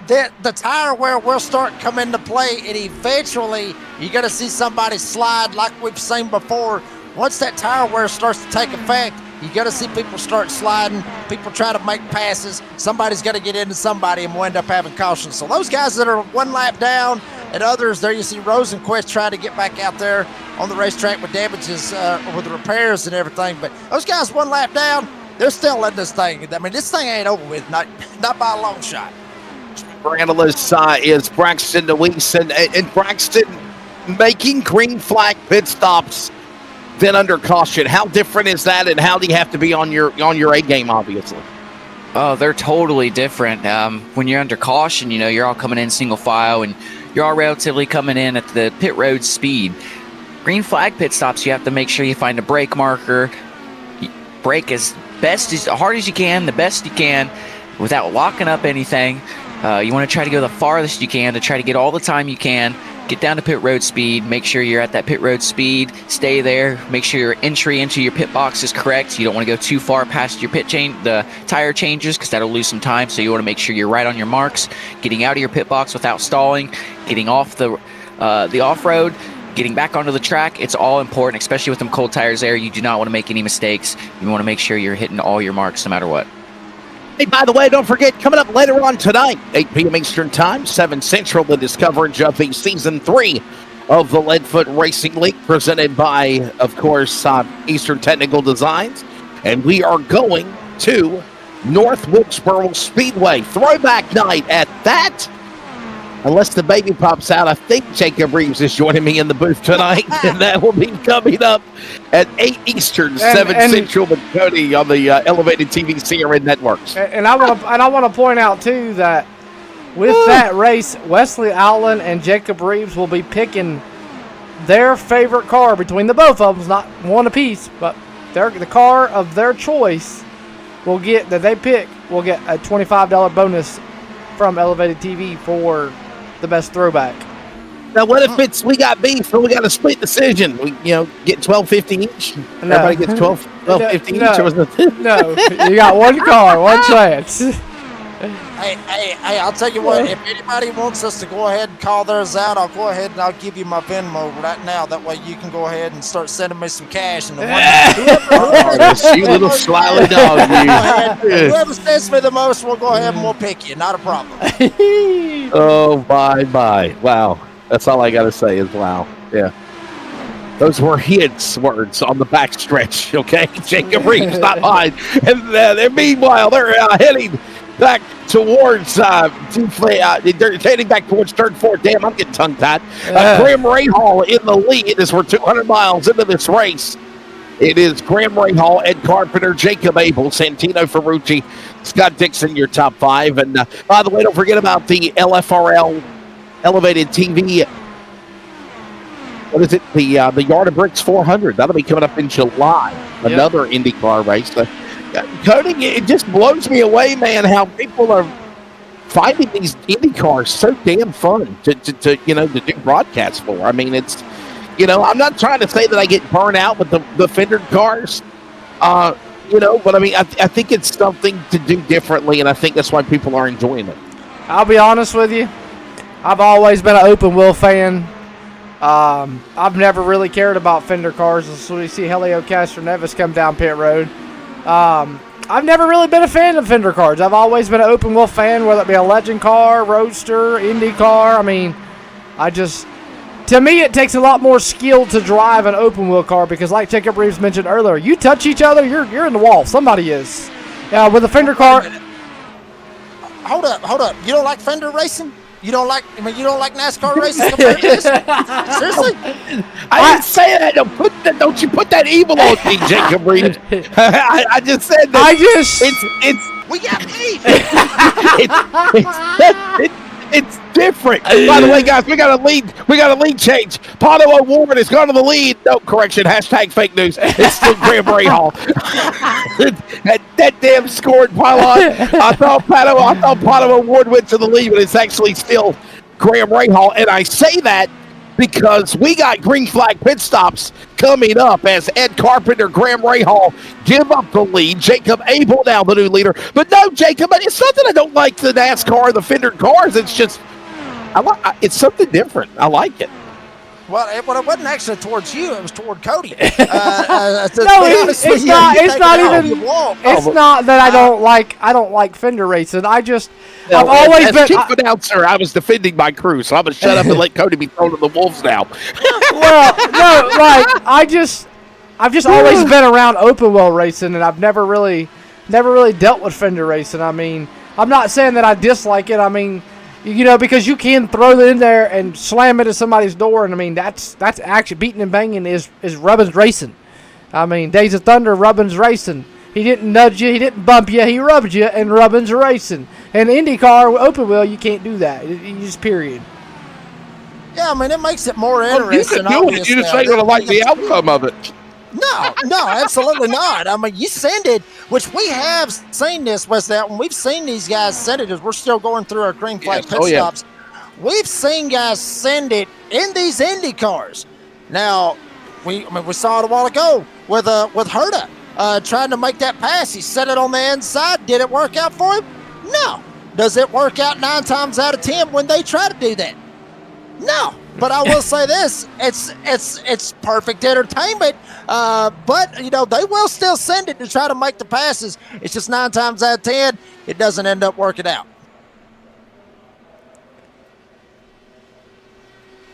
The tire wear will start coming into play, and eventually you're going to see somebody slide like we've seen before. Once that tire wear starts to take effect, you're going to see people start sliding, people try to make passes. Somebody's going to get into somebody and we'll end up having caution. So those guys that are one lap down, and others. There you see Rosenquist trying to get back out there on the racetrack with damages, with the repairs and everything. But those guys 1 lap down, they're still letting this thing. I mean, this thing ain't over with, not by a long shot. Our analyst is Braxton DeWeese, and Braxton making green flag pit stops, then under caution. How different is that, and how do you have to be on your A game, obviously? Oh, they're totally different. When you're under caution, you're all coming in single file, and you're all relatively coming in at the pit road speed. Green flag pit stops, you have to make sure you find a brake marker, brake as hard as you can, the best you can, without locking up anything. You want to try to go the farthest you can to try to get all the time you can. Get down to pit road speed. Make sure you're at that pit road speed. Stay there. Make sure your entry into your pit box is correct. You don't want to go too far past your the tire changes, because that'll lose some time. So you want to make sure you're right on your marks. Getting out of your pit box without stalling. Getting off the off-road. Getting back onto the track. It's all important, especially with them cold tires there. You do not want to make any mistakes. You want to make sure you're hitting all your marks no matter what. Hey, by the way, don't forget, coming up later on tonight, 8 p.m. Eastern Time, 7 Central, the coverage of the Season 3 of the Leadfoot Racing League, presented by, of course, Eastern Technical Designs. And we are going to North Wilkesboro Speedway. Throwback night at that. Unless the baby pops out, I think Jacob Reeves is joining me in the booth tonight, and that will be coming up at 8 Eastern, 7 Central with Cody on the Elevated TV CRN networks. And I want to point out too that with that race, Wesley Allen and Jacob Reeves will be picking their favorite car between the both of them, not one apiece, but the car of their choice will get a $25 bonus from Elevated TV for the best throwback. Now, what if we got beef and we got a split decision? We, get $12.50 each. No. Everybody gets $12.50 each. No, you got one car, one chance. Hey, I'll tell you what, if anybody wants us to go ahead and call theirs out, I'll go ahead and I'll give you my Venmo right now. That way you can go ahead and start sending me some cash. And you little slyly dog. Whoever sends me the most, we'll go ahead and we'll pick you. Not a problem. Oh, bye. Wow. That's all I got to say is wow. Yeah. Those were his words on the backstretch, okay? Jacob Reeves not behind. And meanwhile, they're heading back towards they're heading back towards third, fourth. Damn, I'm getting tongue-tied. Graham Rahal in the lead as we're 200 miles into this race. It is Graham Rahal, Ed Carpenter, Jacob Abel, Santino Ferrucci, Scott Dixon, your top 5. And by the way, don't forget about the LFRL Elevated TV. What is it? The Yard of Bricks 400. That'll be coming up in July. Another IndyCar race. Cody, it just blows me away, man, how people are finding these IndyCars so damn fun to do broadcasts for. I mean, it's, I'm not trying to say that I get burned out with the fendered cars, but I mean, I think it's something to do differently, and I think that's why people are enjoying it. I'll be honest with you. I've always been an open wheel fan. I've never really cared about fender cars until we see Helio Castroneves come down pit road. I've never really been a fan of fender cars. I've always been an open wheel fan, whether it be a legend car, roadster, Indy car. I mean, to me, it takes a lot more skill to drive an open wheel car because, like Jacob Reeves mentioned earlier, you touch each other, you're in the wall. Somebody is. With a fender car. Hold up. You don't like fender racing? You don't like NASCAR races compared to this? Seriously? I didn't say that. Don't you put that evil on me, Jacob Reeves. I just said that. We got beef. It's different. By the way, guys, we got a lead change. Pato O'Ward has gone to the lead. No, correction. # fake news. It's still Graham Rahal. that damn scored pylon. I thought Pato O'Ward went to the lead, but it's actually still Graham Rahal. And I say that because we got green flag pit stops coming up as Ed Carpenter, Graham Rahal give up the lead. Jacob Abel now the new leader. But no, Jacob, it's not that I don't like the NASCAR, the fendered cars. It's just, it's something different. I like it. Well, it wasn't actually towards you. It was toward Cody. No, it's not. It's not even. It's not that I don't like fender racing. I've always been. As chief announcer, I was defending my crew, so I'm gonna shut up and let Cody be thrown to the wolves now. Well, no, I've just always been around open wheel racing, and I've never really dealt with fender racing. I mean, I'm not saying that I dislike it. I mean, because you can throw it in there and slam it at somebody's door, and I mean that's actually beating and banging is Robbins racing. I mean, Days of Thunder, Robbins racing. He didn't nudge you, he didn't bump you, he rubbed you, and Robbins racing. And IndyCar open wheel, you can't do that. You just period. Yeah, I mean it makes it more interesting. You can do it. You just ain't gonna like the outcome of it. No, absolutely not. I mean, you send it, which we have seen this, West Elton. We've seen these guys send it as we're still going through our green flag pit stops. We've seen guys send it in these Indy cars. Now, we saw it a while ago with Herta trying to make that pass. He set it on the inside. Did it work out for him? No. Does it work out 9 times out of 10 when they try to do that? No. But I will say this: it's perfect entertainment. But they will still send it to try to make the passes. It's just 9 times out of 10, it doesn't end up working out.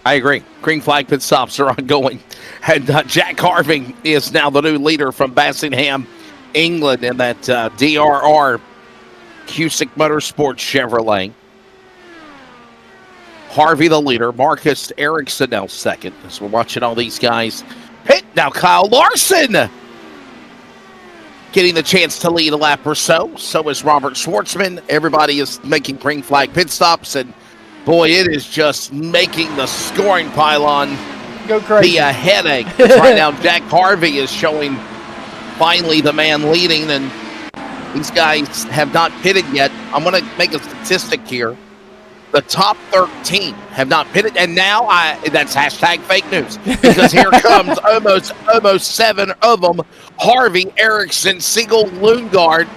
I agree. Green flag pit stops are ongoing, and Jack Harvey is now the new leader from Bassingham, England, in that DRR Cusick Motorsports Chevrolet. Harvey the leader, Marcus Iracing now second. As we're watching all these guys pit. Now Kyle Larson getting the chance to lead a lap or so. So is Robert Schwartzman. Everybody is making green flag pit stops, and boy, it is just making the scoring pylon go crazy. Be a headache. Right now, Jack Harvey is showing finally the man leading, and these guys have not pitted yet. I'm going to make a statistic here. The top 13 have not pitted, and now that's hashtag fake news, because here comes almost 7 of them. Harvey, Iracing, Siegel, Lundgaard,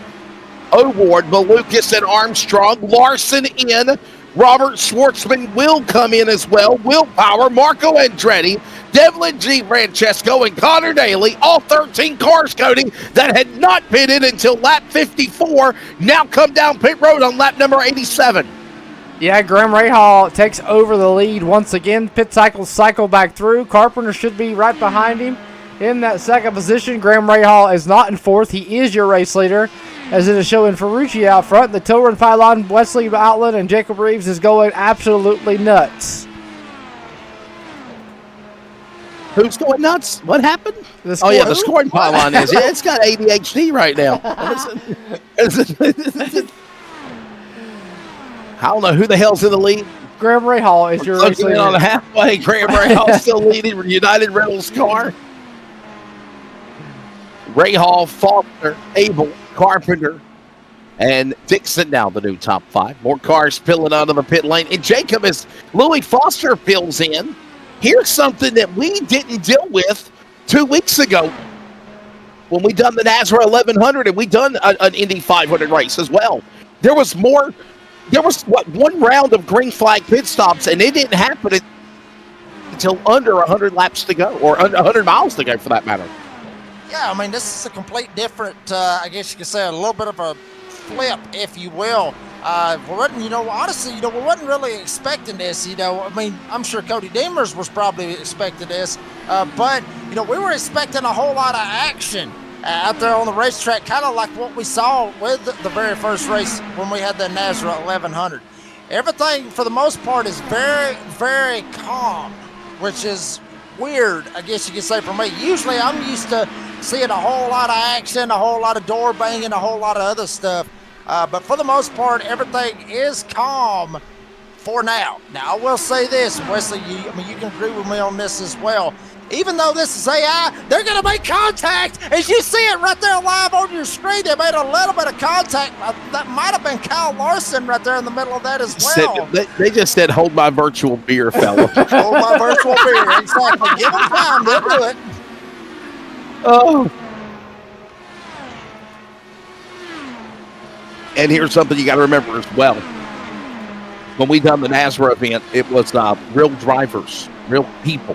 O'Ward, Malukas, and Armstrong. Larson in. Robert Schwartzman will come in as well. Will Power, Marco Andretti, Devlin G. Francesco, and Connor Daly. All 13 cars, Cody, that had not pitted until lap 54 now come down pit road on lap number 87. Yeah, Graham Rahal takes over the lead once again. Pit cycle back through. Carpenter should be right behind him in that second position. Graham Rahal is not in fourth. He is your race leader, as it is showing Ferrucci out front. The Tilron pylon, Wesley Outland, and Jacob Reeves is going absolutely nuts. Who's going nuts? What happened? The scoring pylon is. Yeah, it's got ADHD right now. I don't know who the hell's in the lead. Graham Rahal is your race leader. On the halfway, Graham Rahal still leading United Rentals car. Rahal, Faulkner, Abel, Carpenter, and Dixon now the new top 5. More cars spilling out of the pit lane. And Jacob, as Louis Foster fills in, here's something that we didn't deal with 2 weeks ago when we done the NASRA 1100 and we done an Indy 500 race as well. There was 1 round of green flag pit stops, and it didn't happen until under 100 laps to go, or 100 miles to go for that matter. Yeah, I mean, this is a complete different, I guess you could say a little bit of a flip, if you will. We wasn't, honestly, we wasn't really expecting this, I mean, I'm sure Cody Demers was probably expecting this, but, we were expecting a whole lot of action out there on the racetrack, kind of like what we saw with the very first race when we had the NASRA 1100. Everything, for the most part, is very, very calm, which is weird, I guess you could say, for me. Usually, I'm used to seeing a whole lot of action, a whole lot of door banging, a whole lot of other stuff. But for the most part, everything is calm for now. Now, I will say this, Wesley, you can agree with me on this as well. Even though this is AI, they're going to make contact. As you see it right there live on your screen, they made a little bit of contact. That might have been Kyle Larson right there in the middle of that as well. They just said, hold my virtual beer, fella. Hold my virtual beer, exactly. Give them time, they'll do it. Oh. And here's something you got to remember as well. When we done the NASRA event, it was real drivers, real people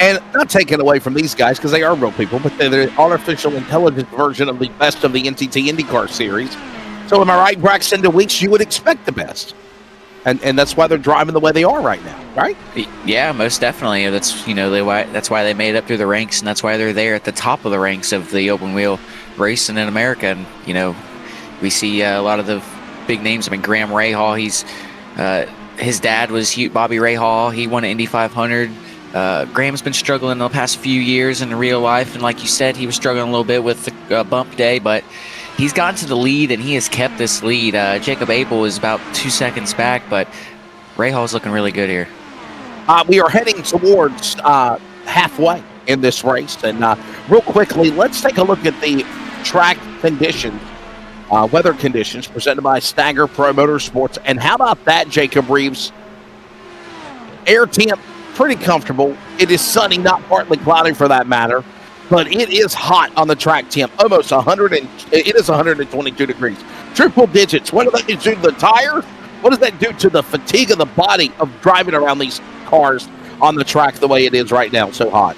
And not taken away from these guys because they are real people, but they're the artificial intelligence version of the best of the NTT IndyCar series. So am I right, Braxton DeWeeks? You would expect the best. And that's why they're driving the way they are right now, right? Yeah, most definitely. That's that's why they made it up through the ranks, and that's why they're there at the top of the ranks of the open wheel racing in America. And we see a lot of the big names. I mean, Graham Rahal. His dad was Bobby Rahal. He won an Indy 500. Graham's been struggling the past few years in real life, and like you said, he was struggling a little bit with the bump day, but he's gotten to the lead, and he has kept this lead. Jacob Abel is about 2 seconds back, but Rahal's looking really good here. We are heading towards halfway in this race, and real quickly, let's take a look at the track conditions, weather conditions presented by Stagger Pro Motorsports. And how about that, Jacob Reeves? Air temp, pretty comfortable. It is sunny, not partly cloudy for that matter, but it is hot on the track temp, almost 100, and it is 122 degrees. Triple digits. What does that do to the tires? What does that do to the fatigue of the body of driving around these cars on the track the way it is right now, so hot?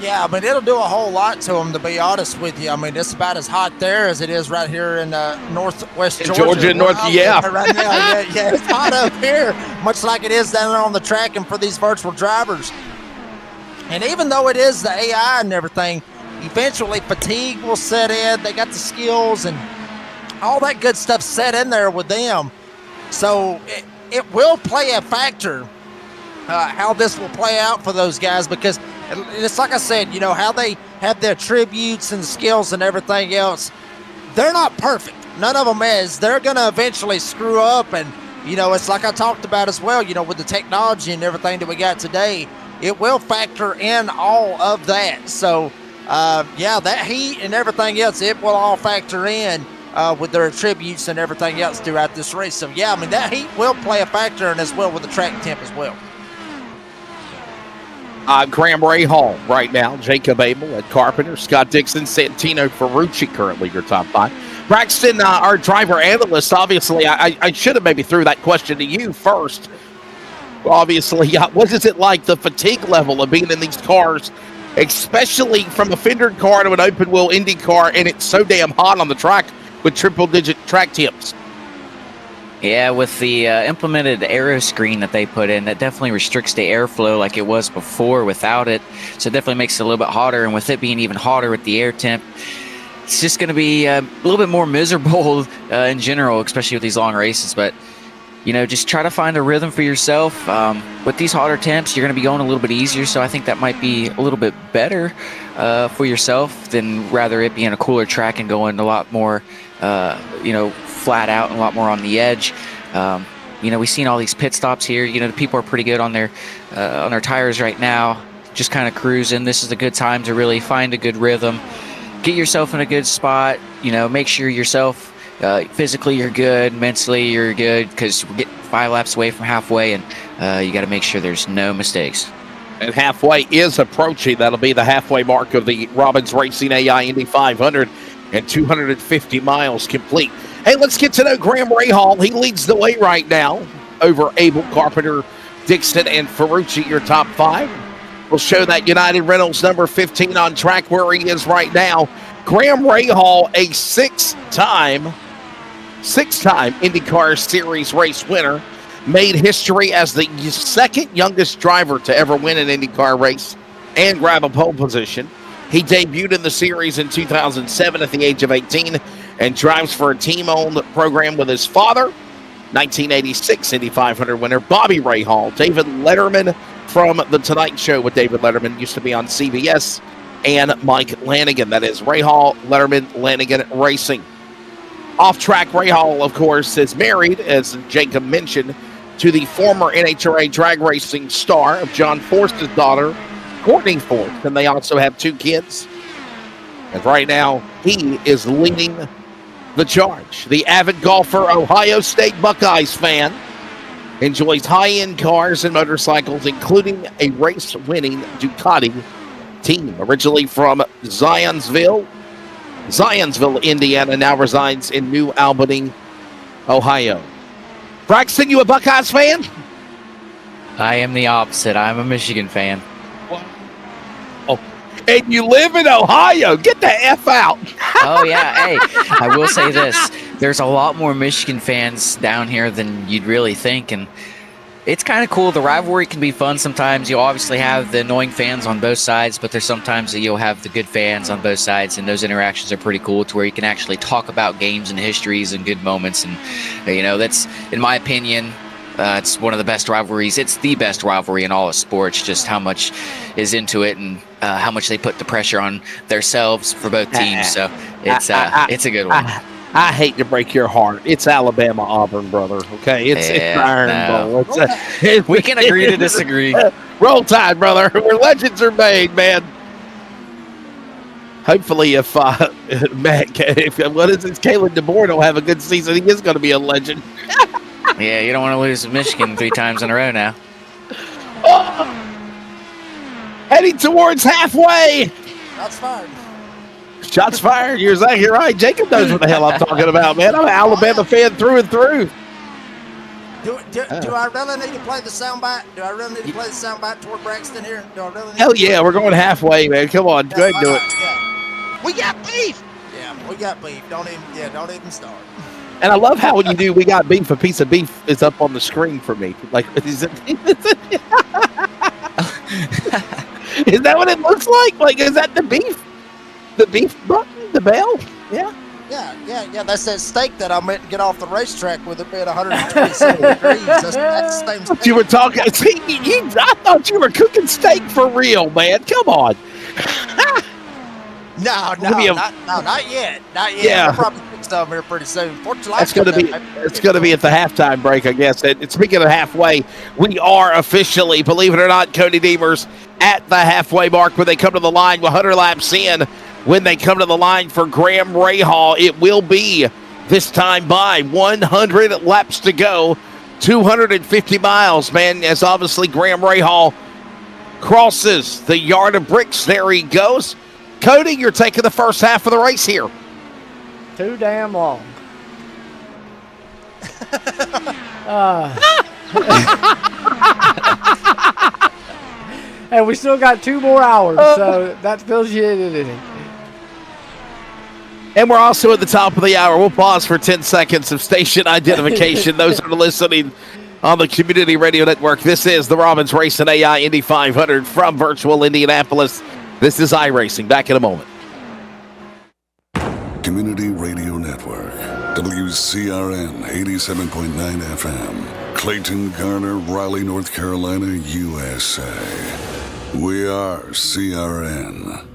Yeah, but it'll do a whole lot to them, to be honest with you. I mean, it's about as hot there as it is right here in northwest Georgia. Yeah. Right now, yeah, it's hot up here, much like it is down there on the track and for these virtual drivers. And even though it is the AI and everything, eventually fatigue will set in. They got the skills and all that good stuff set in there with them. So it will play a factor how this will play out for those guys, because it's like I said, how they have their attributes and skills and everything else. They're not perfect. None of them is. They're going to eventually screw up. And, it's like I talked about as well, with the technology and everything that we got today, it will factor in all of that. So, that heat and everything else, it will all factor in with their attributes and everything else throughout this race. So, that heat will play a factor, and as well with the track temp as well. Graham Rahal right now, Jacob Abel at Carpenter, Scott Dixon, Santino Ferrucci currently your top five. Braxton, our driver analyst, obviously, I should have maybe threw that question to you first. Obviously, what is it like, the fatigue level of being in these cars, especially from a fendered car to an open wheel Indy car, and it's so damn hot on the track with triple digit track temps? Yeah, with the implemented aero screen that they put in, that definitely restricts the airflow like it was before without it. So it definitely makes it a little bit hotter, and with it being even hotter with the air temp, it's just going to be a little bit more miserable in general, especially with these long races. But, just try to find a rhythm for yourself. With these hotter temps, you're going to be going a little bit easier, so I think that might be a little bit better for yourself than rather it being a cooler track and going a lot more, flat out and a lot more on the edge. We've seen all these pit stops here. The people are pretty good on their tires right now, just kind of cruising. This is a good time to really find a good rhythm, get yourself in a good spot. Make sure yourself physically you're good, mentally you're good, because we're getting 5 laps away from halfway, and you got to make sure there's no mistakes. And halfway is approaching. That'll be the halfway mark of the Robbins Racing AI Indy 500, and 250 miles complete. Hey, let's get to know Graham Rahal. He leads the way right now over Abel, Carpenter, Dixon, and Ferrucci, your top five. We'll show that United Reynolds number 15 on track where he is right now. Graham Rahal, a six-time IndyCar Series race winner, made history as the second youngest driver to ever win an IndyCar race and grab a pole position. He debuted in the series in 2007 at the age of 18 and drives for a team-owned program with his father. 1986 Indy 500 winner Bobby Rahal. David Letterman from The Tonight Show with David Letterman used to be on CBS. And Mike Lanigan. That is Rahal, Letterman, Lanigan Racing. Off-track, Rahal, of course, is married, as Jacob mentioned, to the former NHRA drag racing star of John Forst's daughter, Courtney Forst, and they also have 2 kids. And right now, he is leading the charge. The avid golfer, Ohio State Buckeyes fan, enjoys high-end cars and motorcycles, including a race-winning Ducati team. Originally from Zionsville, Indiana, now resides in New Albany, Ohio. Braxton, you a Buckeyes fan? I am the opposite. I'm a Michigan fan. and you live in Ohio. Get the F out. Oh, yeah. Hey, I will say this. There's a lot more Michigan fans down here than you'd really think, and it's kind of cool. The rivalry can be fun sometimes. You'll obviously have the annoying fans on both sides, but there's sometimes that you'll have the good fans on both sides, and those interactions are pretty cool to where you can actually talk about games and histories and good moments. And, that's, in my opinion, it's one of the best rivalries. It's the best rivalry in all of sports, just how much is into it and how much they put the pressure on themselves for both teams. So it's a good one. I hate to break your heart. It's Alabama-Auburn, brother. Okay, it's Iron Bowl. We can agree to disagree. Roll Tide, brother. Where legends are made, man. Hopefully, if Caleb DeBoer don't have a good season, he is going to be a legend. Yeah, you don't want to lose to Michigan 3 times in a row now. Heading towards halfway. That's fine. Shots fired. You're exactly right. Jacob knows what the hell I'm talking about, man. I'm an Alabama fan through and through. Do I really need to play the soundbite? Do I really need to play the soundbite toward Braxton here? Do I really need Hell yeah, we're going halfway, man. Come on, go ahead and do it. Yeah. We got beef. Yeah, we got beef. Don't even start. And I love how when you do we got beef, a piece of beef is up on the screen for me. Like, is that what it looks like? Like, is that the beef? The beef button? The bell? Yeah. Yeah. That's that steak that I meant to get off the racetrack with it being 127 degrees. That's the same steak. You were talking. See, I thought you were cooking steak for real, man. Come on. No, not yet. Not yet. Yeah. We'll probably fix some here pretty soon. Fortunately, It's going to be at the halftime break, I guess. And speaking of halfway, we are officially, believe it or not, Cody Deemers, at the halfway mark when they come to the line with 100 laps in. When they come to the line for Graham Rahal, it will be this time by 100 laps to go, 250 miles, man, as obviously Graham Rahal crosses the yard of bricks. There he goes. Cody, you're taking the first half of the race here. Too damn long. And we still got 2 more hours, so that fills you in. And we're also at the top of the hour. We'll pause for 10 seconds of station identification. Those that are listening on the Community Radio Network, this is the Robbins Racing AI Indy 500 from virtual Indianapolis. This is iRacing. Back in a moment. Community Radio Network, WCRN 87.9 FM, Clayton, Garner, Raleigh, North Carolina, USA. We are CRN.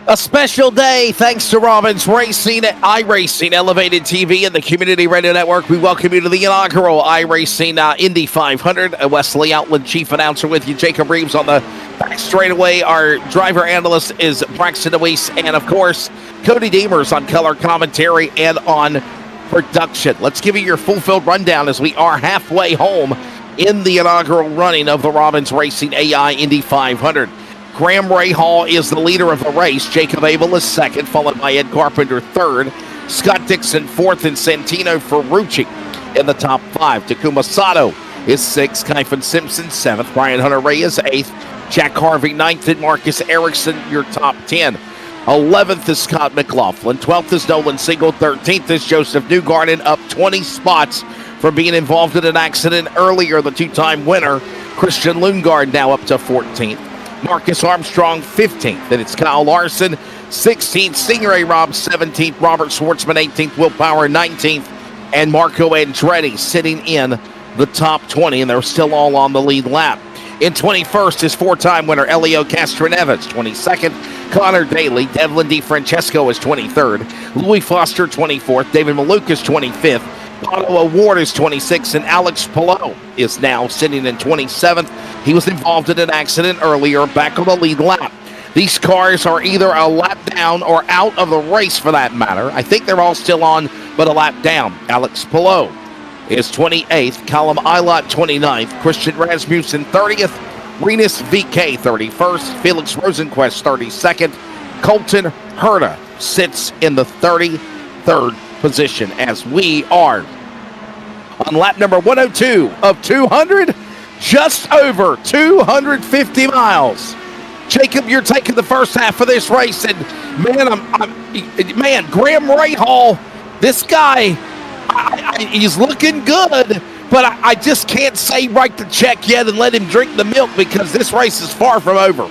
A special day thanks to Robbins Racing, iRacing, Elevated TV, and the Community Radio Network. We welcome you to the inaugural iRacing Indy 500. Wesley Outland, chief announcer with you. Jacob Reeves on the back straightaway. Our driver analyst is Braxton DeWeese. And, of course, Cody Deemers on color commentary and on production. Let's give you your full-filled rundown as we are halfway home in the inaugural running of the Robbins Racing AI Indy 500. Graham Rahal is the leader of the race. Jacob Abel is second, followed by Ed Carpenter third. Scott Dixon fourth, and Santino Ferrucci in the top 5. Takuma Sato is sixth. Kyphon Simpson seventh. Brian Hunter Reyes eighth. Jack Harvey ninth, and Marcus Erickson your top 10. 11th is Scott McLaughlin. 12th is Nolan Siegel. 13th is Joseph Newgarden, up 20 spots from being involved in an accident earlier. The 2-time winner, Christian Lundgaard, now up to 14th. Marcus Armstrong, 15th. Then it's Kyle Larson, 16th. Stingray Robb, 17th. Robert Schwartzman, 18th. Will Power, 19th. And Marco Andretti sitting in the top 20, and they're still all on the lead lap. In 21st is 4-time winner Elio Castroneves, 22nd. Connor Daly. Devlin DeFrancesco is 23rd. Louis Foster, 24th. David Malukas, 25th. Otto Award is 26th, and Alex Palou is now sitting in 27th. He was involved in an accident earlier, back on the lead lap. These cars are either a lap down or out of the race for that matter. I think they're all still on, but a lap down. Alex Palou is 28th. Callum Eilert, 29th. Christian Rasmussen, 30th. Renus VK, 31st. Felix Rosenquist, 32nd. Colton Herta sits in the 33rd position as we are on lap number 102 of 200, just over 250 miles. Jacob, you're taking the first half of this race, and man, Graham Rahal, this guy, he's looking good, but I just can't say write the check yet and let him drink the milk because this race is far from over.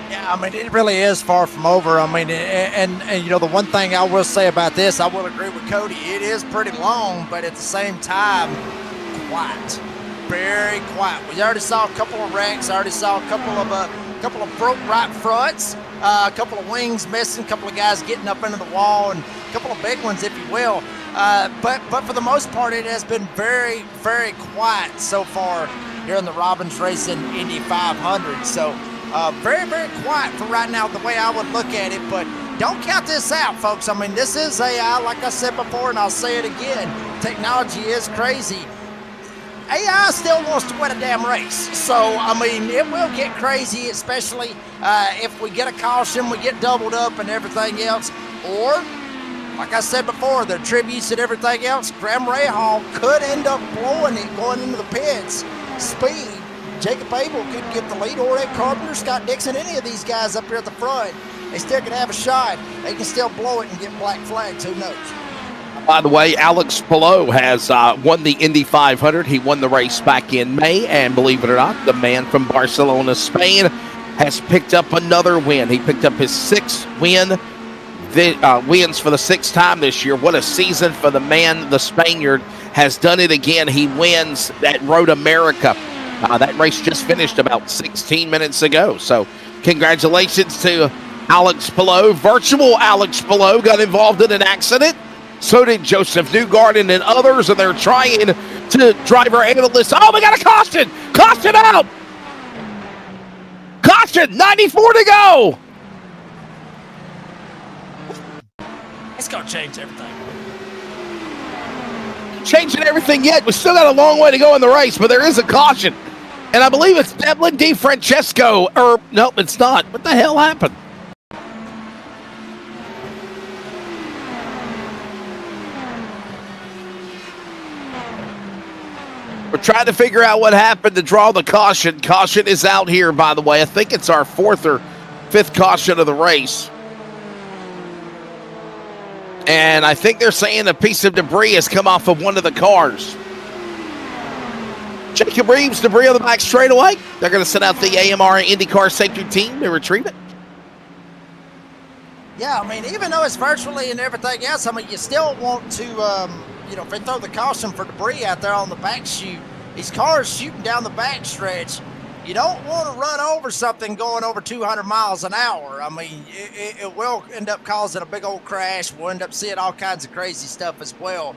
Yeah, I mean, it really is far from over. I mean, and you know, the one thing I will say about this, I will agree with Cody. It is pretty long, but at the same time, quiet, very quiet. We already saw a couple of wrecks. I already saw a couple of broke right fronts, a couple of wings missing, a couple of guys getting up into the wall, and a couple of big ones, if you will. But for the most part, it has been very, very quiet so far here in the Robbins Racing Indy 500. So very, very quiet for right now, the way I would look at it. But don't count this out, folks. I mean, this is AI, like I said before, and I'll say it again. Technology is crazy. AI still wants to win a damn race. So, I mean, it will get crazy, especially if we get a caution, we get doubled up and everything else. Or, like I said before, the tributes and everything else, Graham Rahal could end up blowing it going into the pits. Speed, Jacob Abel could get the lead, or Ed Carpenter, Scott Dixon, any of these guys up here at the front. They still can have a shot. They can still blow it and get black flags. Who knows? By the way, Alex Palou has won the Indy 500. He won the race back in May, and believe it or not, the man from Barcelona, Spain, has picked up another win. He picked up his sixth win, wins for the sixth time this year. What a season for the man. The Spaniard has done it again. He wins at Road America. That race just finished about 16 minutes ago. So congratulations to Alex Palou. Virtual Alex Palou got involved in an accident. So did Joseph Newgarden and others, and they're trying to drive our analysts. Oh, we got a caution! Caution out! Caution! 94 to go! It's going to change everything. Changing everything yet. We still got a long way to go in the race, but there is a caution. And I believe it's Devlin DeFrancesco. Or, no, it's not. What the hell happened? We're trying to figure out what happened to draw the caution. Caution is out here, by the way. I think it's our fourth or fifth caution of the race. And I think they're saying a piece of debris has come off of one of the cars. Jacob Reeves, debris on the back straightaway. They're going to send out the AMR IndyCar safety team to retrieve it. Yeah, I mean, even though it's virtually and everything else, I mean, you still want to, you know, if they throw the caution for debris out there on the back chute, these cars shooting down the back stretch, you don't want to run over something going over 200 miles an hour. I mean, it will end up causing a big old crash. We'll end up seeing all kinds of crazy stuff as well.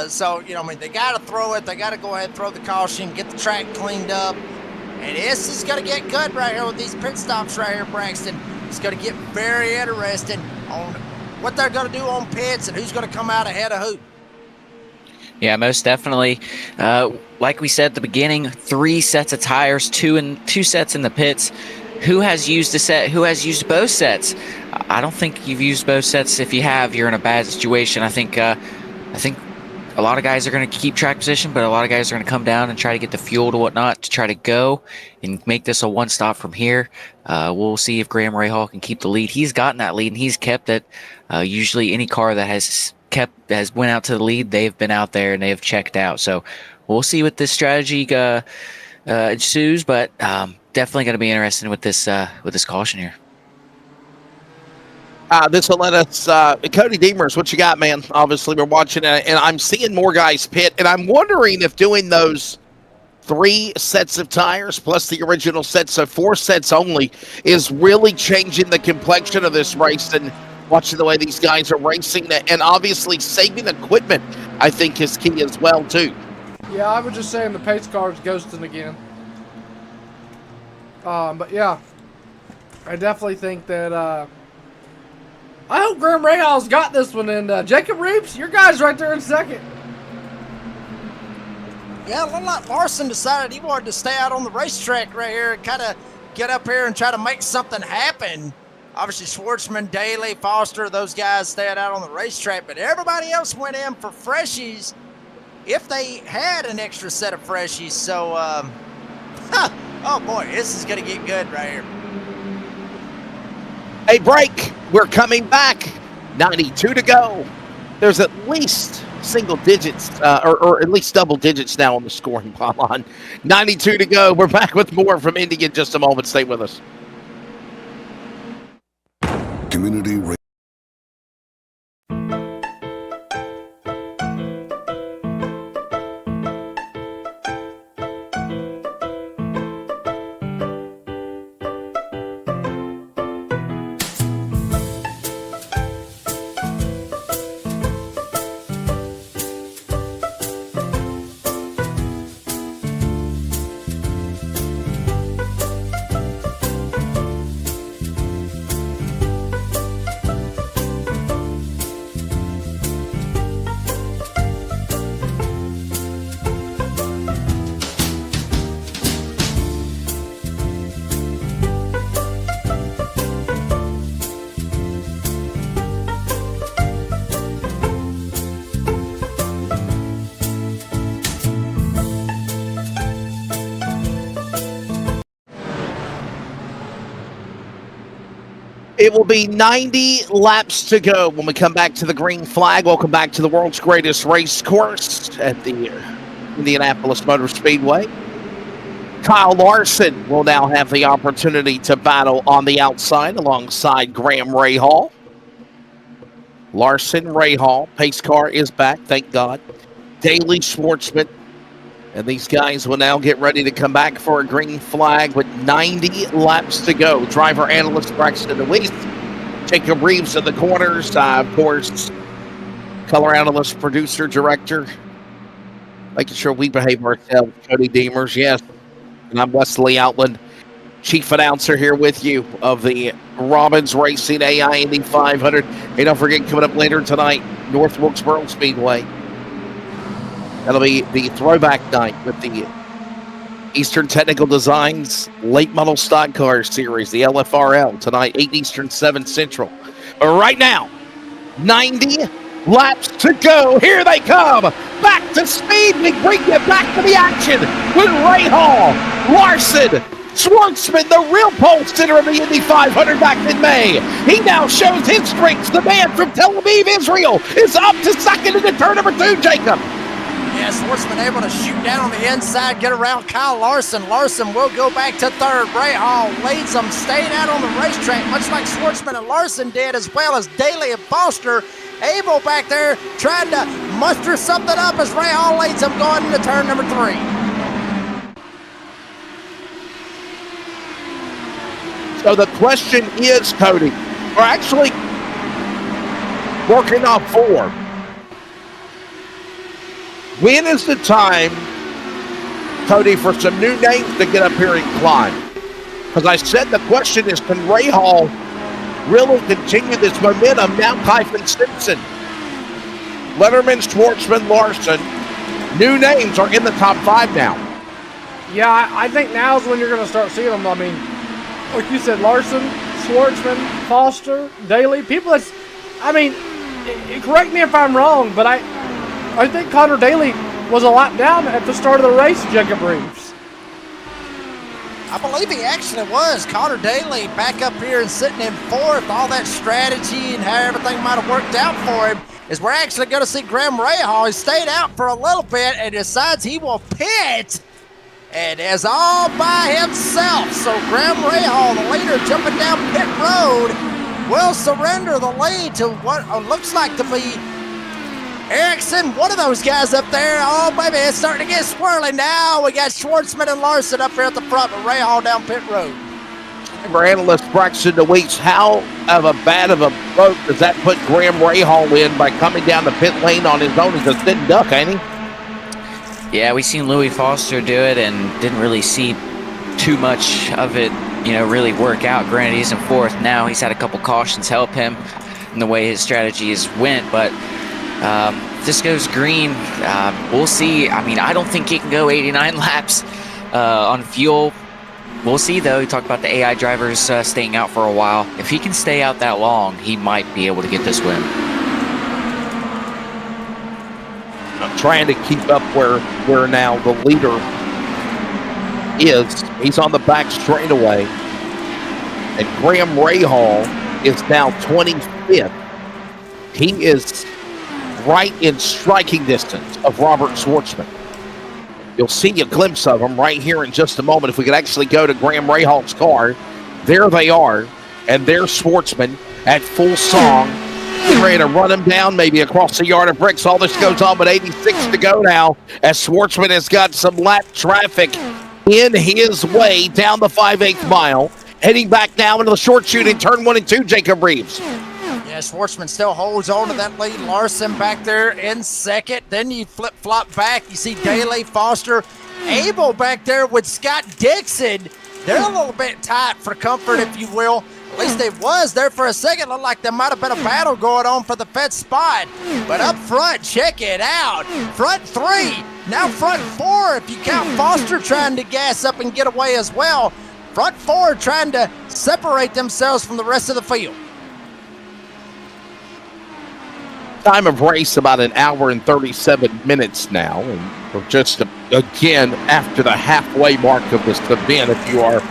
So, you know, I mean, they got to throw it. They got to go ahead and throw the caution, get the track cleaned up. And this is going to get good right here with these pit stops right here, Braxton. It's going to get very interesting on what they're going to do on pits and who's going to come out ahead of who. Yeah, most definitely. Like we said at the beginning, 3 sets of tires, two sets in the pits. Who has used a set? Who has used both sets? I don't think you've used both sets. If you have, you're in a bad situation. I think a lot of guys are going to keep track position, but a lot of guys are going to come down and try to get the fuel to whatnot to try to go and make this a one stop from here. We'll see if Graham Rahal can keep the lead. He's gotten that lead and he's kept it. Usually any car that has went out to the lead, they've been out there and they've checked out. So we'll see what this strategy ensues, but definitely going to be interesting with this caution here. This will let us, Cody Demers, what you got, man? Obviously, we're watching it, and I'm seeing more guys pit, and I'm wondering if doing those 3 sets of tires plus the original set, so 4 sets only, is really changing the complexion of this race. And watching the way these guys are racing, and obviously saving equipment, I think, is key as well, too. Yeah, I was just saying the pace car's ghosting again. But yeah, I definitely think that, I hope Graham Rahal's got this one, and Jacob Reeves, your guy's right there in second. Yeah, a little like Larson decided he wanted to stay out on the racetrack right here and kind of get up here and try to make something happen. Obviously, Schwartzman, Daly, Foster, those guys stayed out on the racetrack, but everybody else went in for freshies if they had an extra set of freshies. So, oh boy, this is going to get good right here. A break. We're coming back. 92 to go. There's at least single digits, or at least double digits now on the scoring pylon. 92 to go. We're back with more from Indy in just a moment. Stay with us. Community Radio. It will be 90 laps to go when we come back to the green flag. Welcome back to the world's greatest race course at the Indianapolis Motor Speedway. Kyle Larson will now have the opportunity to battle on the outside alongside Graham Rahal. Larson, Rahal, pace car is back, thank God. Daly, Schwartzman. And these guys will now get ready to come back for a green flag with 90 laps to go. Driver analyst Braxton DeWeese, Jacob Reeves in the corners. Of course, color analyst, producer, director, making sure we behave ourselves. Cody Deemers, yes. And I'm Wesley Outland, chief announcer here with you of the Robbins Racing AI Indy 500. Hey, don't forget, coming up later tonight, North Wilkesboro Speedway. That'll be the throwback night with the Eastern Technical Designs Late Model Stock Car Series, the LFRL, tonight, 8 Eastern, 7 Central. But right now, 90 laps to go. Here they come. Back to speed. We bring you back to the action with Rahal, Larson, Schwartzman, the real pole sitter of the Indy 500 back in May. He now shows his strengths. The man from Tel Aviv, Israel, is up to second into turn number 2, Jacob. Yeah, Schwartzman able to shoot down on the inside, get around Kyle Larson. Larson will go back to third. Rahal leads them, staying out on the racetrack, much like Schwartzman and Larson did, as well as Daly and Foster. Abel back there trying to muster something up as Rahal leads them going into turn number 3. So the question is, Cody, we're actually working off 4. When is the time, Cody, for some new names to get up here and climb? Because I said the question is, can Rahal really continue this momentum? Now Kyphon Simpson, Letterman, Schwartzman, Larson, new names are in the top 5 now. Yeah, I think now is when you're going to start seeing them. I mean, like you said, Larson, Schwartzman, Foster, Daly, people that's, I mean, correct me if I'm wrong, but I think Connor Daly was a lap down at the start of the race, Jacob Reeves. I believe he actually was. Connor Daly back up here and sitting in 4th. All that strategy and how everything might have worked out for him is we're actually going to see Graham Rahal. He stayed out for a little bit and decides he will pit and is all by himself. So Graham Rahal, the leader, jumping down pit road, will surrender the lead to what looks like to be Iracing, one of those guys up there. Oh, baby, it's starting to get swirly now. We got Schwartzman and Larson up here at the front, but Rahal down pit road. Our analyst Braxton DeWeese, how bad of a boat does that put Graham Rahal in by coming down the pit lane on his own? He's a thin duck, ain't he? Yeah, we seen Louis Foster do it and didn't really see too much of it, really work out. Granted, he's in 4th now. He's had a couple cautions help him in the way his strategies went, but if this goes green, we'll see. I mean, I don't think he can go 89 laps on fuel. We'll see, though. We talked about the AI drivers staying out for a while. If he can stay out that long, he might be able to get this win. trying to keep up where now the leader is. He's on the back straightaway. And Graham Rahal is now 25th. He is right in striking distance of Robert Schwartzman. You'll see a glimpse of him right here in just a moment. If we could actually go to Graham Rahal's car, there they are, and there's Schwartzman at full song. Getting ready to run him down, maybe across the yard of bricks. All this goes on with 86 to go now, as Schwartzman has got some lap traffic in his way down the 5/8 mile. Heading back now into the short chute in turn 1 and 2, Jacob Reeves. Yeah, Schwartzman still holds on to that lead. Larson back there in second. Then you flip-flop back. You see Daly, Foster, Abel back there with Scott Dixon. They're a little bit tight for comfort, if you will. At least they was there for a second. Looked like there might have been a battle going on for the fifth spot. But up front, check it out. Front three, now front four if you count Foster trying to gas up and get away as well. Front four trying to separate themselves from the rest of the field. Time of race about an hour and 37 minutes now. And we're just, again, after the halfway mark of this event, if you are,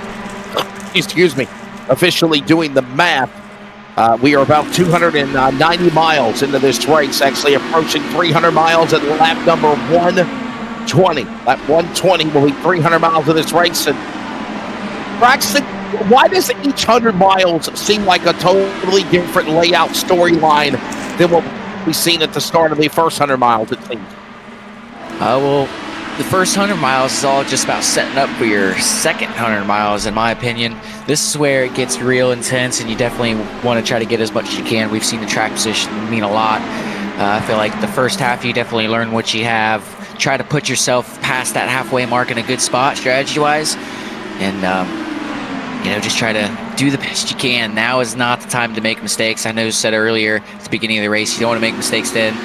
excuse me, officially doing the math, we are about 290 miles into this race, actually approaching 300 miles at lap number 120. Lap 120 will be 300 miles of this race. And Braxton, why does each 100 miles seem like a totally different layout storyline than what we've seen at the start of the first 100 miles, it seems? Well, the first 100 miles is all just about setting up for your second 100 miles, in my opinion. This is where it gets real intense, and you definitely want to try to get as much as you can. We've seen the track position mean a lot. I feel like the first half, you definitely learn what you have. Try to put yourself past that halfway mark in a good spot, strategy-wise. And, just try to do the best you can. Now is not the time to make mistakes. I know you said earlier at the beginning of the race, you don't want to make mistakes then.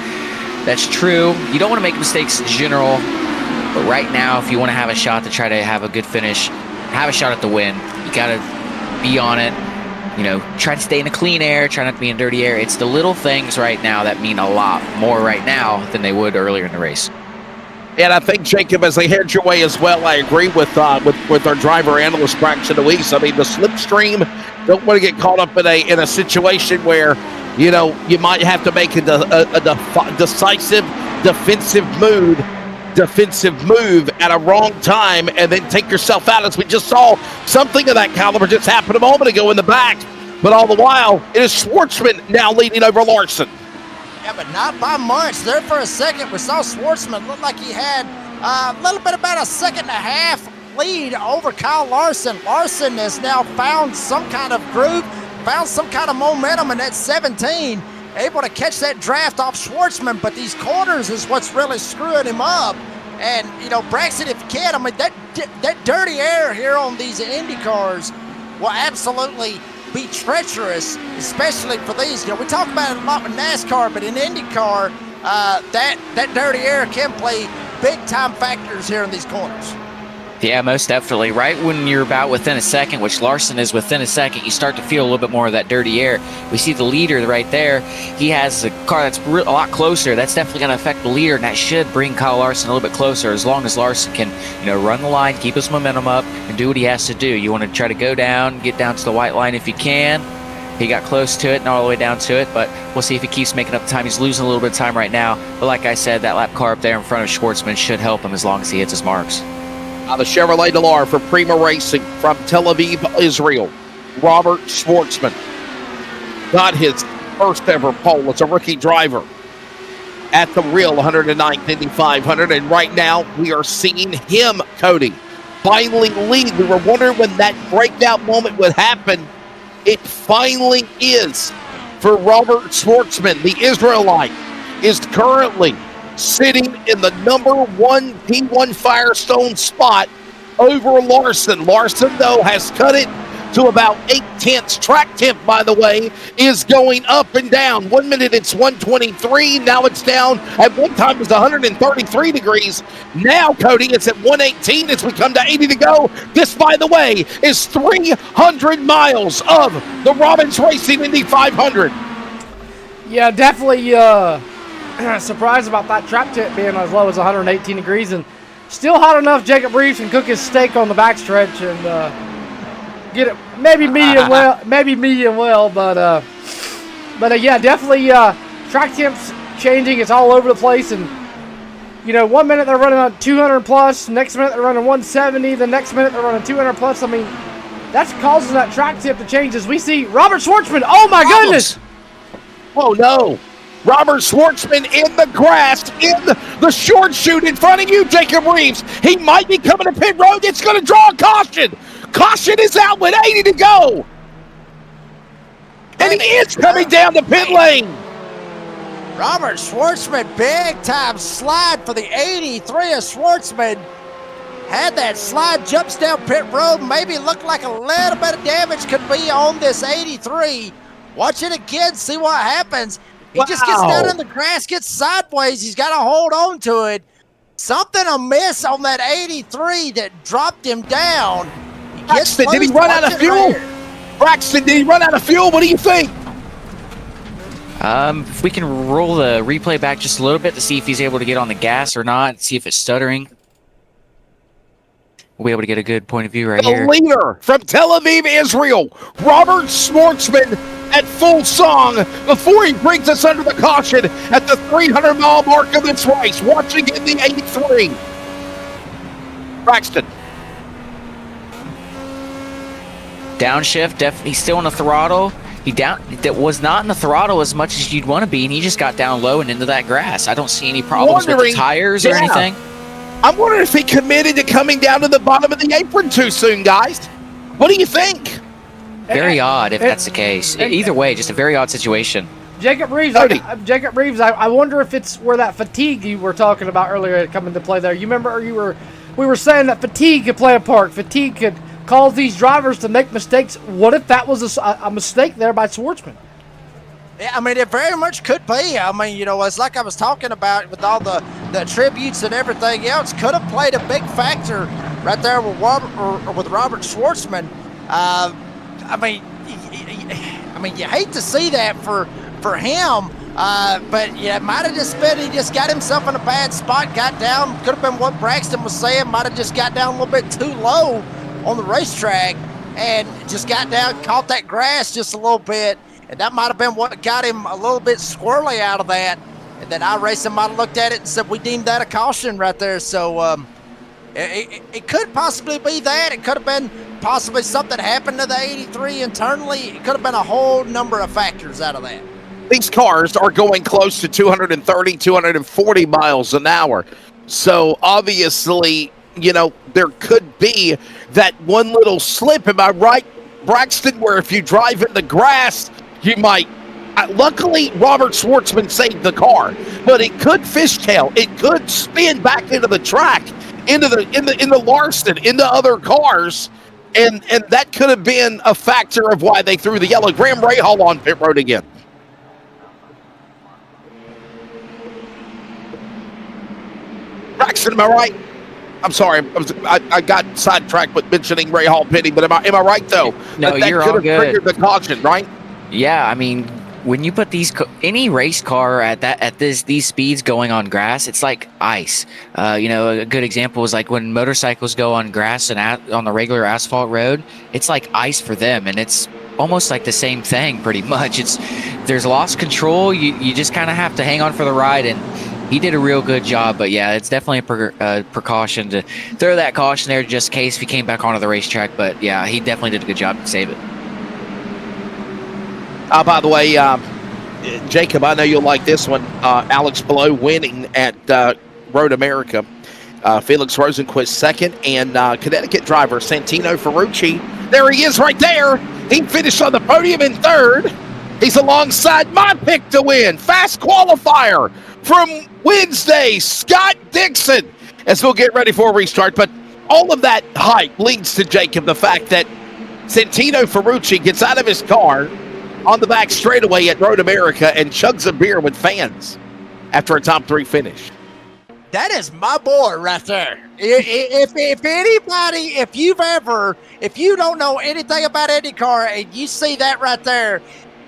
That's true. You don't want to make mistakes in general. But right now, if you want to have a shot to try to have a good finish, have a shot at the win, you got to be on it. Try to stay in a clean air, try not to be in dirty air. It's the little things right now that mean a lot more right now than they would earlier in the race. And I think, Jacob, as they head your way as well, I agree with our driver analyst, Braxton Luis. I mean, the slipstream, don't want to get caught up in a situation where, you might have to make a decisive defensive move at a wrong time and then take yourself out, as we just saw something of that caliber just happen a moment ago in the back. But all the while, it is Schwartzman now leading over Larson. Yeah, but not by much. There for a second, we saw Schwartzman look like he had a little bit about a second and a half lead over Kyle Larson. Larson has now found some kind of groove, found some kind of momentum in that 17, able to catch that draft off Schwartzman, but these corners is what's really screwing him up. And, Braxton, if you can, I mean, that dirty air here on these Indy cars will absolutely be treacherous, especially for these. We talk about it a lot with NASCAR, but in IndyCar, that dirty air can play big-time factors here in these corners. Yeah, most definitely. Right when you're about within a second, which Larson is within a second, you start to feel a little bit more of that dirty air. We see the leader right there. He has a car that's a lot closer. That's definitely going to affect the leader, and that should bring Kyle Larson a little bit closer, as long as Larson can, run the line, keep his momentum up, and do what he has to do. You want to try to go down, get down to the white line if you can. He got close to it, not all the way down to it, but we'll see if he keeps making up time. He's losing a little bit of time right now, but like I said, that lap car up there in front of Schwartzman should help him as long as he hits his marks. The Chevrolet Delar for Prima Racing from Tel Aviv, Israel. Robert Schwartzman got his first ever pole as a rookie driver at the real 109th Indy 500. And right now we are seeing him, Cody, finally lead. We were wondering when that breakout moment would happen. It finally is for Robert Schwartzman. The Israelite is currently sitting in the number 1 P1 Firestone spot over Larson. Larson, though, has cut it to about 8/10. Track temp, by the way, is going up and down. 1 minute it's 123. Now it's down. At one time it was 133 degrees. Now, Cody, it's at 118 as we come to 80 to go. This, by the way, is 300 miles of the Robbins Racing Indy 500. Yeah, definitely surprised about that track tip being as low as 118 degrees and still hot enough. Jacob Reeves can cook his steak on the backstretch and get it maybe medium well, but yeah, definitely track temps changing. It's all over the place, and 1 minute they're running on 200 plus, next minute they're running 170, the next minute they're running 200 plus. I mean, that's causing that track tip to change as we see Robert Schwartzman. Oh my goodness! Oh no! Robert Schwartzman in the grass, in the short chute in front of you, Jacob Reeves. He might be coming to pit road. It's going to draw a caution. Caution is out with 80 to go. And he is coming down the pit lane. Robert Schwartzman, big time slide for the 83 of Schwartzman. Had that slide, jumps down pit road, maybe looked like a little bit of damage could be on this 83. Watch it again, see what happens. He just gets down in the grass, gets sideways. He's got to hold on to it. Something amiss on that 83 that dropped him down. Braxton, did he run out of fuel? Braxton, did he run out of fuel? What do you think? If we can roll the replay back just a little bit to see if he's able to get on the gas or not, see if it's stuttering. We'll be able to get a good point of view right here. The leader from Tel Aviv, Israel, Robert Schwartzman at full song before he brings us under the caution at the 300-mile mark of this race. Watching in the 83. Braxton. Downshift, definitely still on the throttle. That was not in the throttle as much as you'd want to be, and he just got down low and into that grass. I don't see any problems with the tires or anything. I'm wondering if he committed to coming down to the bottom of the apron too soon, guys. What do you think? Very odd if that's the case. Either way, just a very odd situation. Jacob Reeves, I wonder if it's where that fatigue you were talking about earlier had come into play there. You remember we were saying that fatigue could play a part. Fatigue could cause these drivers to make mistakes. What if that was a mistake there by Schwartzman? Yeah, I mean, it very much could be. I mean, it's like I was talking about with all the tributes and everything else. Could have played a big factor right there with Robert Schwartzman. I mean, you hate to see that for him, but yeah, it might have just been he just got himself in a bad spot, got down. Could have been what Braxton was saying. Might have just got down a little bit too low on the racetrack and just got down, caught that grass just a little bit. And that might have been what got him a little bit squirrely out of that. And then iRacing might have looked at it and said, we deemed that a caution right there. So it could possibly be that. It could have been possibly something happened to the 83 internally. It could have been a whole number of factors out of that. These cars are going close to 230, 240 miles an hour. So obviously, there could be that one little slip. Am I right, Braxton, where if you drive in the grass, you might. Luckily, Robert Schwartzman saved the car, but it could fishtail. It could spin back into the track, into Larson, into other cars, and that could have been a factor of why they threw the yellow. Graham Rahal on pit road again. Braxton, am I right? I'm sorry, I got sidetracked with mentioning Rahal pitting, but am I right though? No, you're all good. That could have triggered the caution, right? Yeah, I mean, when you put any race car at these speeds going on grass, it's like ice. A good example is like when motorcycles go on grass and on the regular asphalt road, it's like ice for them, and it's almost like the same thing pretty much. There's lost control. You just kind of have to hang on for the ride, and he did a real good job. But yeah, it's definitely a precaution to throw that caution there just in case if he came back onto the racetrack. But yeah, he definitely did a good job to save it. By the way, Jacob, I know you'll like this one. Alex Blow winning at Road America. Felix Rosenquist second, and Connecticut driver Santino Ferrucci. There he is right there. He finished on the podium in third. He's alongside my pick to win. Fast qualifier from Wednesday, Scott Dixon, as we'll get ready for a restart. But all of that hype leads to, Jacob, the fact that Santino Ferrucci gets out of his car on the back straightaway at Road America and chugs a beer with fans after a top 3 finish. That is my boy right there. If anybody, if you don't know anything about IndyCar and you see that right there,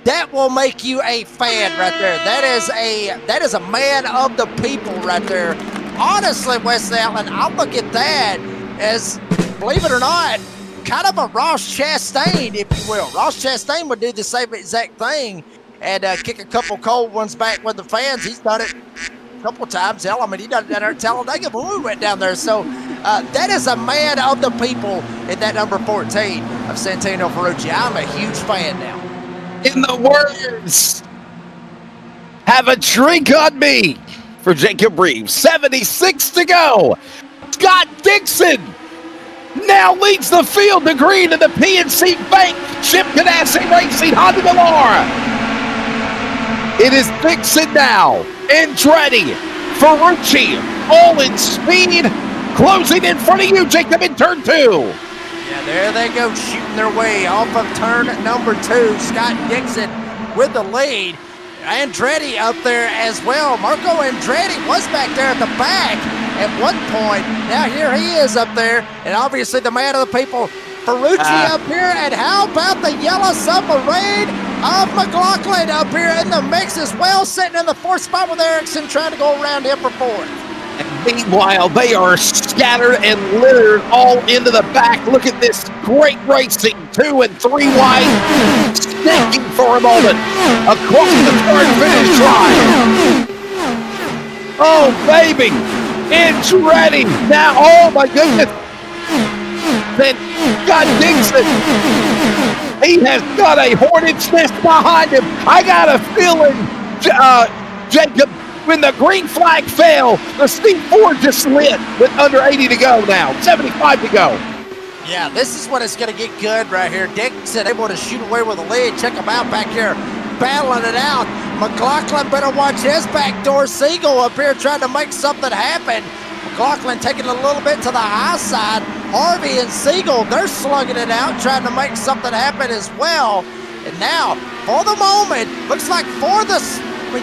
that will make you a fan right there. That is a man of the people right there. Honestly, Wesley Allen, I look at that as, believe it or not, kind of a Ross Chastain, if you will. Ross Chastain would do the same exact thing and kick a couple cold ones back with the fans. He's done it a couple times. Hell, I mean, he done it down there at Talladega when we went down there. So that is a man of the people in that number 14 of Santino Ferrucci. I'm a huge fan now. In the words, have a drink on me for Jacob Reeves. 76 to go. Scott Dixon now leads the field to green in the PNC Bank Chip Ganassi Racing Honda Velar. It is Dixon now. Andretti, Ferrucci, all in speed. Closing in front of you, Jacob, in turn 2. Yeah, there they go, shooting their way off of turn number 2. Scott Dixon with the lead. Andretti up there as well. Marco Andretti was back there at the back at one point. Now here he is up there, and obviously the man of the people, Ferrucci up here. And how about the yellow submarine of McLaughlin up here in the mix as well, sitting in the 4th spot with Iracing trying to go around him for 4th. Meanwhile, they are scattered and littered all into the back. Look at this great racing. 2 and 3 wide, stinking for a moment across the start-finish line. Oh, baby. It's ready. Now, oh, my goodness. Then Scott Dixon. He has got a hornet's nest behind him. I got a feeling, Jacob, when the green flag fell, the Steve Ford just lit with under 80 to go now, 75 to go. Yeah, this is when it's going to get good right here. Dixon able to shoot away with a lead. Check him out back here, battling it out. McLaughlin better watch his back door. Siegel up here trying to make something happen. McLaughlin taking it a little bit to the high side. Harvey and Siegel, they're slugging it out, trying to make something happen as well. And now, for the moment, looks like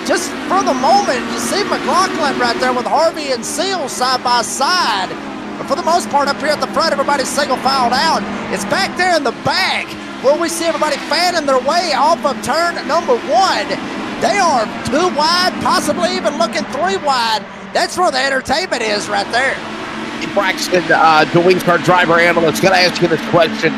just for the moment, you see McLaughlin right there with Harvey and Seal side by side. But for the most part, up here at the front, everybody's single filed out. It's back there in the back where we see everybody fanning their way off of turn number 1. They are 2 wide, possibly even looking 3 wide. That's where the entertainment is right there. Braxton, DeWeese, our driver analyst, got to ask you this question.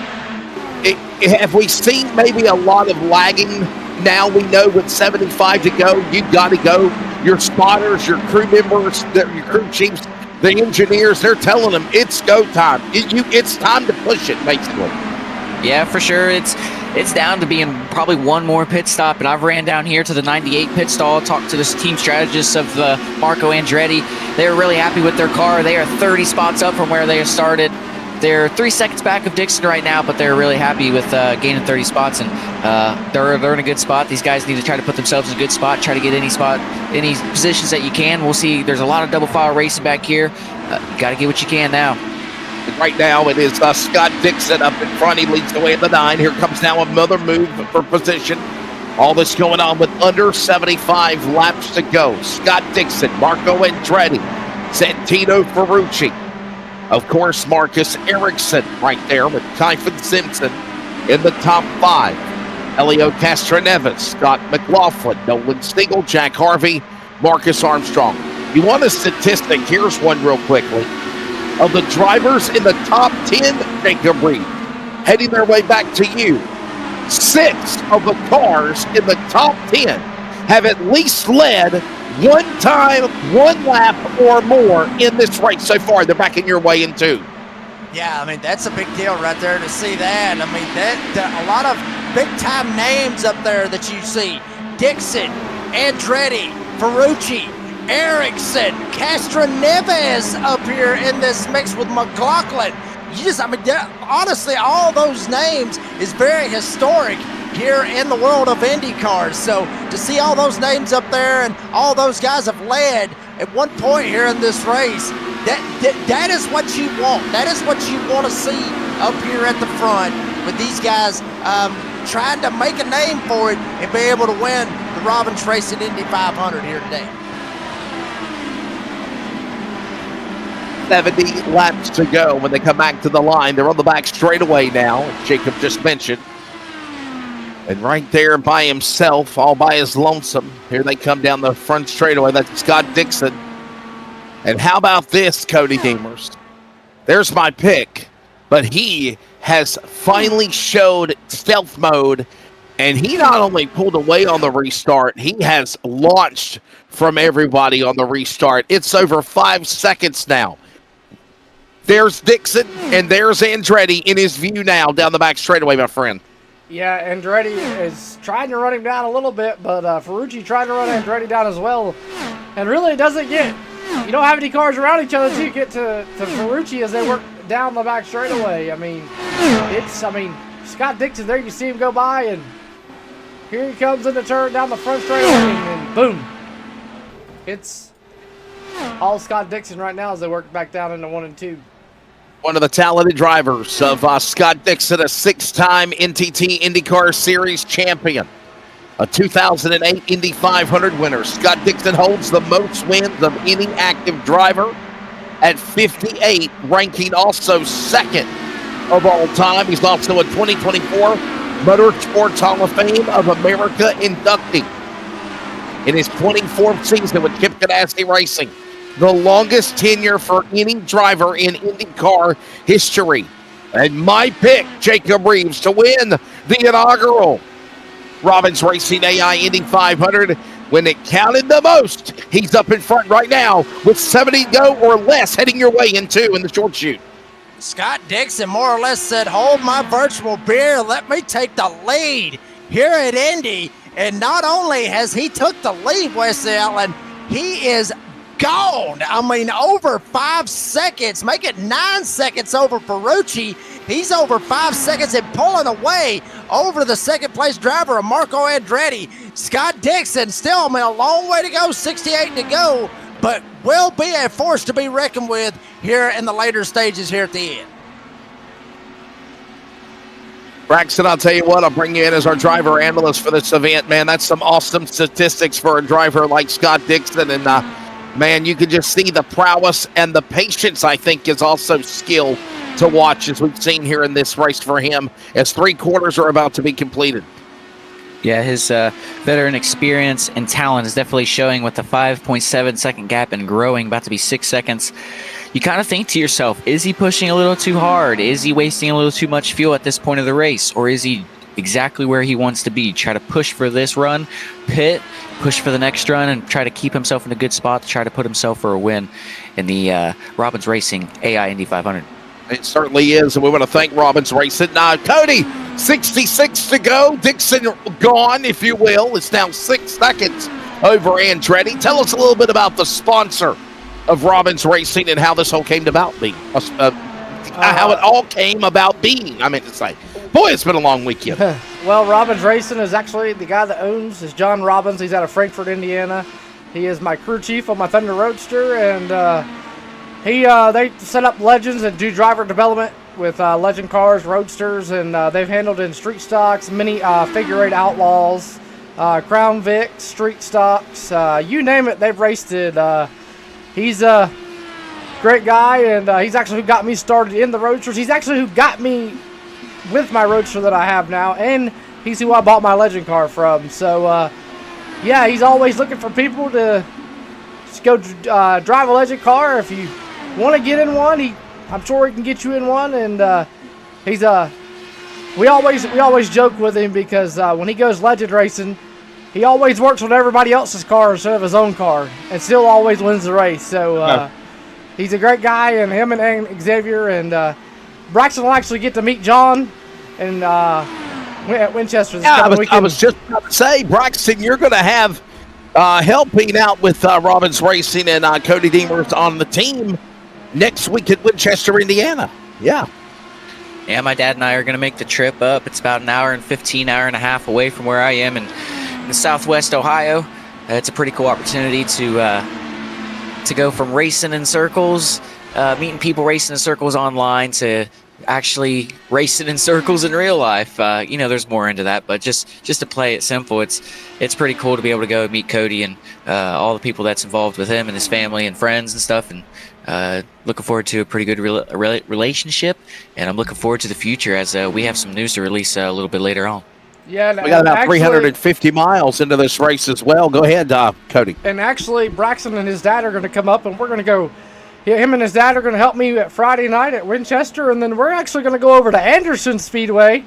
Have we seen maybe a lot of lagging? Now we know with 75 to go, you got to go. Your spotters, your crew members, your crew chiefs, the engineers, they're telling them it's go time. It's time to push it, basically. Yeah, for sure. It's down to being probably one more pit stop, and I've ran down here to the 98 pit stall, talked to the team strategist of Marco Andretti. They're really happy with their car. They are 30 spots up from where they started. They're 3 seconds back of Dixon right now, but they're really happy with gaining 30 spots, and they're in a good spot. These guys need to try to put themselves in a good spot, try to get any positions that you can. We'll see. There's a lot of double file racing back here. You got to get what you can now. Right now it is Scott Dixon up in front. He leads the way in the 9. Here comes now another move for position. All this going on with under 75 laps to go. Scott Dixon, Marco Andretti, Santino Ferrucci. Of course, Marcus Ericsson right there with Typhon Simpson in the top 5. Elio Castroneves, Scott McLaughlin, Nolan Stingle, Jack Harvey, Marcus Armstrong. You want a statistic? Here's one real quickly. Of the drivers in the top 10, Jacob Reed, heading their way back to you, 6 of the cars in the top 10 have at least led one time, 1 lap or more in this race so far. They're backing your way in 2. Yeah, I mean, that's a big deal right there to see that. I mean, that a lot of big-time names up there that you see. Dixon, Andretti, Ferrucci, Ericsson, Castroneves up here in this mix with McLaughlin. Honestly, all those names is very historic here in the world of Indy cars. So to see all those names up there and all those guys have led at one point here in this race, that is what you want. That is what you want to see up here at the front with these guys trying to make a name for it and be able to win the Robbins Racing Indy 500 here today. 70 laps to go when they come back to the line. They're on the back straightaway now, as Jacob just mentioned. And right there by himself, all by his lonesome. Here they come down the front straightaway. That's Scott Dixon. And how about this, Cody Deemers? There's my pick. But he has finally showed stealth mode. And he not only pulled away on the restart, he has launched from everybody on the restart. It's over 5 seconds now. There's Dixon, and there's Andretti in his view now down the back straightaway, my friend. Yeah, Andretti is trying to run him down a little bit, but Ferrucci trying to run Andretti down as well. And really, it doesn't get, you don't have any cars around each other to get to Ferrucci as they work down the back straightaway. I mean, Scott Dixon there, you see him go by, and here he comes in the turn down the front straightaway, and boom. It's all Scott Dixon right now as they work back down into 1 and 2. One of the talented drivers of Scott Dixon, a 6-time NTT IndyCar Series champion, a 2008 Indy 500 winner. Scott Dixon holds the most wins of any active driver at 58, ranking also second of all time. He's also a 2024 Motorsports Hall of Fame of America inductee. In his 24th season with Chip Ganassi Racing, the longest tenure for any driver in IndyCar history. And my pick, Jacob Reeves, to win the inaugural Robbins Racing AI Indy 500 when it counted the most. He's up in front right now with 70 to go or less, heading your way in the short chute. Scott Dixon more or less said, hold my virtual beer, let me take the lead here at Indy. And not only has he took the lead, Wesley Allen, he is gone. I mean, over 5 seconds, make it 9 seconds over Ferrucci. He's over 5 seconds and pulling away over the second place driver of Marco Andretti. Scott Dixon still, a long way to go, 68 to go, but will be a force to be reckoned with here in the later stages here at the end. Braxton, I'll tell you what, I'll bring you in as our driver analyst for this event, man. That's some awesome statistics for a driver like Scott Dixon. And, man, you can just see the prowess and the patience, I think, is also skill to watch, as we've seen here in this race for him, as 3 quarters are about to be completed. Yeah, his veteran experience and talent is definitely showing with the 5.7 second gap and growing, about to be 6 seconds. You kind of think to yourself, is he pushing a little too hard? Is he wasting a little too much fuel at this point of the race? Or is he exactly where he wants to be? Try to push for this run, pit, push for the next run, and try to keep himself in a good spot to try to put himself for a win in the Robbins Racing AI Indy 500. It certainly is, and we want to thank Robbins Racing. Cody, 66 to go. Dixon gone, if you will. It's now 6 seconds over Andretti. Tell us a little bit about the sponsor of Robbins Racing and how this all came about being. How it all came about being, I meant to say. Boy, it's been a long weekend. Well, Robbins Racing is actually the guy that owns is John Robbins. He's out of Frankfort, Indiana. He is my crew chief on my Thunder Roadster, and they set up Legends and do driver development with Legend cars, Roadsters, and they've handled in street stocks, mini figure 8 Outlaws, Crown Vic, street stocks, you name it, they've raced it. He's a great guy, and he's actually who got me started in the Roadsters. He's actually who got me with my Roadster that I have now, and he's who I bought my Legend car from. So, yeah, he's always looking for people to just go drive a Legend car. If you want to get in one, I'm sure he can get you in one. And we always joke with him because when he goes Legend racing, he always works on everybody else's car instead of his own car, and still always wins the race. So he's a great guy, and him and Xavier and Braxton will actually get to meet John and at Winchester this coming weekend. I was just about to say, Braxton, you're going to have helping out with Robbins Racing and Cody Deemers on the team next week at Winchester, Indiana. Yeah. Yeah, my dad and I are going to make the trip up. It's about an hour and 15, hour and a half away from where I am in Southwest Ohio. It's a pretty cool opportunity to go from racing in circles, meeting people racing in circles online, to actually racing in circles in real life. There's more into that, but just to play it simple, it's pretty cool to be able to go meet Cody and all the people that's involved with him and his family and friends and stuff. And looking forward to a pretty good relationship, and I'm looking forward to the future as we have some news to release a little bit later on. Yeah, We got about 350 miles into this race as well. Go ahead, Cody. And actually, Braxton and his dad are going to come up, and we're going to go. Him and his dad are going to help me at Friday night at Winchester, and then we're actually going to go over to Anderson Speedway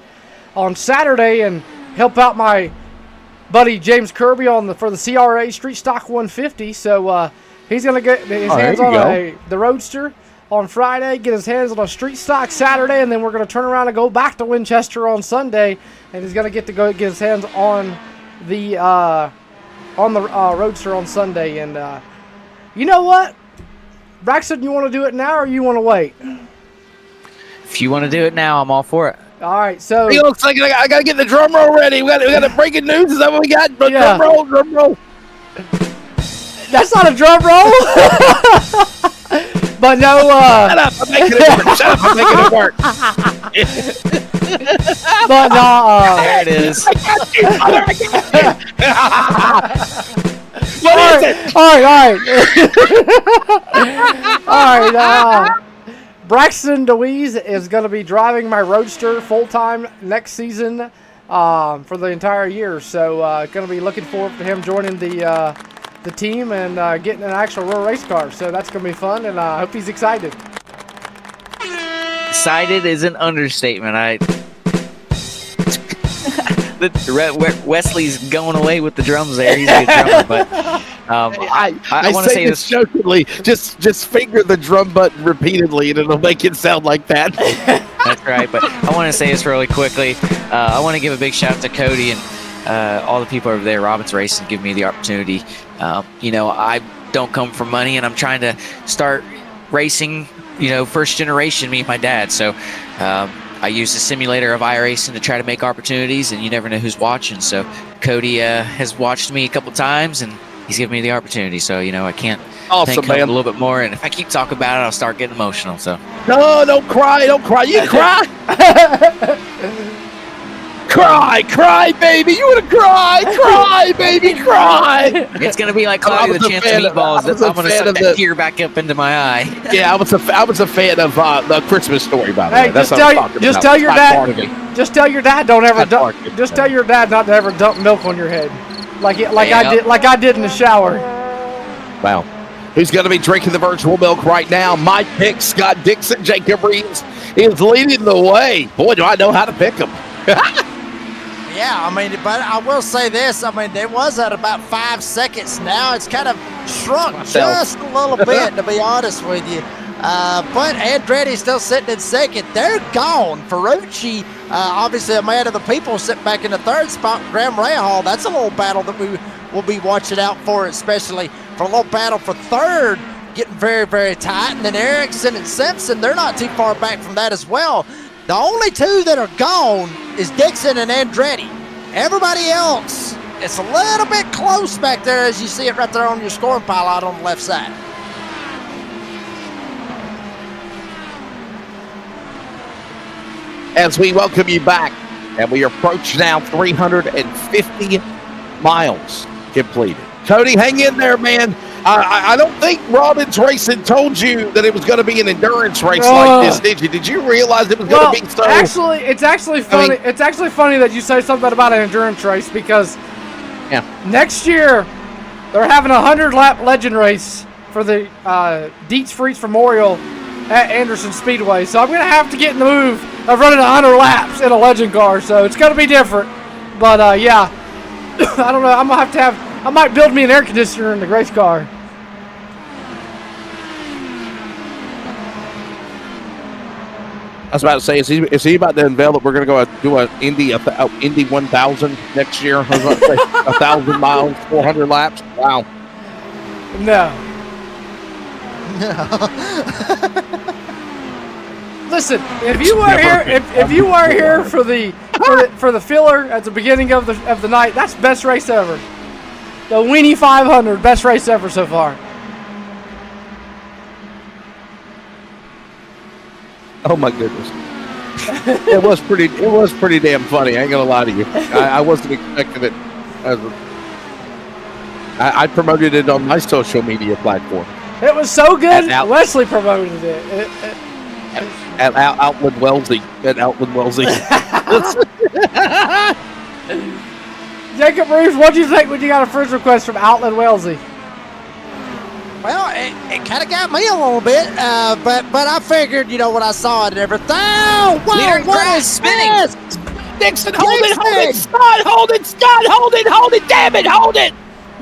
on Saturday and help out my buddy James Kirby for the CRA Street Stock 150. So he's going to get his hands on the Roadster on Friday, get his hands on a Street Stock Saturday, and then we're going to turn around and go back to Winchester on Sunday, and he's going to get his hands on the Roadster on Sunday. And you know what, Braxton, you want to do it now or you want to wait? If you want to do it now, I'm all for it. All right, so hang on a second. I got to get the drum roll ready. We got the breaking news. Is that what we got? Yeah. Drum roll. That's not a drum roll. But no. Shut up! I'm making it work. Shut up! I'm making it work. But no. There it is. I got you, mother. I got you. What is it? All right. Braxton DeWeese is going to be driving my Roadster full-time next season for the entire year. So going to be looking forward to him joining the team and getting an actual real race car. So that's going to be fun, and I hope he's excited. Excited is an understatement. Wesley's going away with the drums there. He's a good drummer, but I want to say this jokingly. Just finger the drum button repeatedly, and it'll make it sound like that. That's right. But I want to say this really quickly. I want to give a big shout out to Cody and all the people over there, Robbins Racing, give me the opportunity. I don't come from money, and I'm trying to start racing. First generation, me and my dad. So. I use the simulator of Iracing to try to make opportunities, and you never know who's watching. So Cody has watched me a couple times, and he's given me the opportunity. So, I can't thank him a little bit more. And if I keep talking about it, I'll start getting emotional. So no, don't cry. Don't cry. You cry. Cry, baby. You want to cry, baby, cry. It's going to be like Cloudy the Chance of Meatballs. I'm going to suck that tear back up into my eye. Yeah, I was a fan of the Christmas Story, by the way. That's just tell your dad. Just tell your dad don't ever dump. Just tell your dad not to ever dump milk on your head, like I did in the shower. Wow. Who's going to be drinking the virtual milk right now? My pick, Scott Dixon. Jacob Reeves is leading the way. Boy, do I know how to pick him. Yeah, but I will say this. It was at about 5 seconds. Now it's kind of shrunk just a little bit, to be honest with you. But Andretti's still sitting in second. They're gone. Ferrucci, obviously a man of the people, sitting back in the third spot. Graham Rahal, that's a little battle that we will be watching out for, especially for a little battle for third, getting very, very tight. And then Iracing and Simpson, they're not too far back from that as well. The only two that are gone is Dixon and Andretti. Everybody else, it's a little bit close back there as you see it right there on your scoring pile out on the left side. As we welcome you back, and we approach now 350 miles completed. Cody, hang in there, man. I don't think Robbins Racing told you that it was going to be an endurance race like this, did you? Did you realize it was going to be so? Actually, it's actually funny. It's actually funny that you say something about an endurance race because next year they're having a 100-lap legend race for the Dietz Frietz Memorial at Anderson Speedway. So I'm going to have to get in the move of running 100 laps in a legend car. So it's going to be different. But yeah, I don't know. I'm going to have. I might build me an air conditioner in the race car. I was about to say, is he about to unveil that we're going to go do an Indy 1000 next year? I was about to say 1,000 miles, 400 laps. Wow. No. Listen, if you were here for the filler at the beginning of the night, that's the best race ever. The Weenie 500, best race ever so far. Oh my goodness. It was pretty damn funny. I ain't gonna lie to you. I wasn't expecting it. I promoted it on my social media platform. It was so good. Wesley promoted it. At Outland Wellesley. Jacob Reeves, what do you think when you got a first request from Outland Wellesley? Well, it kind of got me a little bit, but I figured, when I saw it and everything. Oh, wow, what is this? Dixon, hold it, Scott, hold it, damn it, hold it.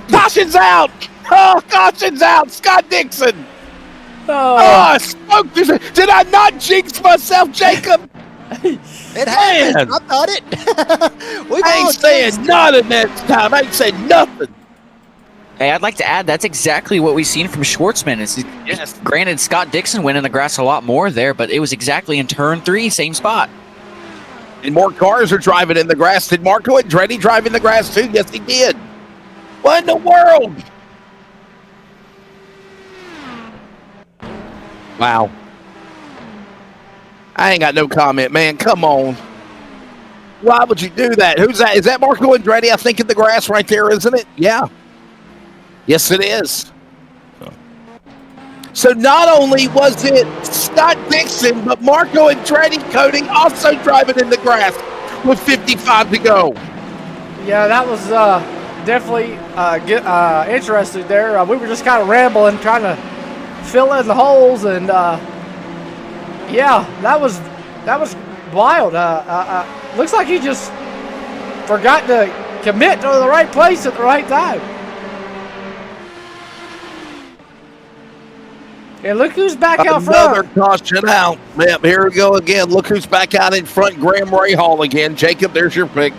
Caution's out. Oh, caution's out, Scott Dixon. Oh, smoke. Did I not jinx myself, Jacob? It happened. I thought it. I ain't saying nothing next time. I ain't saying nothing. Hey, I'd like to add that's exactly what we've seen from Schwartzman. Granted, Scott Dixon went in the grass a lot more there, but it was exactly in turn 3, same spot. And more cars are driving in the grass. Did Marco Andretti drive in the grass too? Yes, he did. What in the world? Wow. I ain't got no comment, man. Come on. Why would you do that? Who's that? Is that Marco Andretti, I think, in the grass right there, isn't it? Yeah. Yes, it is. So not only was it Scott Dixon, but Marco Andretti, Cody, also driving in the grass with 55 to go. Yeah, that was definitely interesting there. We were just kind of rambling, trying to fill in the holes, and yeah, that was wild. Looks like he just forgot to commit to the right place at the right time. And look who's back out front. Another caution out. Yep, here we go again. Look who's back out in front. Graham Rahal again. Jacob, there's your pick.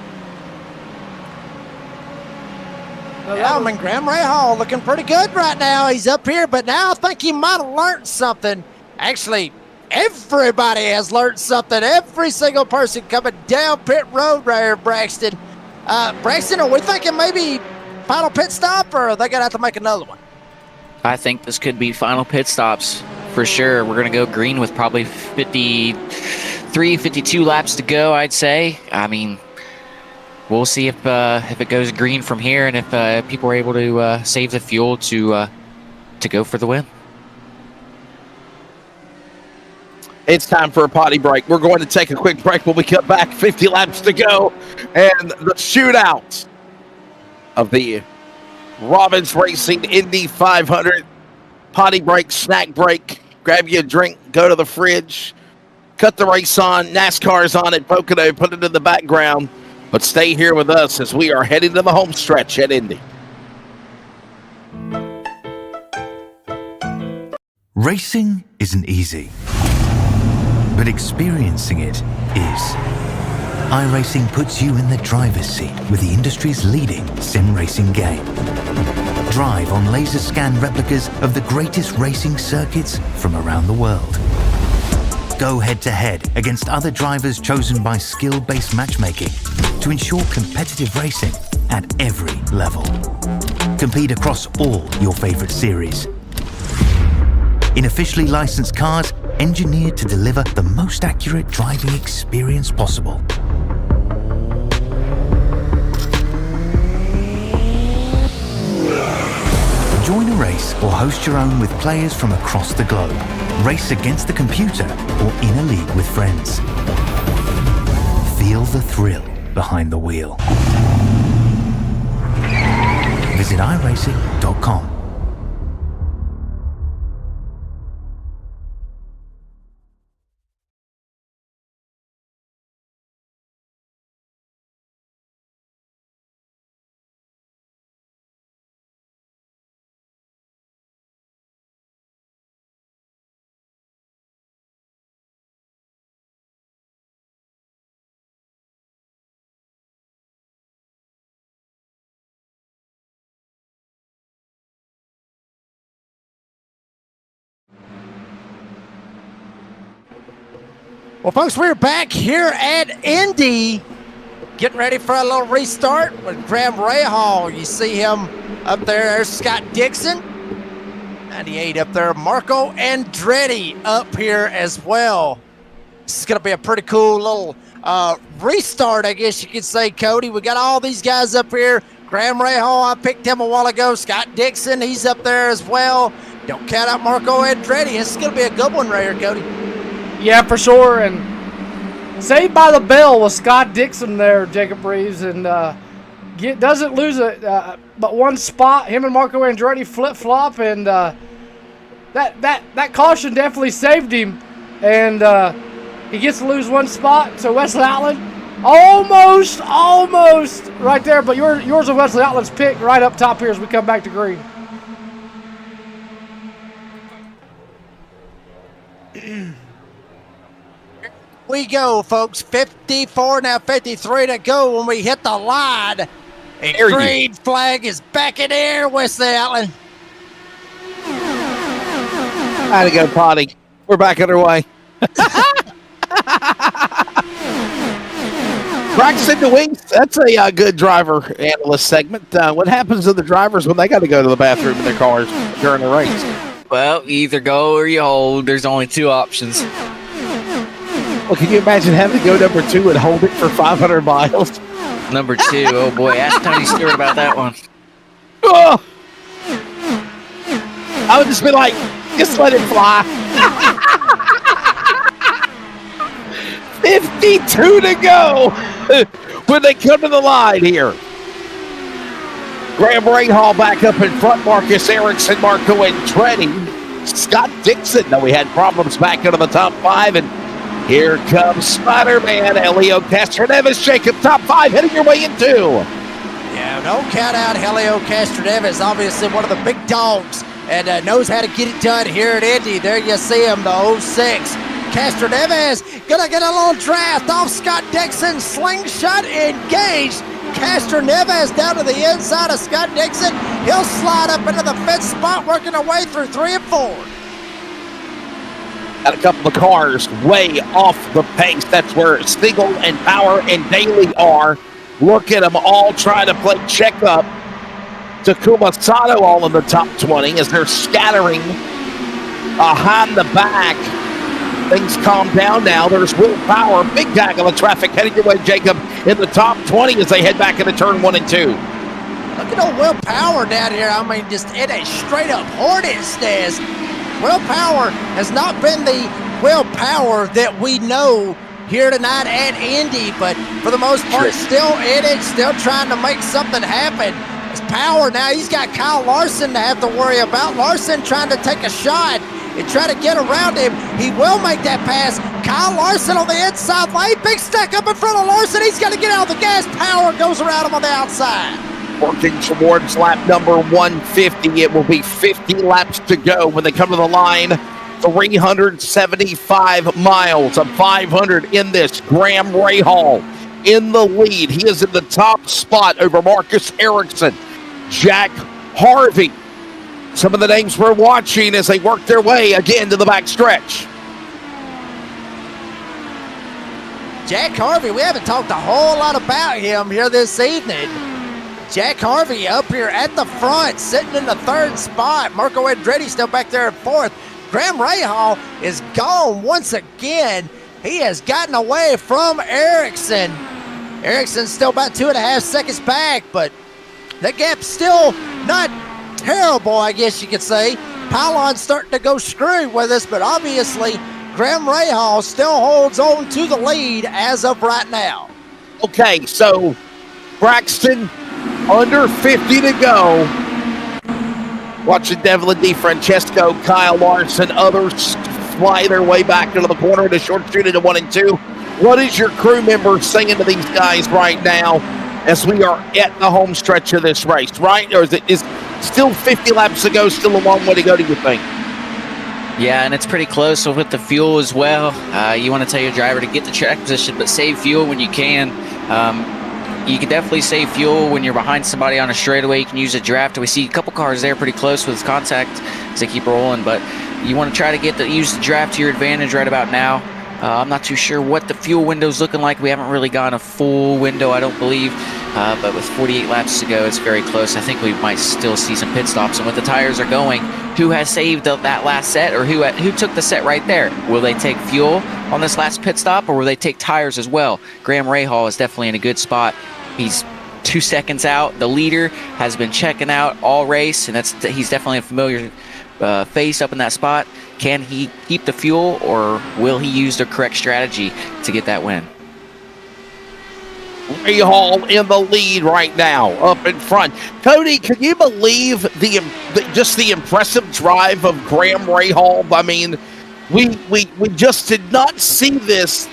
Yeah, Graham Rahal looking pretty good right now. He's up here, but now I think he might have learned something. Actually, everybody has learned something. Every single person coming down pit road right here, Braxton. Braxton, are we thinking maybe final pit stop, or are they going to have to make another one? I think this could be final pit stops for sure. We're going to go green with probably 53, 52 laps to go, I'd say. I mean, we'll see if it goes green from here, and if people are able to save the fuel to go for the win. It's time for a potty break. We're going to take a quick break when we come back. 50 laps to go, and the shootout of the Robbins Racing Indy 500. Potty break, snack break. Grab you a drink, go to the fridge, cut the race on. NASCAR's on at Pocono, put it in the background. But stay here with us as we are heading to the home stretch at Indy. Racing isn't easy, but experiencing it is. iRacing puts you in the driver's seat with the industry's leading sim racing game. Drive on laser scan replicas of the greatest racing circuits from around the world. Go head-to-head against other drivers chosen by skill-based matchmaking to ensure competitive racing at every level. Compete across all your favorite series. In officially licensed cars, engineered to deliver the most accurate driving experience possible. Join a race or host your own with players from across the globe. Race against the computer or in a league with friends. Feel the thrill behind the wheel. Visit iracing.com. Well, folks, we're back here at Indy, getting ready for a little restart with Graham Rahal. You see him up there. There's Scott Dixon, 98 up there. Marco Andretti up here as well. This is going to be a pretty cool little restart, I guess you could say, Cody. We got all these guys up here. Graham Rahal, I picked him a while ago. Scott Dixon, he's up there as well. Don't count out Marco Andretti. This is going to be a good one right here, Cody. Yeah, for sure. And Saved by the bell was Scott Dixon there, Jacob Reeves, and doesn't lose it but one spot. Him and Marco Andretti flip-flop, and that caution definitely saved him, and he gets to lose one spot. So Wesley Outland almost right there, but yours and Wesley Outland's pick right up top here as we come back to green. We go, folks. 54, now 53 to go when we hit the line. And green flag is back in air, Wesley Outland. Had to go potty. We're back underway. Braxton DeWeese, that's a good driver analyst segment. What happens to the drivers when they got to go to the bathroom in their cars during the race? Well, you either go or you hold. There's only two options. Well, can you imagine having to go number 2 and hold it for 500 miles? Number 2, oh boy, ask Tony Stewart about that one. Oh. I would just be like, just let it fly. 52 to go when they come to the line here. Graham Rahal back up in front. Marcus Iracing, Marco Andretti. Scott Dixon, though he had problems back into the top 5. And here comes Spider-Man, Helio Castroneves. Jacob, top 5 heading your way into. Yeah, don't count out Helio Castroneves, obviously one of the big dogs, and knows how to get it done here at Indy. There you see him, the 06. Castroneves gonna get a little draft off Scott Dixon. Slingshot engaged. Castroneves down to the inside of Scott Dixon. He'll slide up into the 5th spot, working our way through 3 and 4. Got a couple of cars way off the pace. That's where Stigl and Power and Daly are. Look at them all trying to play checkup. Takuma Sato all in the top 20 as they're scattering behind the back. Things calm down now. There's Will Power, big tag on the traffic, heading your way, Jacob, in the top 20 as they head back into turn 1 and 2. Look at old Will Power down here. I mean, just in a straight-up hornet's nest. Will Power has not been the Will Power that we know here tonight at Indy, but for the most part, still in it, still trying to make something happen. It's Power now. He's got Kyle Larson to have to worry about. Larson trying to take a shot and try to get around him. He will make that pass. Kyle Larson on the inside lane. Big stack up in front of Larson. He's got to get out of the gas. Power goes around him on the outside. Working towards lap number 150. It will be 50 laps to go when they come to the line. 375 miles of 500 in this. Graham Rahal in the lead. He is in the top spot over Marcus Iracing. Jack Harvey. Some of the names we're watching as they work their way again to the back stretch. Jack Harvey, we haven't talked a whole lot about him here this evening. Jack Harvey up here at the front, sitting in the 3rd spot. Marco Andretti still back there at 4th. Graham Rahal is gone once again. He has gotten away from Iracing. Iracing's still about 2.5 seconds back, but that gap's still not terrible, I guess you could say. Pylon's starting to go screwy with us, but obviously Graham Rahal still holds on to the lead as of right now. Okay, so Braxton, under 50 to go. Watching Devlin DiFrancesco, Kyle Larson, others fly their way back into the corner to short shoot into 1 and 2. What is your crew member saying to these guys right now as we are at the home stretch of this race, right? Or is still 50 laps to go, still a long way to go, do you think? Yeah, and it's pretty close with the fuel as well. You want to tell your driver to get the track position, but save fuel when you can. You can definitely save fuel when you're behind somebody on a straightaway. You can use a draft. We see a couple cars there pretty close with contact as they keep rolling, but you want to try to use the draft to your advantage right about now. I'm not too sure what the fuel window's looking like. We haven't really gone a full window, I don't believe. But with 48 laps to go, it's very close. I think we might still see some pit stops. And when the tires are going, who has saved that last set, or who took the set right there? Will they take fuel on this last pit stop, or will they take tires as well? Graham Rahal is definitely in a good spot. He's 2 seconds out. The leader has been checking out all race, and he's definitely a familiar face up in that spot. Can he keep the fuel, or will he use the correct strategy to get that win? Rahal in the lead right now, up in front. Cody, can you believe just the impressive drive of Graham Rahal? I mean, we just did not see this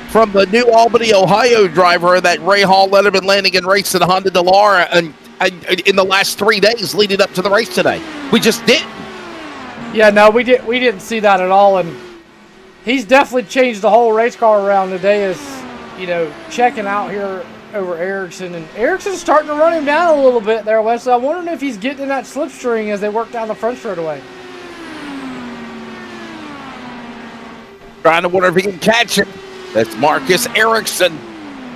from the New Albany, Ohio driver that Rahal led him in landing and racing Honda Delara and in the last 3 days leading up to the race today. We just didn't. Yeah, no, we didn't see that at all, and he's definitely changed the whole race car around today. Is checking out here over Iracing, and Iracing's starting to run him down a little bit there, Wes. So I'm wondering if he's getting in that slipstream as they work down the front straightaway. Trying to wonder if he can catch it. That's Marcus Ericsson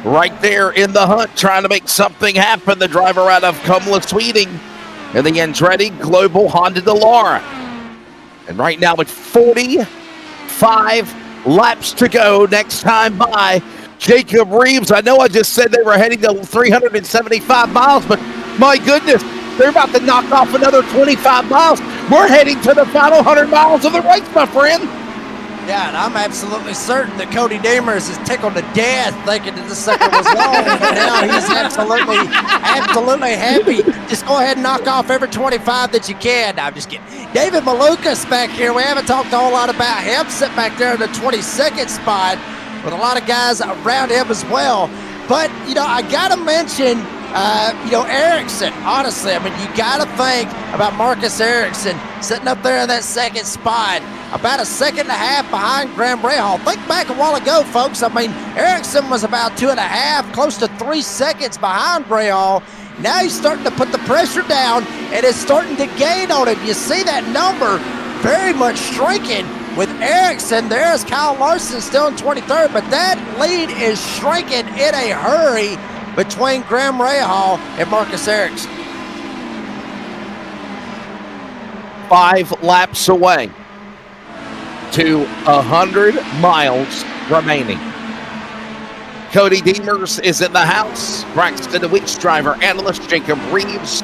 right there in the hunt, trying to make something happen. The driver out of Kumla Sweeting in the Andretti Global Honda Delara. And right now with 45 laps to go, next time by Jacob Reeves. I know I just said they were heading to 375 miles, but my goodness, they're about to knock off another 25 miles. We're heading to the final 100 miles of the race, my friend. Yeah, and I'm absolutely certain that Cody Demers is tickled to death thinking that this sucker was long. And now he's absolutely happy. Just go ahead and knock off every 25 that you can. No, I'm just kidding. David Malukas back here. We haven't talked a whole lot about him. Sitting back there in the 22nd spot with a lot of guys around him as well. But, I got to mention, Ericsson. Honestly, I mean, you got to think about Marcus Ericsson sitting up there in that second spot, about a second and a half behind Graham Rahal. Think back a while ago, folks. I mean, Ericsson was about 2.5, close to 3 seconds behind Rahal. Now he's starting to put the pressure down, and it's starting to gain on him. You see that number very much shrinking with Ericsson. There's Kyle Larson still in 23rd, but that lead is shrinking in a hurry between Graham Rahal and Marcus Ericsson. 5 laps away to 100 miles remaining. Cody Demers is in the house. Braxton DeWeek's driver, analyst Jacob Reeves.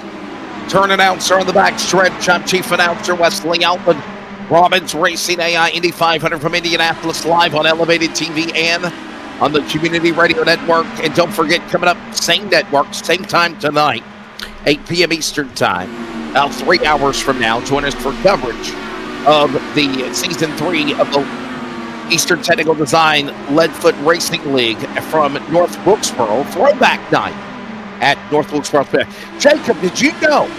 Turn announcer on the back stretch. I'm chief announcer Wesley Altman. Robbins Racing AI Indy 500 from Indianapolis, live on Elevated TV and on the Community Radio Network. And don't forget, coming up, same network, same time tonight, 8 p.m. Eastern Time. About 3 hours from now, join us for coverage of the Season 3 of the Eastern Technical Design Leadfoot Racing League from North Wilkesboro, Throwback Night at North Wilkesboro. Jacob, did you know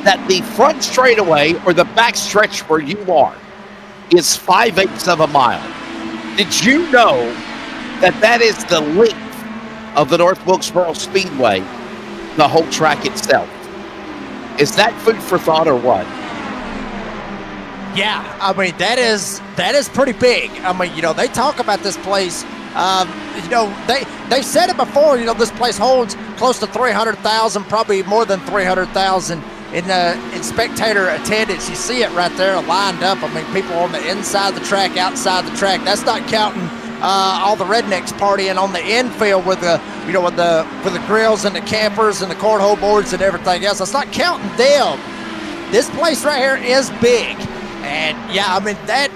that the front straightaway or the back stretch where you are is 5/8 of a mile? Did you know that that is the length of the North Wilkesboro Speedway, the whole track itself? Is that food for thought or what? Yeah, I mean, that is pretty big. I mean, they talk about this place. They said it before. This place holds close to 300,000, probably more than 300,000 in spectator attendance. You see it right there lined up. I mean, people on the inside of the track, outside the track. That's not counting all the rednecks partying on the infield with the with the grills and the campers and the cornhole boards and everything else. That's not counting them. This place right here is big. And yeah, I mean, that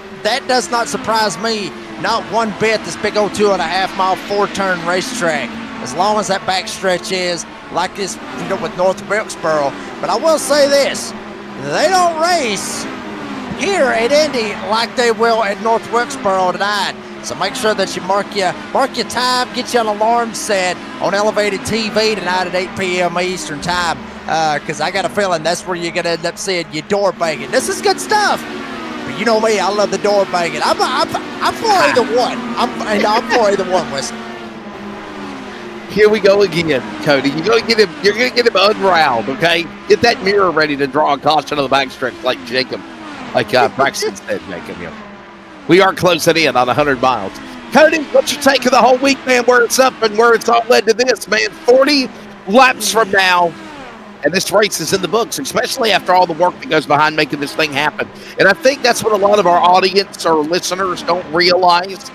does not surprise me, not one bit, this big old 2.5 mile 4-turn racetrack, as long as that back stretch is like this, with North Wilkesboro. But I will say this, they don't race here at Indy like they will at North Wilkesboro tonight. So make sure that you mark your time, get you an alarm set on Elevated TV tonight at 8 p.m. Eastern Time. Because I got a feeling that's where you're going to end up seeing your door banging. This is good stuff. But you know me, I love the door banging. I'm for either one. I'm for either one, Wesley. Here we go again, Cody. You're going to get him unround, okay? Get that mirror ready to draw a caution on the backstretch like Braxton said, Jacob. We are closing in on 100 miles. Cody, what's your take of the whole week, man, where it's up and where it's all led to this, man? 40 laps from now, and this race is in the books, especially after all the work that goes behind making this thing happen. And I think that's what a lot of our audience or listeners don't realize.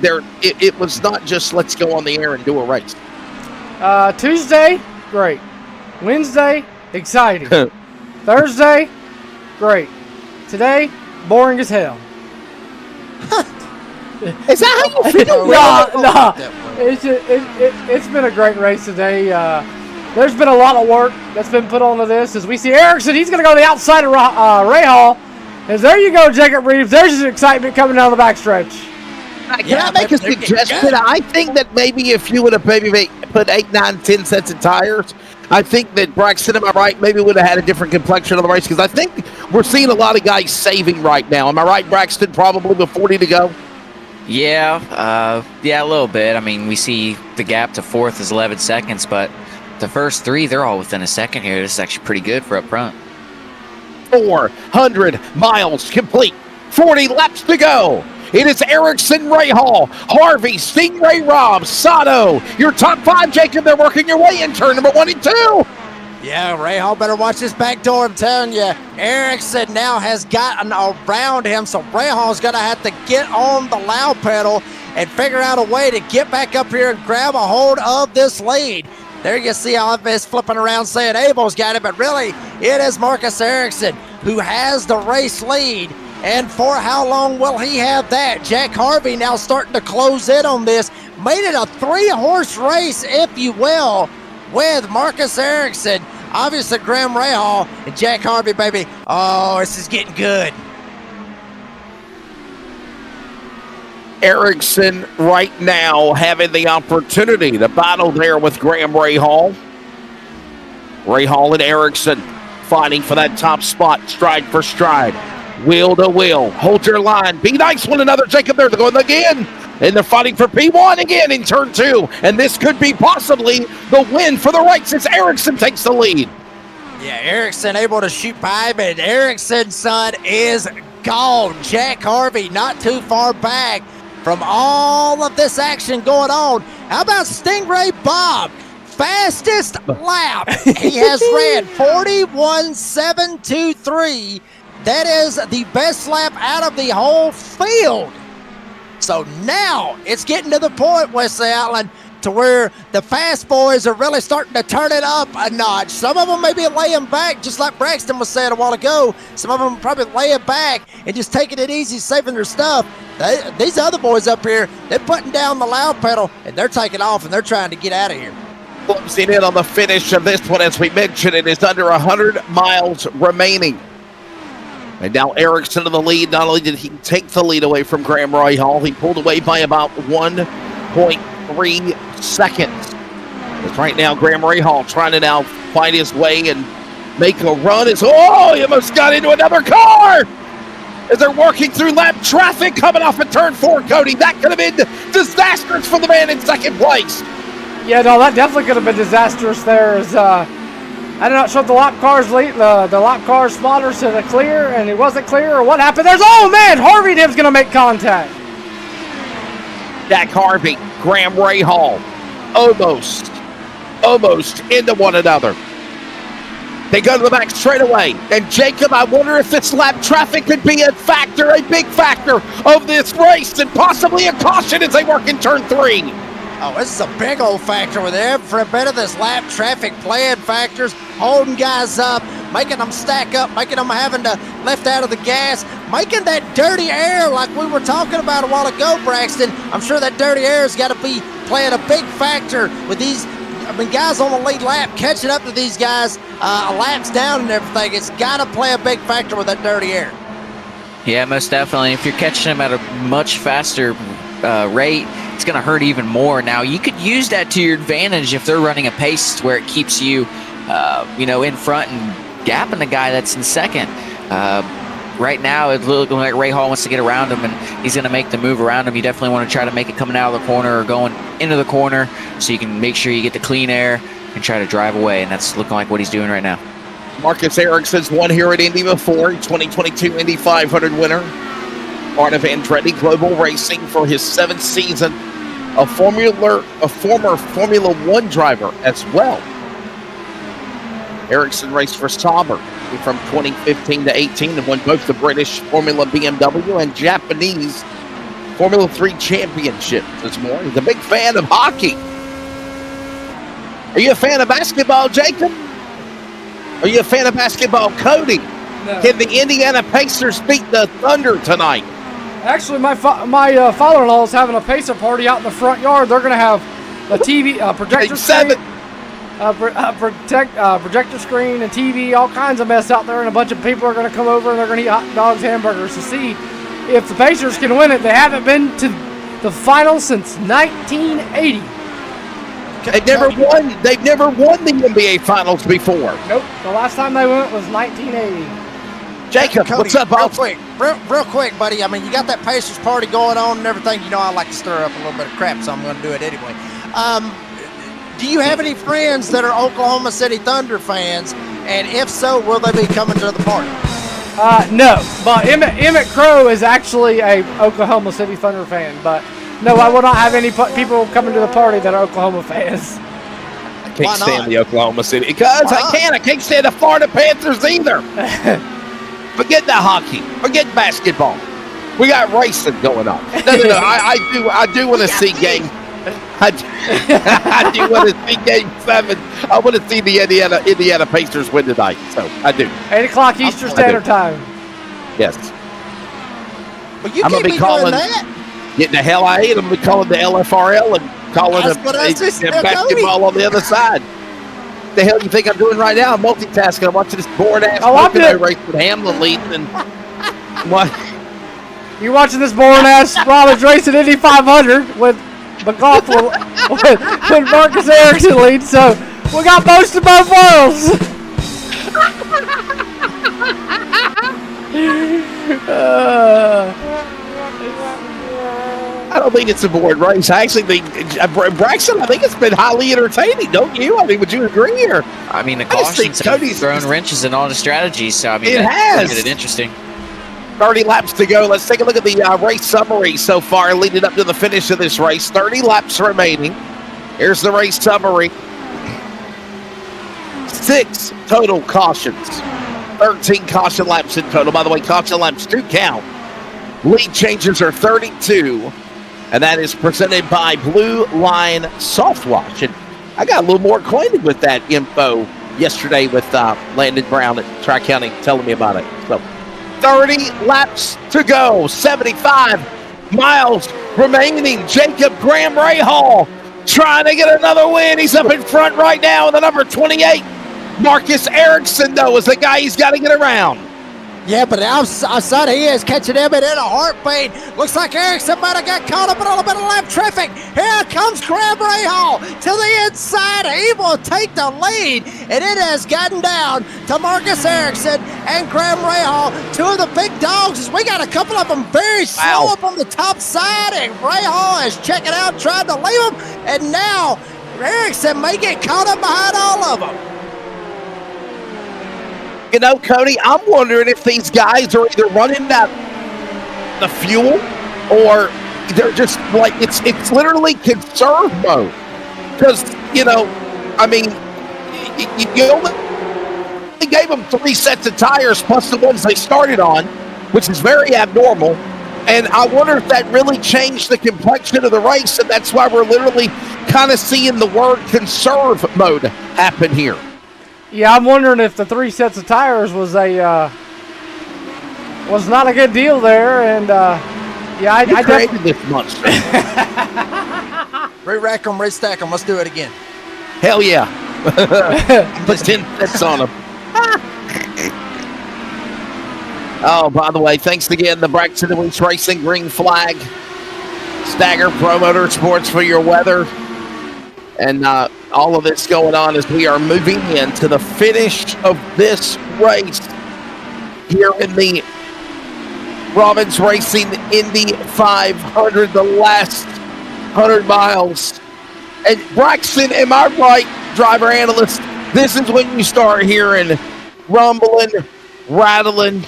It was not just let's go on the air and do a race. Tuesday, great. Wednesday, exciting. Thursday, great. Today, boring as hell. Is that how you feel? No. It's been a great race today. There's been a lot of work that's been put onto this. As we see Iracing, he's going to go to the outside of Ray Hall. As there you go, Jacob Reeves. There's his excitement coming down the backstretch. Can I make a suggestion? I think that maybe if you would have maybe put 8, 9, 10 sets of tires, I think that Braxton, am I right, maybe would have had a different complexion of the race, because I think we're seeing a lot of guys saving right now. Am I right, Braxton, probably with 40 to go? Yeah, a little bit. I mean, we see the gap to fourth is 11 seconds, but the first three, they're all within a second here. This is actually pretty good for up front. 400 miles complete, 40 laps to go. It is Iracing, Ray Hall, Harvey, Stingray, Robb, Sato. Your top 5, Jacob. They're working your way in turn number 1 and 2. Yeah, Ray Hall better watch this back door. I'm telling you, Iracing now has gotten around him, so Ray Hall's going to have to get on the loud pedal and figure out a way to get back up here and grab a hold of this lead. There you see all of this flipping around saying Abel's got it, but really it is Marcus Iracing who has the race lead. And for how long will he have that? Jack Harvey now starting to close in on this. Made it a 3-horse race, if you will, with Marcus Iracing. Obviously, Graham Rahal and Jack Harvey, baby. Oh, this is getting good. Iracing right now having the opportunity to battle there with Graham Rahal. Rahal and Iracing fighting for that top spot, stride for stride. Wheel to wheel. Hold your line. Be nice one another, Jacob. They're going again. And they're fighting for P1 again in turn 2. And this could be possibly the win for the race as Iracing takes the lead. Yeah, Iracing able to shoot by, but Iracing's son is gone. Jack Harvey not too far back from all of this action going on. How about Stingray Bob? Fastest lap. He has ran 41.723. That is the best lap out of the whole field. So now it's getting to the point, Wesley Outland, to where the fast boys are really starting to turn it up a notch. Some of them may be laying back, just like Braxton was saying a while ago. Some of them probably laying back and just taking it easy, saving their stuff. These other boys up here, they're putting down the loud pedal, and they're taking off, and they're trying to get out of here. Closing in on the finish of this one, as we mentioned, it is under 100 miles remaining. And now Iracing in the lead. Not only did he take the lead away from Graham Rahal, he pulled away by about 1.3 seconds. As right now, Graham Rahal trying to now find his way and make a run. He almost got into another car as they're working through lap traffic coming off of turn 4, Cody. That could have been disastrous for the man in second place. Yeah, no, that definitely could have been disastrous there. As I did not show the lap cars lead, the lap car spotter said a clear, and it wasn't clear, or what happened? Harvey and him's going to make contact. Jack Harvey, Graham Rahal, almost into one another. They go to the back straightaway. And Jacob, I wonder if this lap traffic could be a big factor of this race, and possibly a caution as they work in turn 3. Oh, this is a big old factor with every bit of this lap traffic playing factors, holding guys up, making them stack up, making them having to lift out of the gas, making that dirty air like we were talking about a while ago, Braxton. I'm sure that dirty air has got to be playing a big factor with these guys on the lead lap, catching up to these guys laps down and everything. It's got to play a big factor with that dirty air. Yeah, most definitely. If you're catching them at a much faster rate, it's going to hurt even more. Now, you could use that to your advantage if they're running a pace where it keeps you, in front and gapping the guy that's in second. Right now, it's looking like Ray Hall wants to get around him, and he's going to make the move around him. You definitely want to try to make it coming out of the corner or going into the corner so you can make sure you get the clean air and try to drive away, and that's looking like what he's doing right now. Marcus Iracing's won here at Indy before, 2022 Indy 500 winner. Part of Andretti Global Racing for his 7th season. A former Formula One driver as well. Iracing raced for Sauber from 2015 to 18 and won both the British Formula BMW and Japanese Formula 3 championships as well. He's a big fan of hockey. Are you a fan of basketball, Jacob? Are you a fan of basketball, Cody? Can the Indiana Pacers beat the Thunder tonight? Actually, my father-in-law is having a Pacer party out in the front yard. They're going to have a TV, projector screen, projector screen and TV, all kinds of mess out there, and a bunch of people are going to come over and they're going to eat hot dogs, hamburgers to see if the Pacers can win it. They haven't been to the finals since 1980. They've never won the NBA Finals before. Nope. The last time they went was 1980. Jacob, Cody, what's up, boss? Real quick, buddy. I mean, you got that Pacers party going on and everything. You know, I like to stir up a little bit of crap, so I'm going to do it anyway. Do you have any friends that are Oklahoma City Thunder fans? And if so, will they be coming to the party? No, but Emmett Crow is actually a Oklahoma City Thunder fan. But no, I will not have any people coming to the party that are Oklahoma fans. I can't stand the Oklahoma City because I can't stand the Florida Panthers either. Forget the hockey. Forget basketball. We got racing going on. No. I do want to see game. I do want to see Game 7. I want to see the Indiana Pacers win tonight. So I do. 8 o'clock Eastern Standard Time. Yes. Well, you I'm can't gonna be calling that. Getting the hell I hate. I'm gonna be calling the LFRL and calling the basketball on the other side. The hell do you think I'm doing right now? I'm multitasking. I'm watching this boring ass race with Hamlin leading and what? You're watching this boring ass Robbins racing Indy 500 with McLaughlin with Marcus Iracing lead. So we got most of both worlds. I don't think it's a boring race. I actually think, Braxton, I think it's been highly entertaining, don't you? I mean, would you agree? Or I mean, the cautions have thrown wrenches in all the strategies, so I mean, it has. Made it interesting. 30 laps to go. Let's take a look at the race summary so far leading up to the finish of this race. 30 laps remaining. Here's the race summary. 6 total cautions. 13 caution laps in total. By the way, caution laps do count. Lead changes are 32. And that is presented by Blue Line Soft Wash. And I got a little more acquainted with that info yesterday with Landon Brown at Tri-County telling me about it. So 30 laps to go. 75 miles remaining. Jacob Graham Rahal trying to get another win. He's up in front right now with the number 28. Marcus Iracing, though, is the guy he's got to get around. Yeah, but outside he is catching Emmett in a heartbeat. Looks like Iracing might have got caught up in a little bit of lap traffic. Here comes Graham Rahal to the inside. He will take the lead, and it has gotten down to Marcus Iracing and Graham Rahal, 2 of the big dogs. As we got a couple of them very slow up on the top side, and Rahal is checking out, trying to leave them, and now Iracing may get caught up behind all of them. You know, Cody, I'm wondering if these guys are either running out the fuel or they're just like, it's literally conserve mode. Because, you know, I mean, you only gave them 3 sets of tires plus the ones they started on, which is very abnormal. And I wonder if that really changed the complexion of the race, and that's why we're literally kind of seeing the word conserve mode happen here. Yeah, I'm wondering if the 3 sets of tires was not a good deal there, and yeah, I created this monster. Re-rack them, re-stack them. Let's do it again. Hell yeah! Put 10 sets on them. Oh, by the way, thanks again to Braxton Woods Racing, Green Flag, Stagger Pro Motorsports for your weather. And all of this going on as we are moving into the finish of this race here in the Robbins Racing Indy 500, the last 100 miles. And Braxton, am I right, driver analyst? This is when you start hearing rumbling, rattling.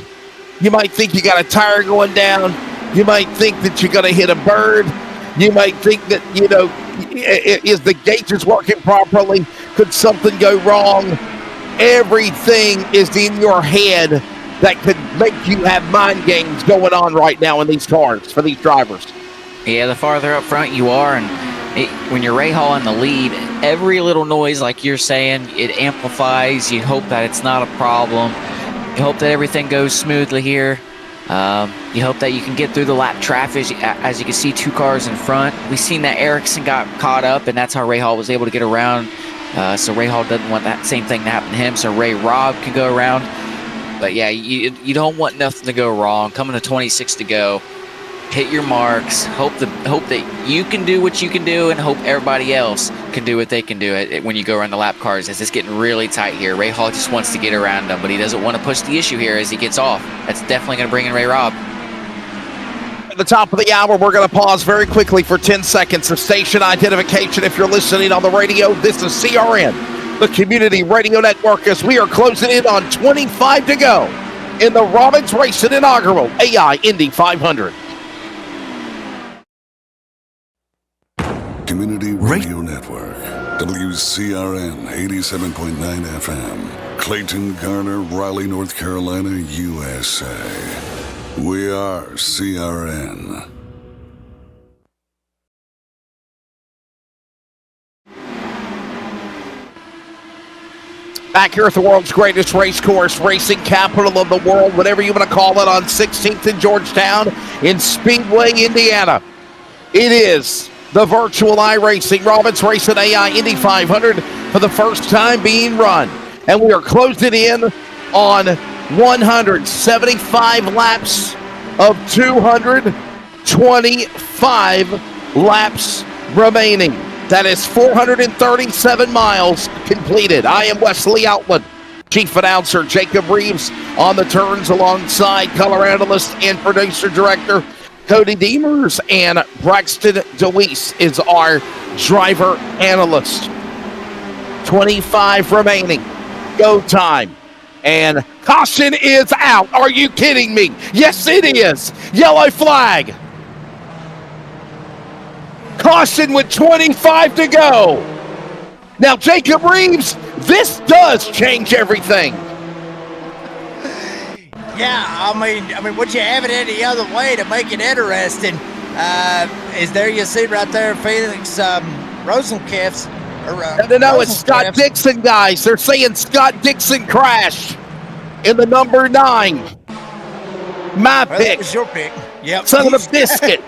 You might think you got a tire going down. You might think that you're going to hit a bird. You might think that, you know, is the gauges working properly? Could something go wrong? Everything is in your head that could make you have mind games going on right now in these cars for these drivers. Yeah, the farther up front you are, and when you're Rahal in the lead, every little noise, like you're saying, it amplifies. You hope that it's not a problem. You hope that everything goes smoothly here. You hope that you can get through the lap traffic. As you can see, 2 cars in front. We've seen that Iracing got caught up, and that's how Ray Hall was able to get around. So Ray Hall doesn't want that same thing to happen to him, so Ray Robb can go around. But yeah, you don't want nothing to go wrong. Coming to 26 to go. Hit your marks. Hope that you can do what you can do, and hope everybody else can do what they can do when you go around the lap cars. As it's getting really tight here. Ray Hall just wants to get around them, but he doesn't want to push the issue here as he gets off. That's definitely going to bring in Ray Robb. At the top of the hour, we're going to pause very quickly for 10 seconds of station identification. If you're listening on the radio, this is CRN, the Community Radio Network, as we are closing in on 25 to go in the Robbins Racing inaugural AI Indy 500. Community Radio Network, WCRN 87.9 FM, Clayton, Garner, Raleigh, North Carolina, USA. We are CRN. Back here at the world's greatest race course, racing capital of the world, whatever you want to call it, on 16th in Georgetown in Speedway, Indiana. It is the virtual iRacing Robbins Racing AI Indy 500 for the first time being run. And we are closing in on 175 laps of 225 laps remaining. That is 437 miles completed. I am Wesley Outland, Chief Announcer Jacob Reeves on the turns alongside color analyst and producer director Cody Demers, and Braxton DeWeese is our driver analyst. 25 remaining. Go time. And caution is out. Are you kidding me? Yes, it is. Yellow flag. Caution with 25 to go. Now, Jacob Reeves, this does change everything. Yeah, I mean, would you have it any other way to make it interesting? Is there you see right there, Felix Rosenkampf's? No, it's Scott Dixon, guys. They're saying Scott Dixon crashed in the number 9. My pick. That was your pick. Yep. Son of a biscuit.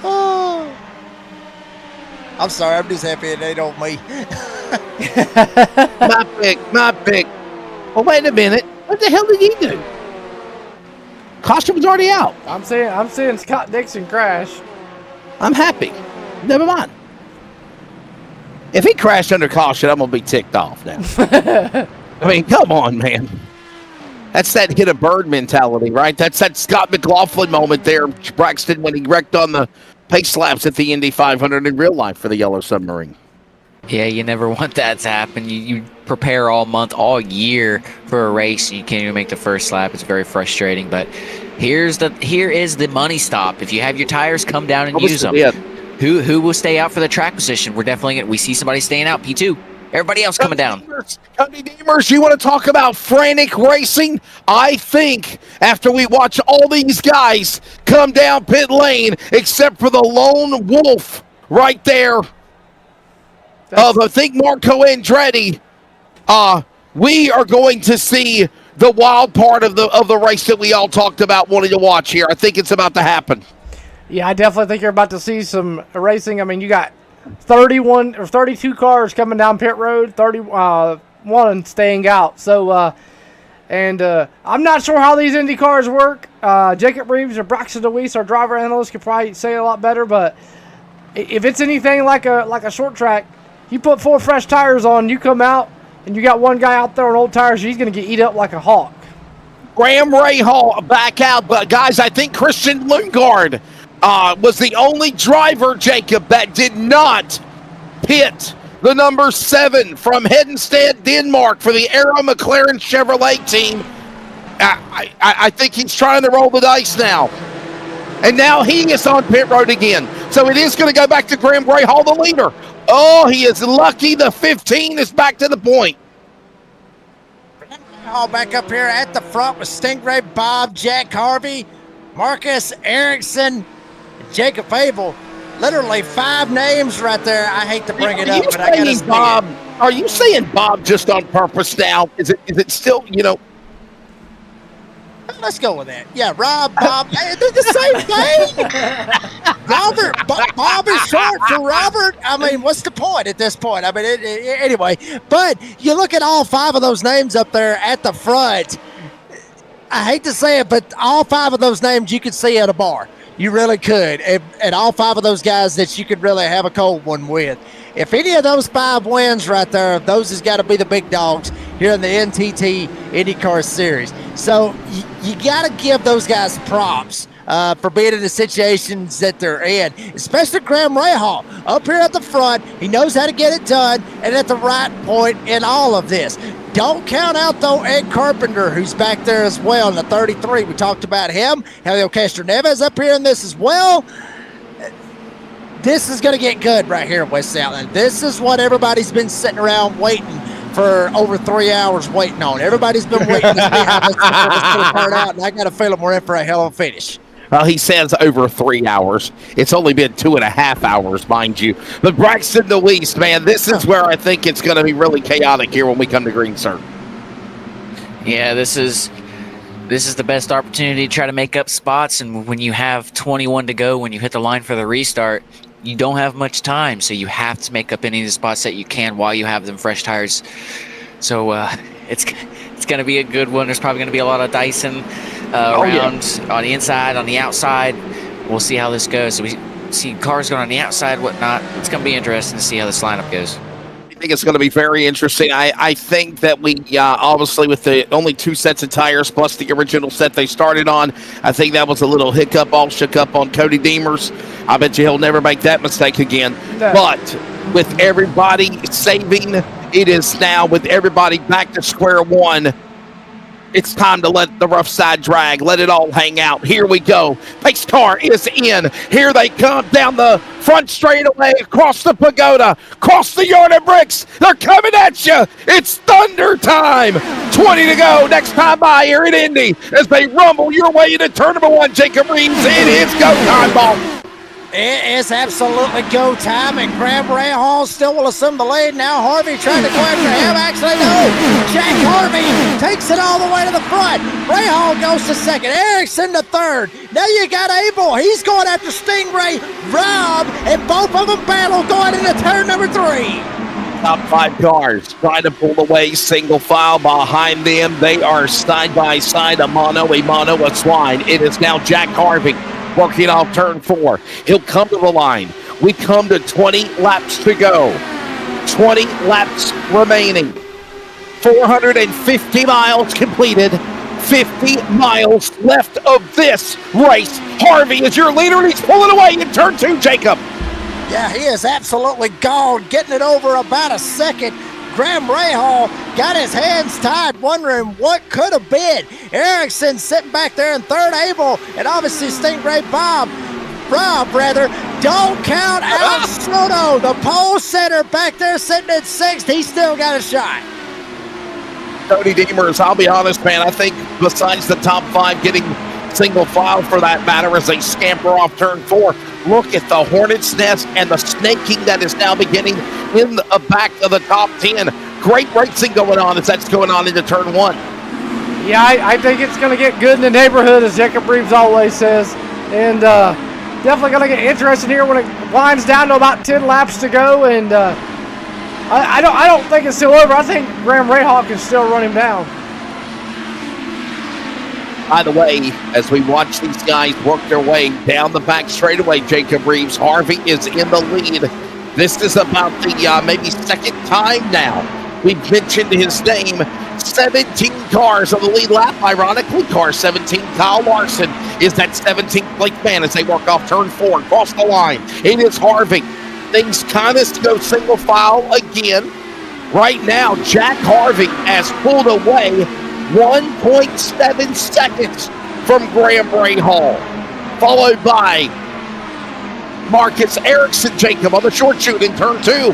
Oh. I'm sorry. I'm just happy it ain't on me. My pick. Well, wait a minute. What the hell did he do? Caution was already out. I'm seeing Scott Dixon crash. I'm happy. Never mind. If he crashed under caution, I'm going to be ticked off now. I mean, come on, man. That's that hit a bird mentality, right? That's that Scott McLaughlin moment there, Braxton, when he wrecked on the pace laps at the Indy 500 in real life for the Yellow Submarine. Yeah, you never want that to happen. You prepare all month, all year for a race, and you can't even make the first lap. It's very frustrating. But here is the money stop. If you have your tires, come down and use them. Who will stay out for the track position? We're definitely we see somebody staying out. P2. Everybody else coming down. Cody Demers, you want to talk about frantic racing? I think after we watch all these guys come down pit lane, except for the lone wolf right there. I think Marco Andretti. We are going to see the wild part of the race that we all talked about wanting to watch here. I think it's about to happen. Yeah, I definitely think you're about to see some racing. I mean, you got 31 or 32 cars coming down pit road, 31 staying out. So, I'm not sure how these Indy cars work. Jacob Reeves or Braxton DeWeese, our driver analyst, could probably say a lot better. But if it's anything like a short track, you put 4 fresh tires on, you come out, and you got one guy out there on old tires, he's going to get eat up like a hawk. Graham Rahal back out. But, guys, I think Christian Lundgaard was the only driver, Jacob, that did not pit the number 7 from Hedenstad, Denmark for the Arrow McLaren Chevrolet team. I think he's trying to roll the dice now. And now he is on pit road again. So it is going to go back to Graham Rahal, the leader. Oh, he is lucky. The 15 is back to the point. All back up here at the front with Stingray, Bob, Jack Harvey, Marcus Erickson, Jacob Fable. Literally 5 names right there. I hate to bring it up, but I got to Bob. Are you saying Bob just on purpose now? Is it still, Let's go with that. Yeah, Rob, Bob, they're the same thing. Bob is short for Robert. I mean, what's the point at this point? I mean, anyway, but you look at all 5 of those names up there at the front. I hate to say it, but all 5 of those names you could see at a bar. You really could. And all 5 of those guys that you could really have a cold one with. If any of those 5 wins right there, those has got to be the big dogs here in the NTT IndyCar Series. So you got to give those guys props for being in the situations that they're in, especially Graham Rahal up here at the front. He knows how to get it done and at the right point in all of this. Don't count out, though, Ed Carpenter, who's back there as well in the 33. We talked about him. Helio Castroneves up here in this as well. This is going to get good right here in West Southland. This is what everybody's been sitting around waiting for over 3 hours waiting on. Everybody's been waiting to see how this is going to turn out, and I got a feeling we're in for a hell of a finish. Well, he says over 3 hours. It's only been 2.5 hours, mind you. But Braxton Deweese, man, this is where I think it's going to be really chaotic here when we come to Green Cert. Yeah, this is the best opportunity to try to make up spots, and when you have 21 to go, when you hit the line for the restart, you don't have much time, so you have to make up any of the spots that you can while you have them fresh tires. So it's going to be a good one. There's probably going to be a lot of dicing around on the inside, on the outside. We'll see how this goes. So we see cars going on the outside, whatnot. It's going to be interesting to see how this lineup goes. I think it's going to be very interesting. I think that we, obviously, with the only 2 sets of tires plus the original set they started on, I think that was a little hiccup, all shook up on Cody Deemers. I bet you he'll never make that mistake again. No. But with everybody saving, it is now with everybody back to square one. It's time to let the rough side drag. Let it all hang out. Here we go. Pace car is in. Here they come down the front straightaway, across the pagoda, across the yard of bricks. They're coming at you. It's thunder time. 20 to go. Next time by here at Indy as they rumble your way into turn number 1. Jacob Reeves, it is go time, ball. It is absolutely go time, and Graham Rahal still will assume the lead. Now Harvey trying to go after him. Actually, no. Jack Harvey takes it all the way to the front. Rahal goes to second. Iracing to third. Now you got Abel. He's going after Stingray, Rob, and both of them battle going into turn number 3. Top 5 cars trying to pull away single file behind them. They are side by side, a mono, a swine. It is now Jack Harvey working off turn 4. He'll come to the line. We come to 20 laps to go. 20 laps remaining. 450 miles completed. 50 miles left of this race. Harvey is your leader, and he's pulling away in turn 2, Jacob. Yeah, he is absolutely gone, getting it over about a second. Graham Rahal got his hands tied, wondering what could have been. Iracing sitting back there in third, Abel, and obviously Stingray Rob, don't count out Soto, the pole sitter back there sitting at 6th. He's still got a shot. Cody Deemers, I'll be honest, man, I think besides the top 5 getting single file for that matter as they scamper off turn 4, look at the hornet's nest and the snaking that is now beginning in the back of the top 10. Great racing going on as that's going on into turn 1. Yeah, I think it's going to get good in the neighborhood, as Jacob Reeves always says. And definitely going to get interesting here when it winds down to about 10 laps to go. And I don't think it's still over. I think Graham Rahal can still run him down. By the way, as we watch these guys work their way down the back straightaway, Jacob Reeves, Harvey is in the lead. This is about the maybe second time now we've mentioned his name. 17 cars on the lead lap. Ironically, car 17, Kyle Larson, is that 17th place man as they work off turn 4, across the line. It is Harvey. Things kind of go single file again. Right now, Jack Harvey has pulled away 1.7 seconds from Graham Rahal, followed by Marcus Iracing, Jacob, on the short shoot in turn 2.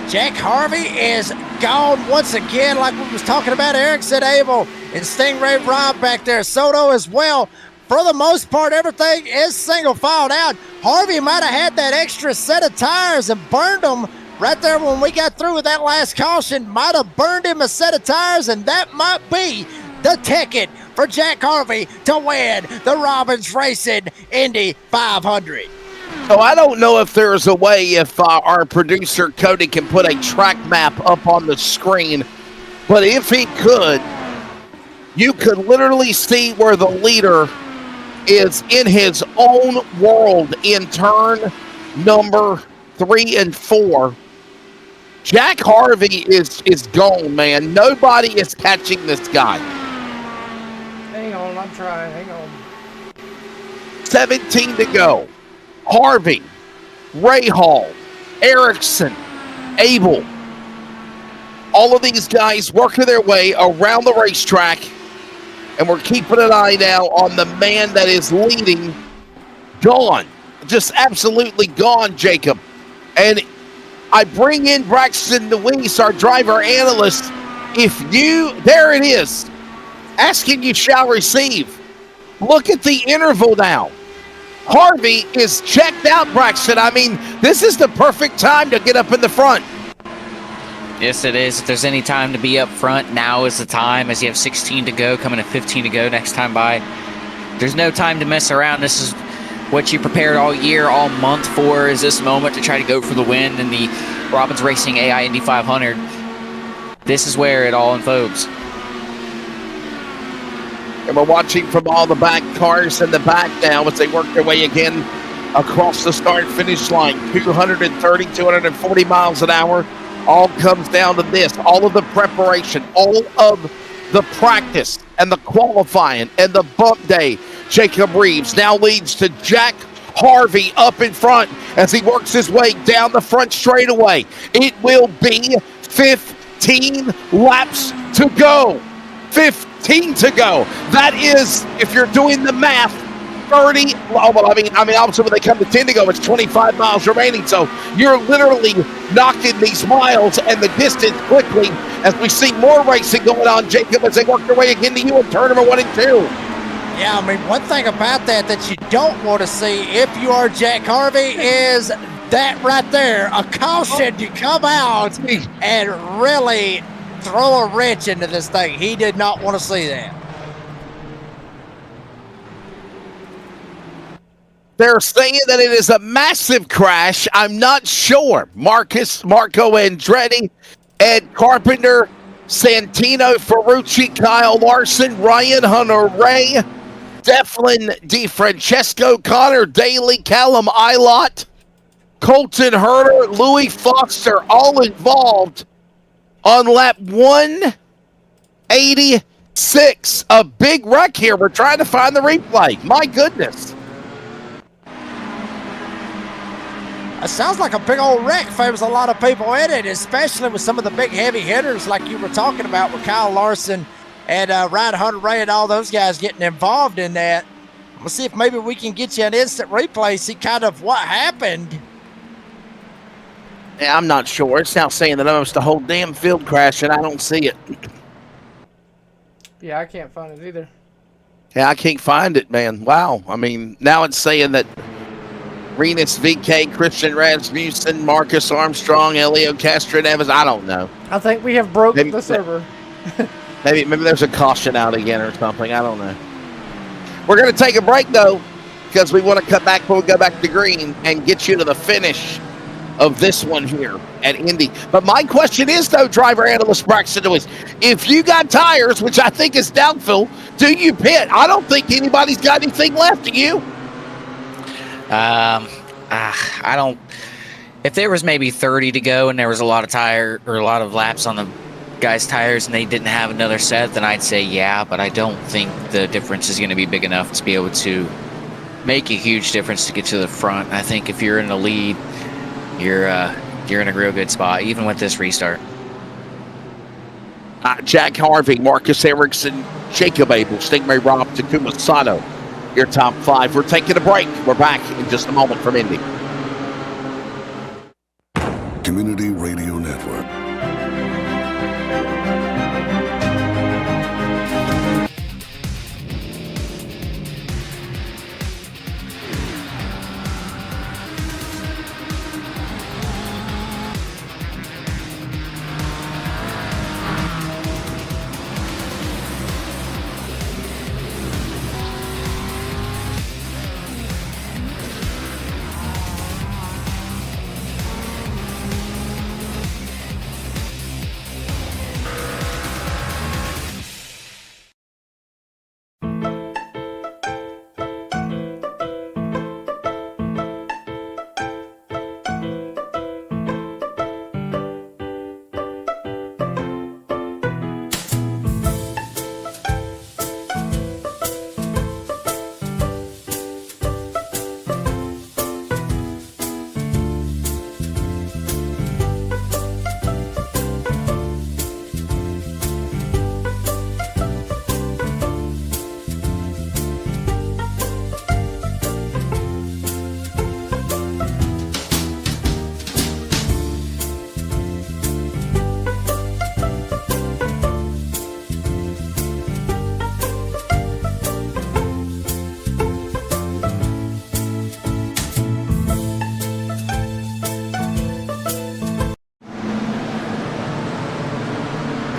Jack Harvey is gone once again, like we was talking about. Iracing, Abel, and Stingray Rob back there. Soto as well. For the most part, everything is single filed out. Harvey might have had that extra set of tires and burned them right there when we got through with that last caution, might have burned him a set of tires, and that might be the ticket for Jack Harvey to win the Robbins Racing Indy 500. So I don't know if there's a way if our producer Cody can put a track map up on the screen, but if he could, you could literally see where the leader is in his own world in turn number 3 and 4. Jack Harvey is gone, man. Nobody is catching this guy. Hang on, I'm trying. Hang on. 17 to go. Harvey, Rahal, Iracing, Abel. All of these guys working their way around the racetrack, and we're keeping an eye now on the man that is leading. Gone. Just absolutely gone, Jacob. And I bring in Braxton Deweese, our driver analyst. There it is. Asking you shall receive. Look at the interval now. Harvey is checked out, Braxton. I mean, this is the perfect time to get up in the front. Yes, it is. If there's any time to be up front, now is the time, as you have 16 to go, coming to 15 to go next time by. There's no time to mess around. This is what you prepared all year, all month for, is this moment to try to go for the win in the Robbins Racing AI Indy 500. This is where it all unfolds. And we're watching from all the back cars in the back now as they work their way again across the start-finish line. 230, 240 miles an hour. All comes down to this. All of the preparation, all of the practice and the qualifying and the bump day. Jacob Reeves now leads to Jack Harvey up in front as he works his way down the front straightaway. It will be 15 laps to go. 15 to go. That is, if you're doing the math, 30. Well, I mean, obviously when they come to 10 to go, it's 25 miles remaining. So you're literally knocking these miles and the distance quickly as we see more racing going on, Jacob, as they work their way again to you in turn number 1 and 2. Yeah, I mean, one thing about that you don't want to see if you are Jack Harvey is that right there, a caution to come out and really throw a wrench into this thing. He did not want to see that. They're saying that it is a massive crash. I'm not sure. Marco Andretti, Ed Carpenter, Santino Ferrucci, Kyle Larson, Ryan Hunter-Ray, Declan DeFrancesco, Connor Daly, Callum Ilott, Colton Herter, Louis Foster, all involved on lap 186. A big wreck here. We're trying to find the replay. My goodness. It sounds like a big old wreck if there was a lot of people in it, especially with some of the big heavy hitters like you were talking about with Kyle Larson and Ryan Hunter-Ray and all those guys getting involved in that. We'll see if maybe we can get you an instant replay, see kind of what happened. Yeah, I'm not sure. It's now saying that almost the whole damn field crashed, and I don't see it. Yeah, I can't find it either. Yeah, I can't find it, man. Wow. I mean, now it's saying that Renus VK, Christian Rasmussen, Marcus Armstrong, Elio Castro-Neves. I don't know. I think we have broken the server. maybe there's a caution out again or something. I don't know. We're going to take a break, though, because we want to cut back when we go back to green and get you to the finish of this one here at Indy. But my question is, though, driver analyst Braxton Lewis, if you got tires, which I think is doubtful, do you pit? I don't think anybody's got anything left. Do you? I don't. If there was maybe 30 to go and there was a lot of laps on the guys' tires and they didn't have another set, then I'd say yeah. But I don't think the difference is going to be big enough to be able to make a huge difference to get to the front. I think if you're in the lead, you're in a real good spot, even with this restart. Jack Harvey, Marcus Ericsson, Jacob Abel, Stingray Rob, Takuma Sato. Your top 5. We're taking a break. We're back in just a moment from Indy. Community Radio Network.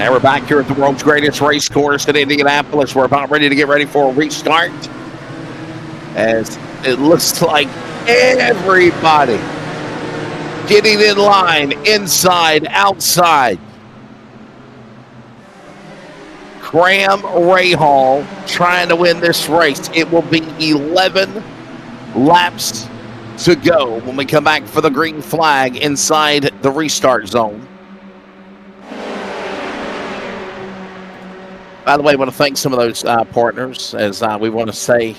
And we're back here at the world's greatest race course in Indianapolis. We're about ready to get ready for a restart. As it looks like everybody getting in line, inside, outside. Graham Rahal trying to win this race. It will be 11 laps to go when we come back for the green flag inside the restart zone. By the way, I want to thank some of those partners, as we want to say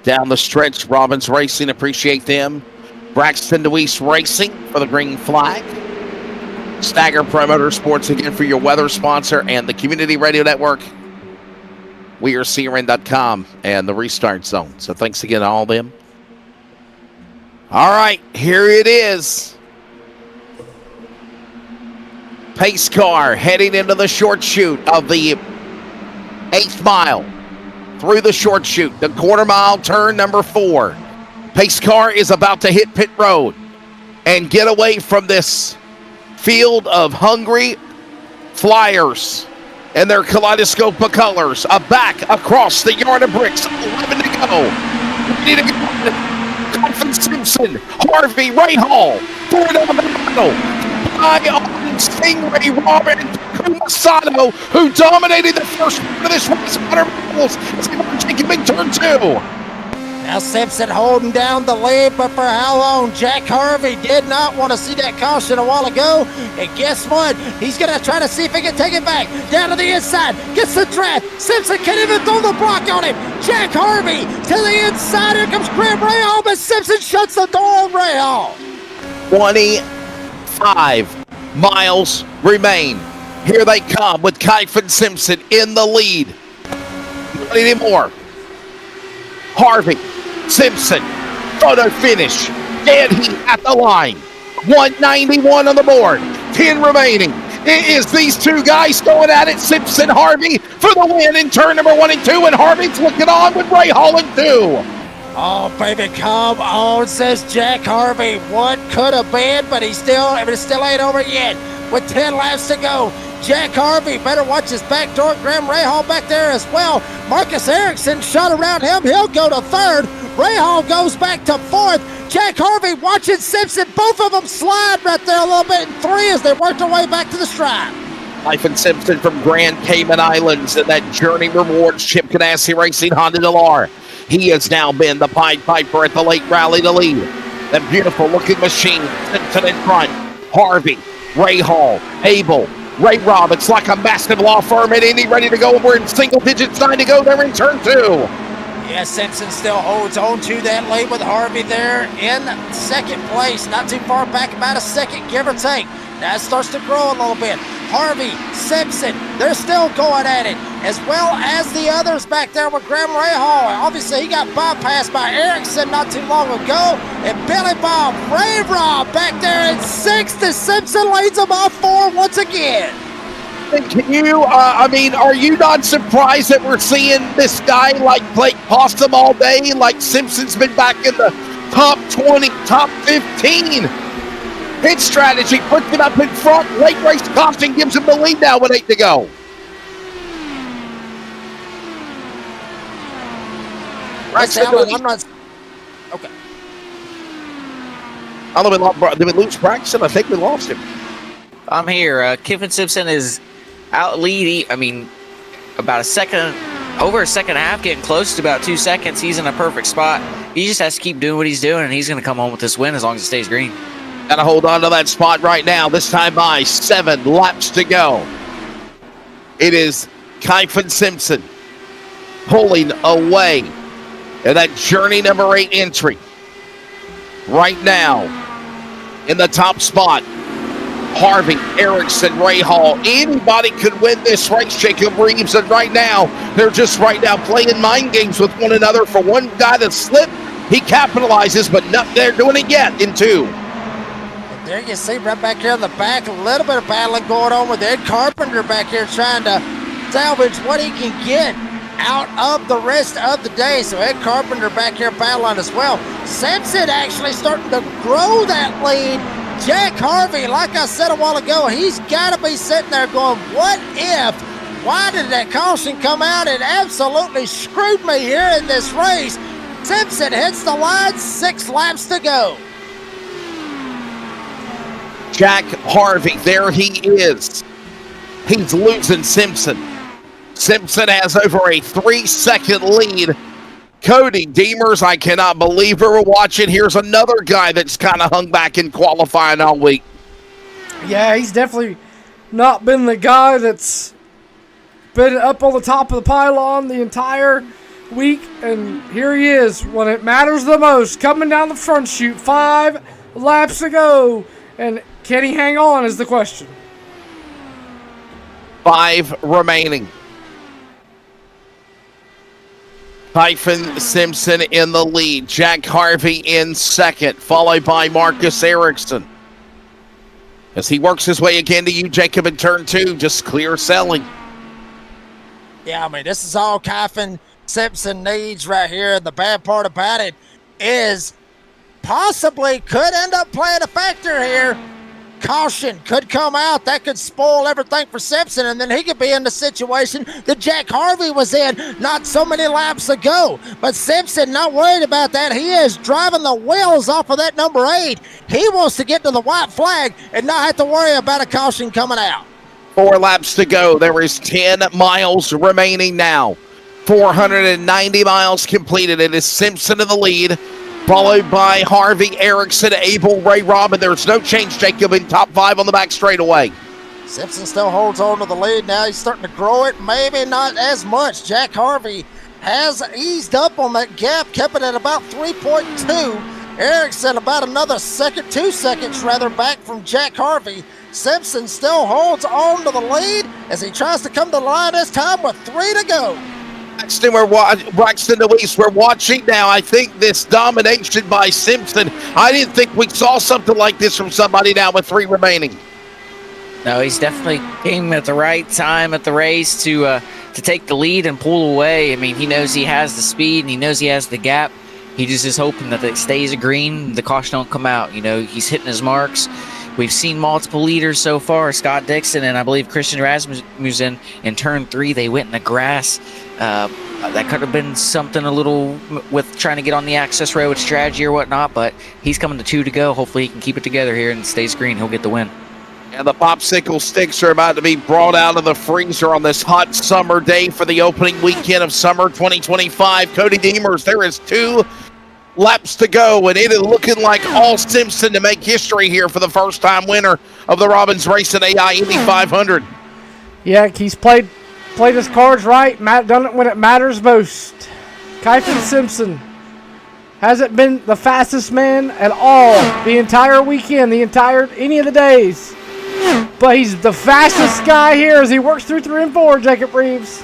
down the stretch, Robbins Racing, appreciate them. Braxton DeWeese Racing for the green flag. Stagger Promoter Sports again for your weather sponsor, and the Community Radio Network, WeAreCRN.com, and the Restart Zone. So thanks again to all of them. All right, here it is. Pace car heading into the short chute of the 8th mile. Through the short chute, the quarter mile turn number 4. Pace car is about to hit pit road and get away from this field of hungry flyers and their kaleidoscope of colors. A back across the yard of bricks. 11 to go. Ready to go. Coffin Simpson, Harvey, Rahal. 4 down the middle. By on Stingray, Robin, Kumasato, who dominated the first part of this race. 100 miles. Taking big turn 2. Now Simpson holding down the lead, but for how long? Jack Harvey did not want to see that caution a while ago. And guess what? He's going to try to see if he can take it back. Down to the inside. Gets the draft. Simpson can't even throw the block on him. Jack Harvey to the inside. Here comes Graham Rahal, but Simpson shuts the door on Rahal. 25 miles remain. Here they come with Kyphin Simpson in the lead. Not anymore. Harvey, Simpson, photo finish, dead heat at the line. 191 on the board, 10 remaining. It is these two guys going at it. Simpson, Harvey for the win in turn number 1 and 2, and Harvey's looking on with Rahal in 2. Oh, baby, come on, says Jack Harvey. What could have been, but it still ain't over yet. With 10 laps to go, Jack Harvey better watch his back door. Graham Rahal back there as well. Marcus Iracing shot around him. He'll go to 3rd. Rahal goes back to 4th. Jack Harvey watching Simpson. Both of them slide right there a little bit in 3 as they work their way back to the stripe. Kyphin Simpson from Grand Cayman Islands and that Journey Rewards Chip Ganassi Racing Honda Delar. He has now been the Pied Piper at the late rally to lead. That beautiful looking machine. Simpson in front. Harvey, Rahal, Abel, Ray Robb. It's like a massive law firm at Indy ready to go, and we're in single digits, 9 to go. They're in turn 2. Yeah, Simpson still holds on to that lead with Harvey there in 2nd place. Not too far back, about a second, give or take. Now it starts to grow a little bit. Harvey, Simpson, they're still going at it, as well as the others back there with Graham Rahal. Obviously, he got bypassed by Iracing not too long ago. And Billy Bob, Ray Robb back there in 6th as Simpson leads him off 4 once again. Can you, are you not surprised that we're seeing this guy like Blake Possum all day? Like Simpson's been back in the top 20, top 15. Hit strategy puts him up in front. Late race caution gives him the lead now with 8 to go. I'm not. Okay. Did we lose Braxton? I think we lost him. I'm here. Kyphin Simpson is out leading. About over a second and a half, getting close to about 2 seconds. He's in a perfect spot. He just has to keep doing what he's doing, and he's going to come home with this win as long as it stays green. Gotta hold on to that spot right now. This time by 7 laps to go. It is Kyphin Simpson pulling away in that Journey number 8 entry. Right now, in the top spot, Harvey, Iracing, Rahal. Anybody could win this race, Jacob Reeves, and right now, they're just playing mind games with one another. For one guy to slip, he capitalizes, but not they're doing it yet in 2. There you see right back here in the back, a little bit of battling going on with Ed Carpenter back here trying to salvage what he can get out of the rest of the day. So Ed Carpenter back here battling as well. Simpson actually starting to grow that lead Jack Harvey, like I said a while ago, he's got to be sitting there going, what if? Why did that caution come out? It absolutely screwed me here in this race. Simpson hits the line, 6 laps to go. Jack Harvey, there he is. He's losing Simpson. Simpson has over a 3-second lead. Cody Deemers, I cannot believe we're watching. Here's another guy that's kind of hung back in qualifying all week. Yeah, he's definitely not been the guy that's been up on the top of the pylon the entire week. And here he is when it matters the most, coming down the front chute. 5 laps to go. And can he hang on is the question. 5 remaining. Hyphen Simpson in the lead. Jack Harvey in second, followed by Marcus Iracing. As he works his way again to you, Jacob, in turn 2, just clear selling. Yeah, I mean, this is all Kyphin Simpson needs right here. And the bad part about it is possibly could end up playing a factor here. Caution could come out. That could spoil everything for Simpson, and then he could be in the situation that Jack Harvey was in not so many laps ago. But Simpson not worried about that. He is driving the wheels off of that number 8. He wants to get to the white flag and not have to worry about a caution coming out. 4 laps to go. There is 10 miles remaining now. 490 miles completed. It is Simpson in the lead, followed by Harvey, Iracing, Abel, Ray Robin. There's no change, Jacob, in top 5 on the back straightaway. Simpson still holds on to the lead now. He's starting to grow it, maybe not as much. Jack Harvey has eased up on that gap, kept it at about 3.2. Iracing about another second, 2 seconds rather, back from Jack Harvey. Simpson still holds on to the lead as he tries to come to the line this time with 3 to go. Braxton Deweese, we're watching now. I think this domination by Simpson, I didn't think we saw something like this from somebody now with 3 remaining. No, he's definitely came at the right time at the race to take the lead and pull away. I mean, he knows he has the speed and he knows he has the gap. He just is hoping that it stays green, the caution don't come out. You know, he's hitting his marks. We've seen multiple leaders so far, Scott Dixon and I believe Christian Rasmussen in turn 3. They went in the grass. That could have been something a little with trying to get on the access road strategy or whatnot, but he's coming to 2 to go. Hopefully he can keep it together here and stays green. He'll get the win. And the popsicle sticks are about to be brought out of the freezer on this hot summer day for the opening weekend of summer 2025. Cody Deemers, there is 2 laps to go, and it is looking like all Simpson to make history here for the first-time winner of the Robbins Racing AI Indy 500. Yeah, he's played his cards right, done it when it matters most. Kyphin Simpson hasn't been the fastest man at all the entire weekend, any of the days. But he's the fastest guy here as he works through 3 and 4, Jacob Reeves.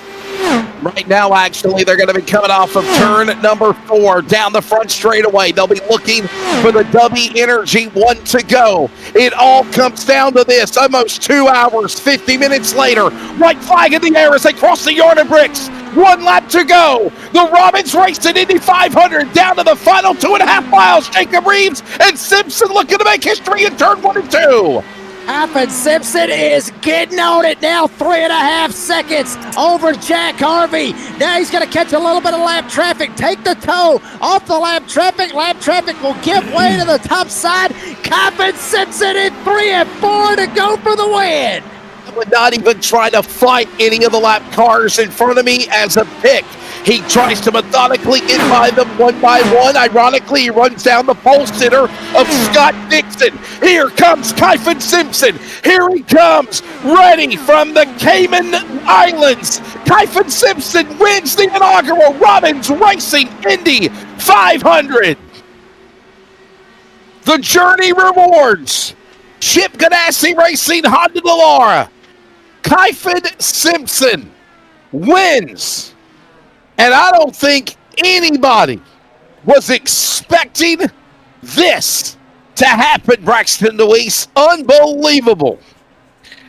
Right now, actually, they're going to be coming off of turn number 4 down the front straightaway. They'll be looking for the W Energy 1 to go. It all comes down to this. Almost 2 hours, 50 minutes later. White flag in the air as they cross the yard of bricks. 1 lap to go. The Robbins Racing Indy 500 down to the final 2.5 miles. Jacob Reeves and Simpson looking to make history in turn 1 and 2. Kyphin Simpson is getting on it now, 3.5 seconds over Jack Harvey. Now he's going to catch a little bit of lap traffic, take the toe off the lap traffic. Lap traffic will give way to the top side. Kyphin Simpson in 3 and 4 to go for the win. I would not even try to fight any of the lap cars in front of me as a pick. He tries to methodically get by them 1 by 1. Ironically, he runs down the pole sitter of Scott Dixon. Here comes Kyphin Simpson. Here he comes, ready from the Cayman Islands. Kyphin Simpson wins the inaugural Robbins Racing Indy 500. The Journey rewards Chip Ganassi Racing Honda Delara. Kyphin Simpson wins. And I don't think anybody was expecting this to happen, Braxton Deweese. Unbelievable.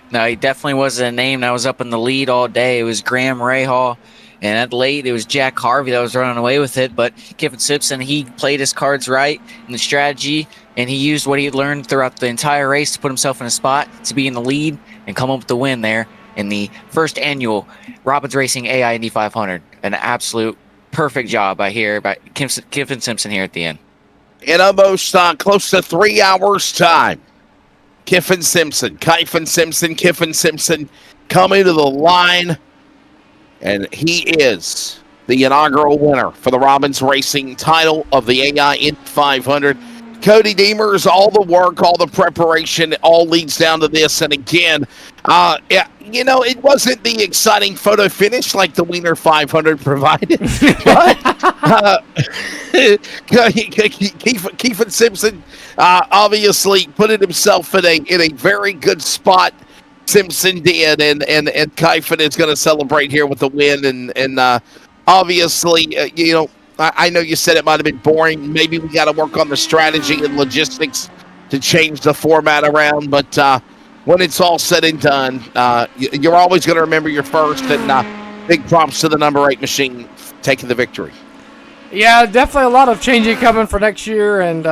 No, he definitely wasn't a name that was up in the lead all day. It was Graham Rahal And at late, it was Jack Harvey that was running away with it. But Kiffin Simpson, he played his cards right in the strategy, and he used what he had learned throughout the entire race to put himself in a spot to be in the lead and come up with the win there in the first annual Robbins Racing AI Indy 500. An absolute perfect job by Kiffin Simpson here at the end. In almost close to 3 hours' time, Kiffin Simpson coming to the line, and he is the inaugural winner for the Robbins Racing title of the AI Indy 500. Cody Deemers, all the work, all the preparation, it all leads down to this. And again, it wasn't the exciting photo finish like the Wiener 500 provided. But Kieffer Simpson obviously put himself in a very good spot. Simpson did, and Kieffer is going to celebrate here with the win. And obviously, I know you said it might have been boring. Maybe we got to work on the strategy and logistics to change the format around. But when it's all said and done, you're always going to remember your first. And big props to the number 8 machine taking the victory. Yeah, definitely a lot of changing coming for next year. And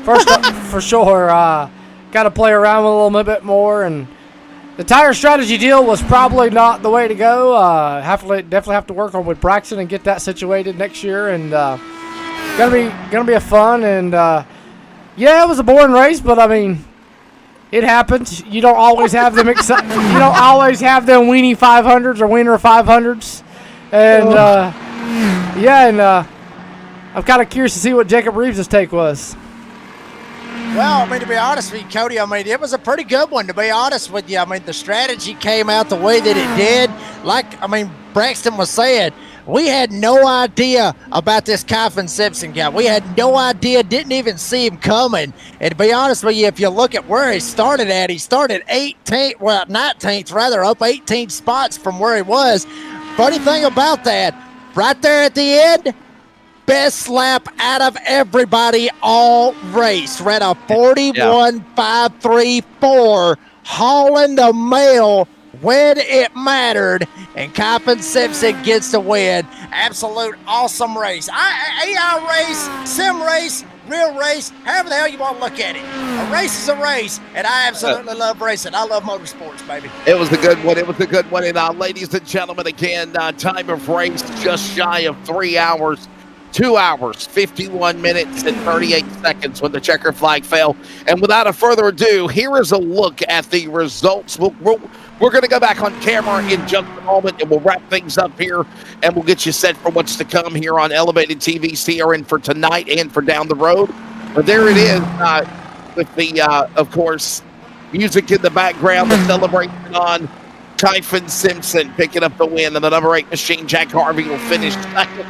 first, for sure, got to play around with a little bit more. And the tire strategy deal was probably not the way to go. Definitely have to work on with Braxton and get that situated next year, and gonna be a fun. And it was a boring race, but I mean, it happens. You don't always have them. You don't always have them weenie 500s or winner 500s, and I'm kind of curious to see what Jacob Reeves' take was. Well, I mean, to be honest with you, Cody, I mean, it was a pretty good one, to be honest with you. I mean, the strategy came out the way that it did. Braxton was saying, we had no idea about this Kieffer Simpson guy. We had no idea, didn't even see him coming. And to be honest with you, if you look at where he started at, he started 19th, up 18 spots from where he was. Funny thing about that, right there at the end, best lap out of everybody all race. Ran a 41.534, hauling the mail when it mattered, and Kieffer Simpson gets the win. Absolute awesome race. AI race, sim race, real race, however the hell you want to look at it. A race is a race, and I absolutely love racing. I love motorsports, baby. It was a good one. And ladies and gentlemen, again, time of race just shy of 3 hours. 2 hours, 51 minutes, and 38 seconds when the checker flag fell. And without a further ado, here is a look at the results. We're going to go back on camera in just a moment, and we'll wrap things up here, and we'll get you set for what's to come here on Elevated TV, CRN for tonight and for down the road. But there it is with the, of course, music in the background, the celebration on Kieffer Simpson picking up the win, and the number 8 machine, Jack Harvey, will finish second.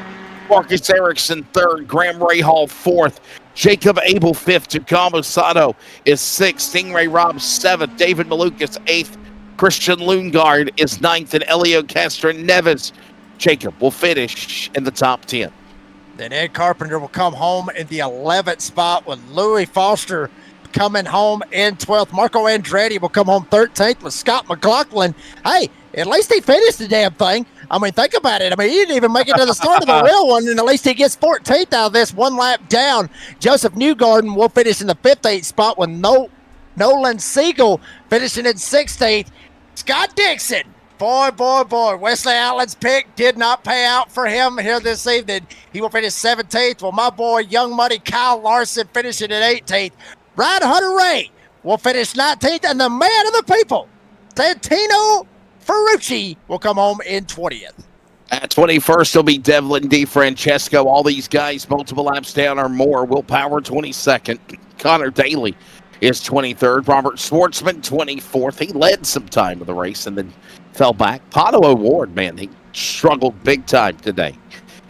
Marcus Erickson third, Graham Rahal fourth, Jacob Abel fifth, Giacomo Sato is sixth, Stingray Robb seventh, David Malukas eighth, Christian Lundgaard is ninth, and Elio Castro Neves, Jacob, will finish in the top 10. Then Ed Carpenter will come home in the 11th spot, with Louis Foster coming home in 12th. Marco Andretti will come home 13th with Scott McLaughlin. Hey, at least he finished the damn thing. I mean, think about it. I mean, he didn't even make it to the start of the real one, and at least he gets 14th out of this, one lap down. Joseph Newgarden will finish in the 15th spot, with Nolan Siegel finishing in 16th. Scott Dixon, boy. Wesley Allen's pick did not pay out for him here this evening. He will finish 17th. Well, my boy, Young Money Kyle Larson finishing at 18th. Ryan Hunter-Ray will finish 19th, and the man of the people, Santino Ferrucci, will come home in 20th. At 21st, will be Devlin DeFrancesco. All these guys, multiple laps down or more. Will Power, 22nd. Connor Daly is 23rd. Robert Schwartzman, 24th. He led some time of the race and then fell back. Pato O'Ward, man, he struggled big time today.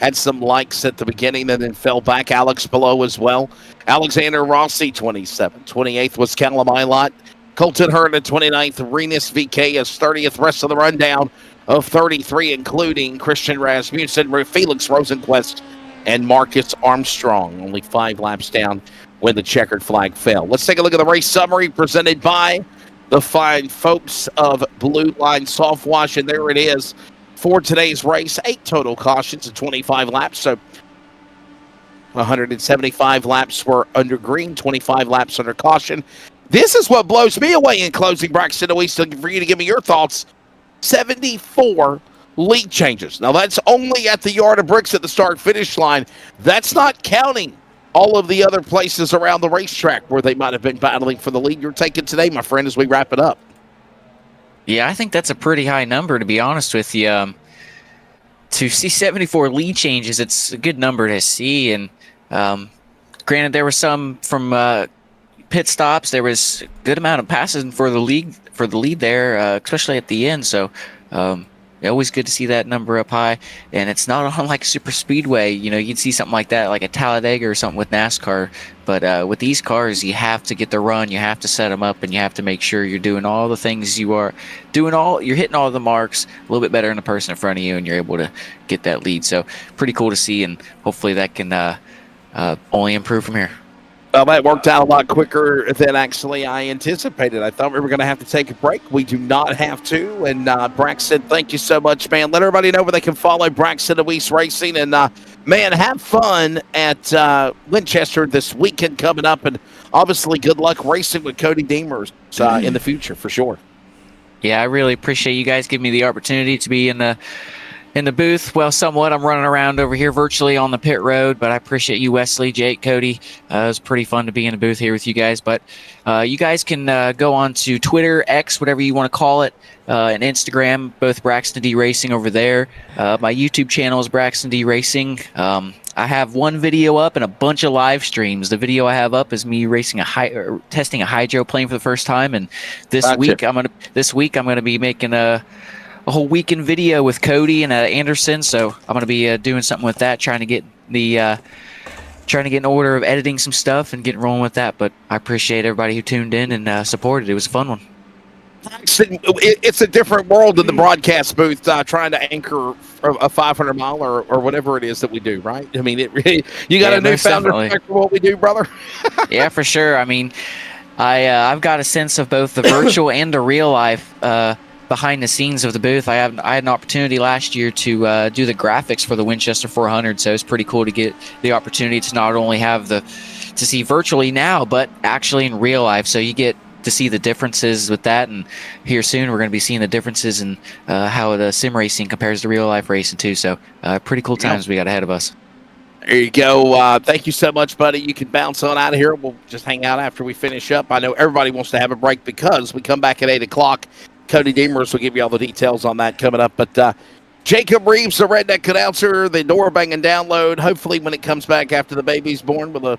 Had some likes at the beginning and then fell back. Alex below as well. Alexander Rossi, 27th. 28th was Callum Eilert. Colton Hearn at 29th. Renus VK is 30th. Rest of the rundown of 33, including Christian Rasmussen, Felix Rosenquist, and Marcus Armstrong. Only 5 laps down when the checkered flag fell. Let's take a look at the race summary presented by the fine folks of Blue Line Soft Wash. And there it is. for today's race. 8 total cautions and 25 laps. So 175 laps were under green, 25 laps under caution. This is what blows me away in closing, Braxton Louise, for you to give me your thoughts. 74 lead changes. Now, that's only at the Yard of Bricks at the start-finish line. That's not counting all of the other places around the racetrack where they might have been battling for the lead. You're taking today, my friend, as we wrap it up. Yeah, I think that's a pretty high number, to be honest with you. To see 74 lead changes, it's a good number to see. And granted, there were some from pit stops. There was a good amount of passes for the lead there, especially at the end. So always good to see that number up high. And it's not unlike Super Speedway. You know, you'd see something like that, like a Talladega or something with NASCAR. But with these cars, you have to get the run, you have to set them up, and you have to make sure you're doing all the things you're hitting all the marks a little bit better than the person in front of you, and you're able to get that lead. So pretty cool to see, and hopefully that can only improve from here. Well, that worked out a lot quicker than actually I anticipated. I thought we were going to have to take a break. We do not have to. And Braxton, thank you so much, man. Let everybody know where they can follow Braxton Louise Racing. And, man, have fun at Winchester this weekend coming up. And obviously good luck racing with Cody Deemers in the future for sure. Yeah, I really appreciate you guys giving me the opportunity to be in the booth. Well, somewhat. I'm running around over here virtually on the pit road, but I appreciate you, Wesley, Jake, Cody. It was pretty fun to be in the booth here with you guys. But you guys can go on to Twitter, X, whatever you want to call it, and Instagram, both Braxton D Racing over there. My YouTube channel is Braxton D Racing. I have one video up and a bunch of live streams. The video I have up is me racing testing a hydroplane for the first time, and this week I'm gonna be making a whole weekend video with Cody and Anderson, so I'm going to be doing something with that, trying to get an order of editing some stuff and getting rolling with that. But I appreciate everybody who tuned in and supported. It was a fun one. It's a different world in the broadcast booth, trying to anchor a 500-mile or whatever it is that we do, right? I mean, you got a newfound respect for what we do, brother? Yeah, for sure. I mean, I've got a sense of both the virtual and the real life behind the scenes of the booth. I had an opportunity last year to do the graphics for the Winchester 400, so it's pretty cool to get the opportunity to not only have to see virtually now, but actually in real life. So you get to see the differences with that, and here soon we're going to be seeing the differences in how the sim racing compares to real life racing too. So pretty cool times we got ahead of us. There you go. Thank you so much, buddy. You can bounce on out of here. We'll just hang out after we finish up. I know everybody wants to have a break because we come back at 8 o'clock. Cody Deemers will give you all the details on that coming up. But Jacob Reeves, the redneck announcer, the door banging download. Hopefully when it comes back after the baby's born with a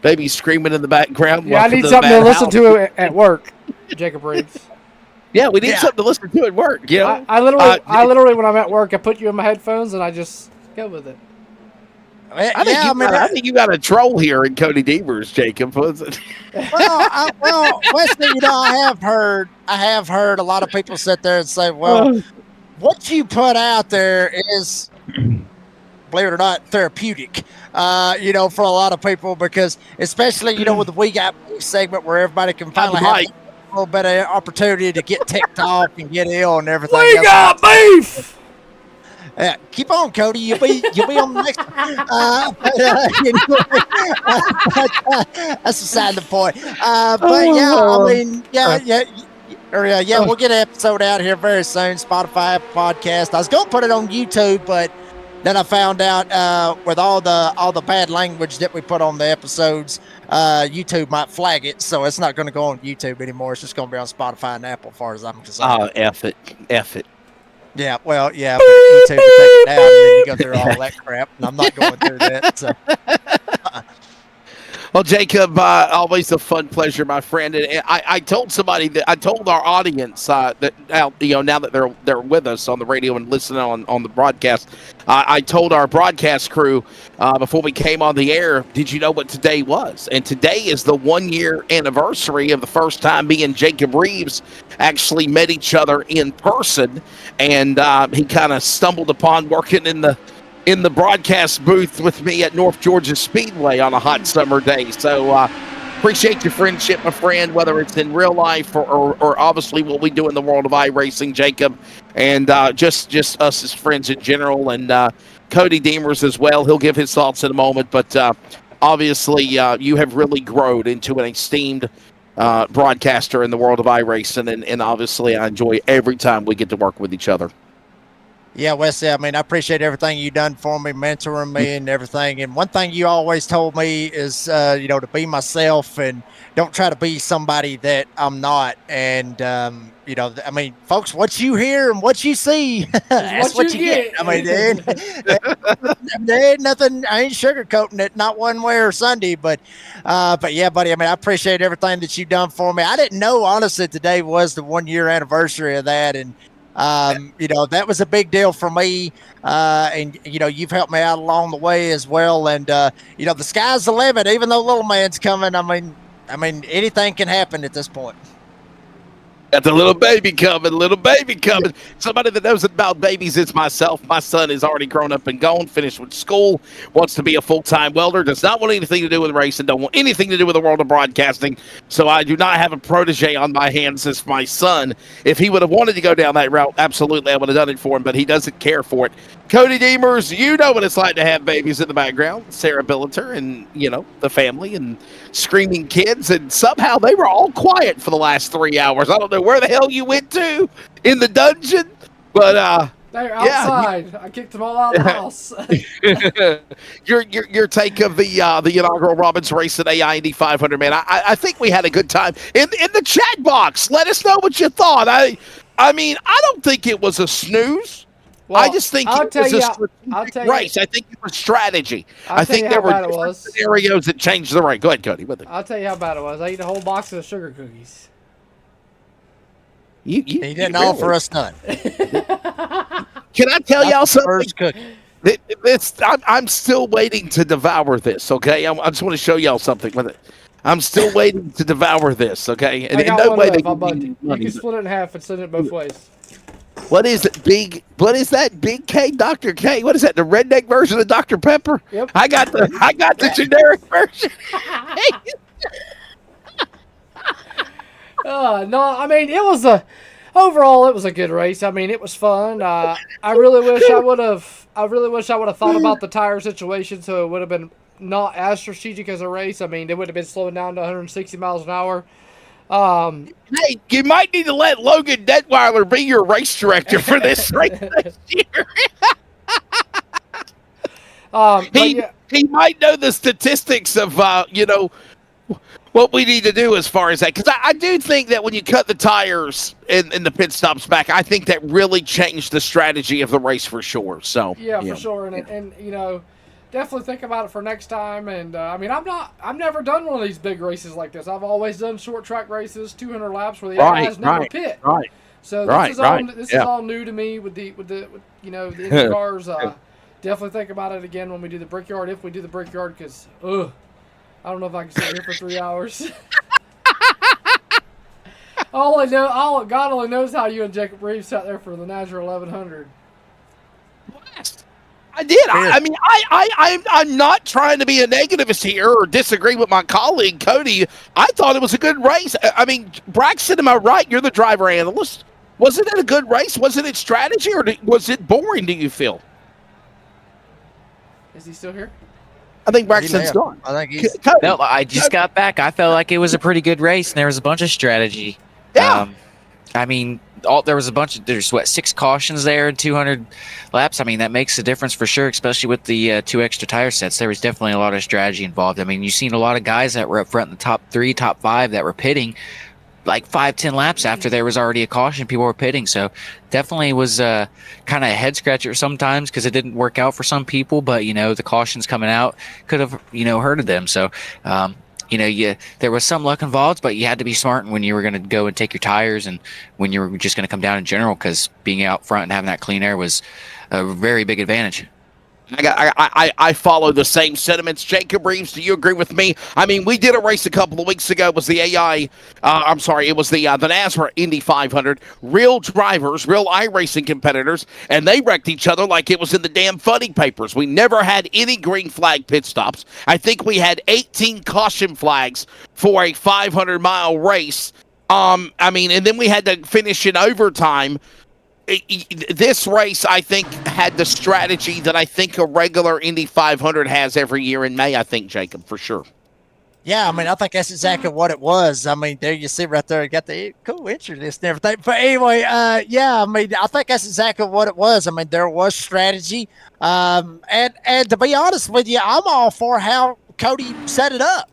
baby screaming in the background. Yeah, I need something to listen to at work, Jacob Reeves. Yeah, we need something to listen to at work. You know? I literally, when I'm at work, I put you in my headphones and I just go with it. I think you got a troll here in Cody Deemers, Jacob. Well, Wesley, I have heard a lot of people sit there and say, well, what you put out there is, believe it or not, therapeutic, for a lot of people, because especially, with the We Got Beef segment where everybody can finally have a little bit of opportunity to get ticked off and get ill and everything. We got beef! Yeah, keep on, Cody. You'll be on the next. That's beside the point. But we'll get an episode out here very soon. Spotify podcast. I was gonna put it on YouTube, but then I found out with all the bad language that we put on the episodes, YouTube might flag it, so it's not going to go on YouTube anymore. It's just going to be on Spotify and Apple, as far as I'm concerned. Oh, F it. Yeah, well, yeah, but YouTube will take it down, and then you go through all that crap, and I'm not going through that. So. Well, Jacob, always a fun pleasure, my friend. And I told somebody that I told our audience that now that they're with us on the radio and listening on the broadcast, I told our broadcast crew before we came on the air, did you know what today was? And today is the 1-year anniversary of the first time me and Jacob Reeves actually met each other in person, and he kind of stumbled upon working in the broadcast booth with me at North Georgia Speedway on a hot summer day. So appreciate your friendship, my friend, whether it's in real life or obviously what we do in the world of iRacing, Jacob. and just us as friends in general, and Cody Deemers as well. He'll give his thoughts in a moment, but obviously you have really grown into an esteemed broadcaster in the world of iRacing, and obviously I enjoy every time we get to work with each other. Yeah, Wesley, I mean, I appreciate everything you've done for me, mentoring me and everything. And one thing you always told me is, to be myself and don't try to be somebody that I'm not. And, I mean, folks, what you hear and what you see, that's what you get. I mean, there ain't nothing, I ain't sugarcoating it, not one way or Sunday. But yeah, buddy, I mean, I appreciate everything that you've done for me. I didn't know, honestly, today was the 1 year anniversary of that. And, that was a big deal for me. And you've helped me out along the way as well. And, the sky's the limit, even though little man's coming. I mean, anything can happen at this point. Got the little baby coming. Somebody that knows about babies is myself. My son is already grown up and gone, finished with school, wants to be a full-time welder, does not want anything to do with racing, don't want anything to do with the world of broadcasting. So I do not have a protege on my hands as my son. If he would have wanted to go down that route, absolutely, I would have done it for him, but he doesn't care for it. Cody Deemers, you know what it's like to have babies in the background. Sarah Billiter and, the family and screaming kids, and somehow they were all quiet for the last 3 hours. I don't know where the hell you went to in the dungeon, but they're outside. Yeah. I kicked them all out of the house. your take of the inaugural Robbins Racing AI Indy 500, man. I think we had a good time in the chat box. Let us know what you thought. I mean, I don't think it was a snooze. Well, I just think it was a strategic race. I think it was strategy. I think there were different scenarios that changed the race. Go ahead, Cody. I'll tell you how bad it was. I ate a whole box of sugar cookies. He didn't offer us none. Can I tell y'all something? I'm still waiting to devour this, okay? I just want to show y'all something with it. I'm still waiting to devour this, okay? And in no way you can split it in half and send it both ways. What is it, what is that, Big K, Dr. K? What is that, the redneck version of Dr. Pepper? Yep. I got the generic version. No, I mean, overall, it was a good race. I mean, it was fun. I really wish I would have thought about the tire situation, so it would have been not as strategic as a race. I mean, they would have been slowing down to 160 miles an hour. Hey, you might need to let Logan Detweiler be your race director for this race next year. He might know the statistics of what we need to do as far as that, because I do think that when you cut the tires in the pit stops back, I think that really changed the strategy of the race for sure. So yeah, for sure, and definitely think about it for next time. And I mean, I've never done one of these big races like this. I've always done short track races, 200 laps, where the guys never pit. Right. So this is all new to me with the Indy cars. Definitely think about it again when we do the Brickyard, if we do the Brickyard, because I don't know if I can sit here for 3 hours. God only knows how you and Jacob Reeves sat there for the Natural 1100. I did. I mean, I'm not trying to be a negativist here or disagree with my colleague, Cody. I thought it was a good race. I mean, Braxton, am I right? You're the driver analyst. Wasn't it a good race? Wasn't it strategy, or was it boring, do you feel? Is he still here? I think Braxton's gone. I think he's... No, I just got back. I felt like it was a pretty good race, and there was a bunch of strategy. Yeah. I mean, there's 6 cautions there and 200 laps. I mean, that makes a difference for sure, especially with the 2 extra tire sets. There was definitely a lot of strategy involved. I mean, you've seen a lot of guys that were up front in the top 3, top 5 that were pitting like 5-10 laps after there was already a caution. People were pitting, so definitely was kind of a head scratcher sometimes because it didn't work out for some people. But the cautions coming out could have hurted them. So there was some luck involved, but you had to be smart when you were going to go and take your tires and when you were just going to come down in general, because being out front and having that clean air was a very big advantage. I follow the same sentiments. Jacob Reeves, do you agree with me? I mean, we did a race a couple of weeks ago. It was the it was the NASCAR Indy 500. Real drivers, real iRacing competitors, and they wrecked each other like it was in the damn funny papers. We never had any green flag pit stops. I think we had 18 caution flags for a 500-mile race. And then we had to finish in overtime. This race, I think, had the strategy that I think a regular Indy 500 has every year in May, I think, Jacob, for sure. Yeah, I mean, I think that's exactly what it was. I mean, there you see right there, you got the cool entry list and everything. But anyway, yeah, I mean, I think that's exactly what it was. I mean, there was strategy. And to be honest with you, I'm all for how Cody set it up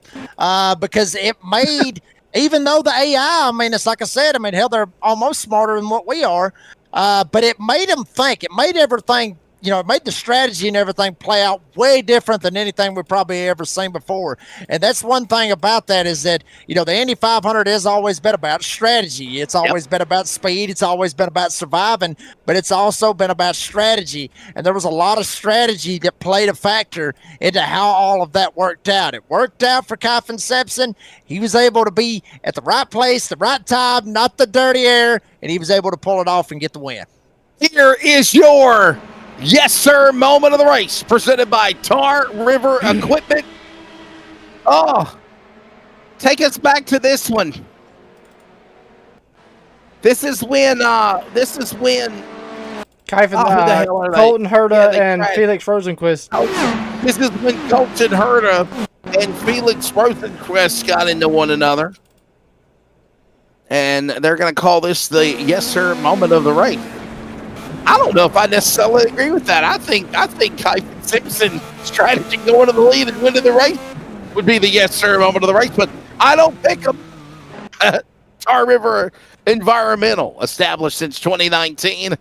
because it made, even though the AI, I mean, it's like I said, I mean, hell, they're almost smarter than what we are, but it made them think. It made everything, you know, it made the strategy and everything play out way different than anything we've probably ever seen before. And that's one thing about that is that, you know, the Indy 500 has always been about strategy. It's always been about speed. It's always been about surviving, but it's also been about strategy. And there was a lot of strategy that played a factor into how all of that worked out. It worked out for Kyphon Simpson. He was able to be at the right place, the right time, not the dirty air, and he was able to pull it off and get the win. Here is your yes, sir, moment of the race, presented by Tar River Equipment. Oh, take us back to this one. This is when Kyphon, who the hell are they? Colton Herta and crashed. Felix Rosenquist. This is when Colton Herta and Felix Rosenquist got into one another. And they're going to call this the yes, sir, moment of the race. I don't know if I necessarily agree with that. I think Kyphon Simpson's strategy going to the lead and winning the race would be the yes sir moment of the race, but I don't pick them. Tar River Environmental, established since 2019,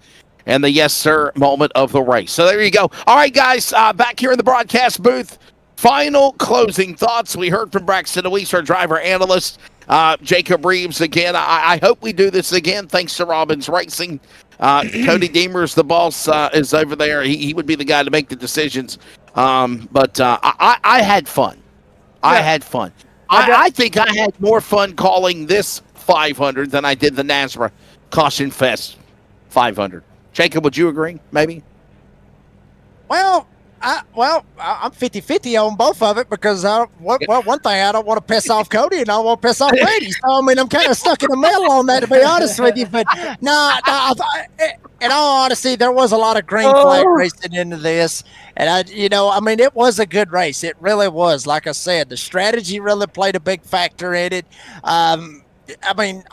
and the yes sir moment of the race. So there you go. All right, guys, back here in the broadcast booth. Final closing thoughts. We heard from Braxton Deweese, our driver analyst. Jacob Reeves again. I hope we do this again. Thanks to Robbins Racing. Cody Deemers, the boss, is over there. He would be the guy to make the decisions. But I had fun. I had fun. I think I had more fun calling this 500 than I did the NASRA Caution Fest 500. Jacob, would you agree? Maybe? Well, I'm 50-50 on both of it because one thing, I don't want to piss off Cody and I don't want to piss off Brady. So, I mean, I'm kind of stuck in the middle on that, to be honest with you. But, no, in all honesty, there was a lot of green flag racing into this. And, I mean, it was a good race. It really was. Like I said, the strategy really played a big factor in it. I mean,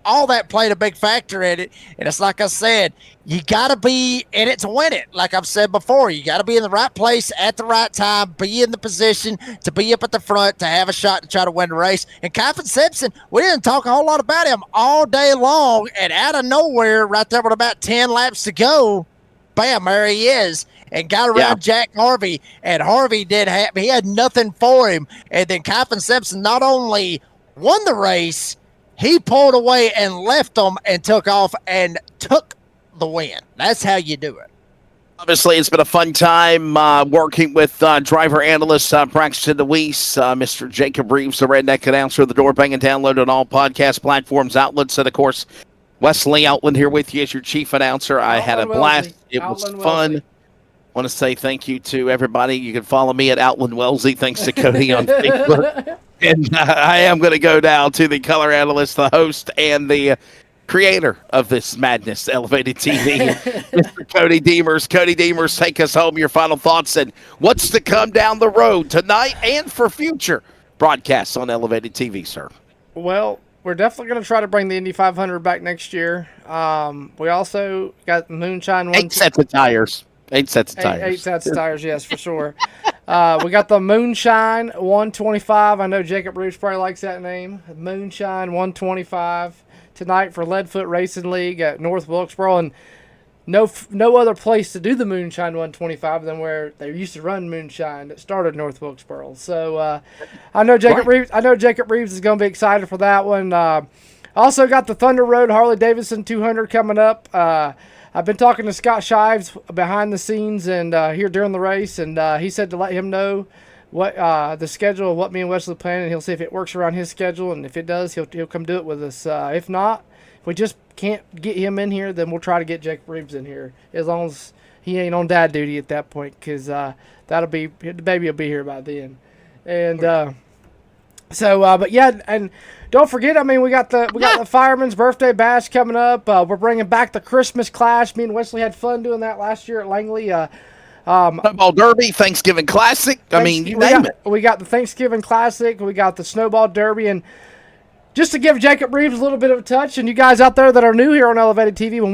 all that played a big factor in it. And it's like I said, you got to be in it to win it. Like I've said before, you got to be in the right place at the right time, be in the position to be up at the front to have a shot to try to win the race. And Kyphon Simpson, we didn't talk a whole lot about him all day long. And out of nowhere, right there with about 10 laps to go, bam, there he is. And got around Jack Harvey. And Harvey he had nothing for him. And then Kyphon Simpson not only won the race, he pulled away and left them and took off and took the win. That's how you do it. Obviously, it's been a fun time working with driver analyst Braxton Deweese, Mr. Jacob Reeves, the redneck announcer, the door banging download on all podcast platforms, outlets, and, of course, Wesley Outland here with you as your chief announcer. I had a blast. It was fun. I want to say thank you to everybody. You can follow me at Outland Wellesley. Thanks to Cody on Facebook. And I am going to go down to the color analyst, the host, and the creator of this madness, Elevated TV, Mr. Cody Deemers. Cody Deemers, take us home. Your final thoughts and what's to come down the road tonight and for future broadcasts on Elevated TV, sir. Well, we're definitely going to try to bring the Indy 500 back next year. We also got Moonshine. 8 sets of tires. 8 sets of tires. 8 sets of tires, yes, for sure. We got the Moonshine 125. I know Jacob Reeves probably likes that name. Moonshine 125 tonight for Leadfoot Racing League at North Wilkesboro. And no other place to do the Moonshine 125 than where they used to run Moonshine that started North Wilkesboro. So I know Jacob Reeves is going to be excited for that one. Also got the Thunder Road Harley Davidson 200 coming up. I've been talking to Scott Shives behind the scenes and here during the race, and he said to let him know what the schedule of what me and Wesley plan, and he'll see if it works around his schedule, and if it does, he'll come do it with us. If not, if we just can't get him in here, then we'll try to get Jacob Reeves in here, as long as he ain't on dad duty at that point, because the baby will be here by then. And So, but yeah, and don't forget, I mean, we got the Fireman's Birthday Bash coming up. We're bringing back the Christmas Clash. Me and Wesley had fun doing that last year at Langley. Snowball Derby, Thanksgiving Classic. I mean, you name it. We got the Thanksgiving Classic. We got the Snowball Derby. And just to give Jacob Reeves a little bit of a touch, and you guys out there that are new here on Elevated TV, when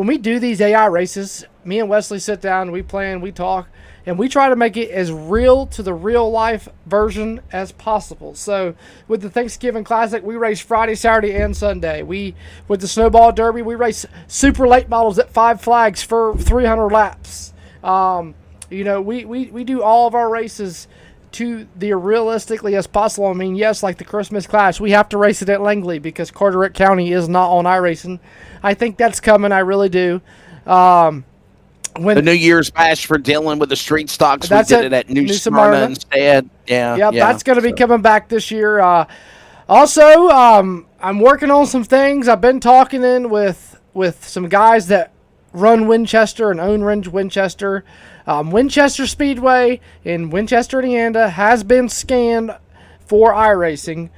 we do these AI races, me and Wesley sit down, we plan, we talk, and we try to make it as real to the real life version as possible. So with the Thanksgiving Classic, we race Friday, Saturday, and Sunday. With the Snowball Derby, we race super late models at 5 Flags for 300 laps. We do all of our races to the realistically as possible. I mean, yes, like the Christmas Clash, we have to race it at Langley because Carteret County is not on iRacing. I think that's coming. I really do. When the New Year's Bash for Dylan with the street stocks, we did it at New Smyrna instead. Yeah, that's going to be coming back this year. Also, I'm working on some things. I've been talking with some guys that run Winchester and own Winchester. Winchester Speedway in Winchester, Indiana has been scanned for iRacing.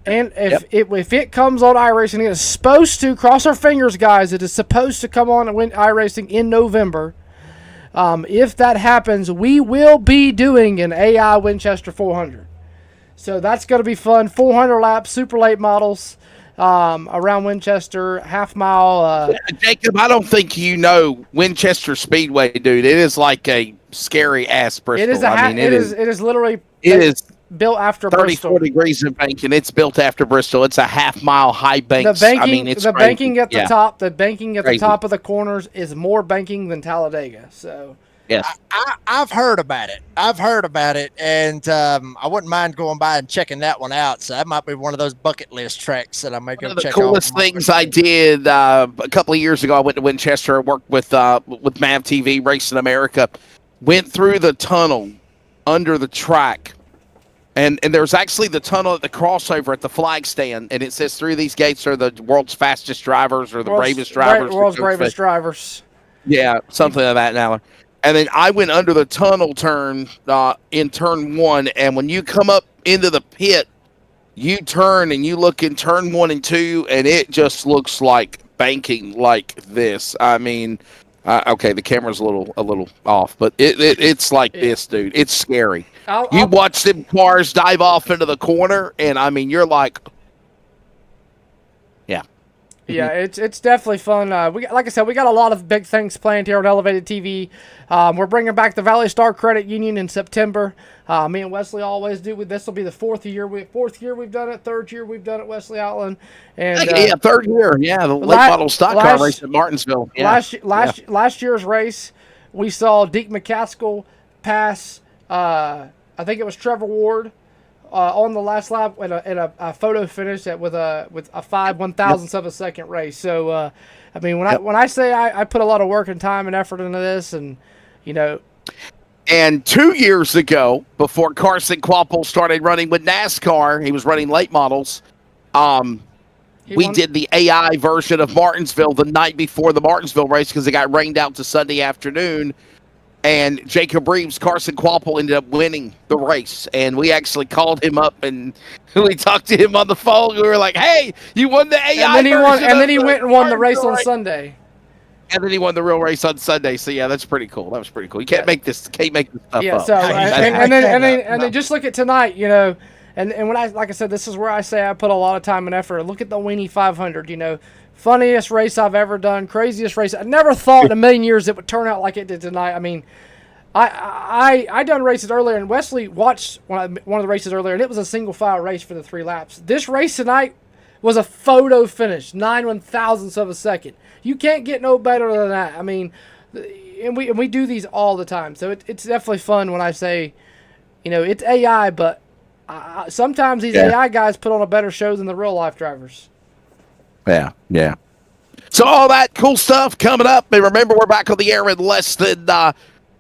And if it comes on iRacing, it is supposed to, cross our fingers, guys, it is supposed to come on iRacing in November. If that happens, we will be doing an AI Winchester 400. So that's going to be fun. 400 laps, super late models around Winchester, half mile. Jacob, I don't think you know Winchester Speedway, dude. It is like a scary ass Bristol. It is it is literally built after 34 degrees of banking. It's built after Bristol. It's a half mile high banks. Banking at the top, the banking at the top of the corners is more banking than Talladega. So yes, I've heard about it, and I wouldn't mind going by and checking that one out. So that might be one of those bucket list tracks that I might go check out. One of the coolest things I did a couple of years ago, I went to Winchester, worked with MAV TV, Racing America, went through the tunnel under the track. And there's actually the tunnel at the crossover at the flag stand, and it says through these gates are the world's fastest drivers or the bravest drivers. World's bravest drivers. Yeah, something like that now. And then I went under the tunnel turn in turn 1, and when you come up into the pit, you turn and you look in turn 1 and 2, and it just looks like banking like this. I mean, okay, the camera's a little off, but it's like this, dude. It's scary. You watch them cars dive off into the corner, and I mean, you're like, yeah. Yeah, it's definitely fun. Like I said, we got a lot of big things planned here on Elevated TV. We're bringing back the Valley Star Credit Union in September. Me and Wesley always do. This will be the fourth year we've done it. Third year we've done it, Wesley Outland. And third year. Yeah, the late model stock car race at Martinsville. Yeah. Last year's race, we saw Deke McCaskill pass. I think it was Trevor Ward. On the last lap in a photo finish with a 5/1000th of a second race. So I mean, when I say I put a lot of work and time and effort into this, and And 2 years ago, before Carson Quapple started running with NASCAR, he was running late models. We did the AI version of Martinsville the night before the Martinsville race because it got rained out to Sunday afternoon. And Jacob Reeves, Carson Quapple ended up winning the race. And we actually called him up and we talked to him on the phone. We were like, hey, you won the AI version. And then he went and won the race on Sunday. And then he won the real race on Sunday. So yeah, that's pretty cool. That was pretty cool. You can't make this stuff up. Yeah, so and then just look at tonight, and when like I said, this is where I say I put a lot of time and effort. Look at the Weenie 500, funniest race I've ever done, craziest race. I never thought in a million years it would turn out like it did tonight. I mean, I done races earlier, and Wesley watched one of the races earlier, and it was a single file race for the 3 laps. This race tonight was a photo finish, 9/1000ths of a second. You can't get no better than that. I mean, and we do these all the time, so it's definitely fun when I say, it's AI, but sometimes these AI guys put on a better show than the real life drivers. Yeah. So all that cool stuff coming up. And remember, we're back on the air in less than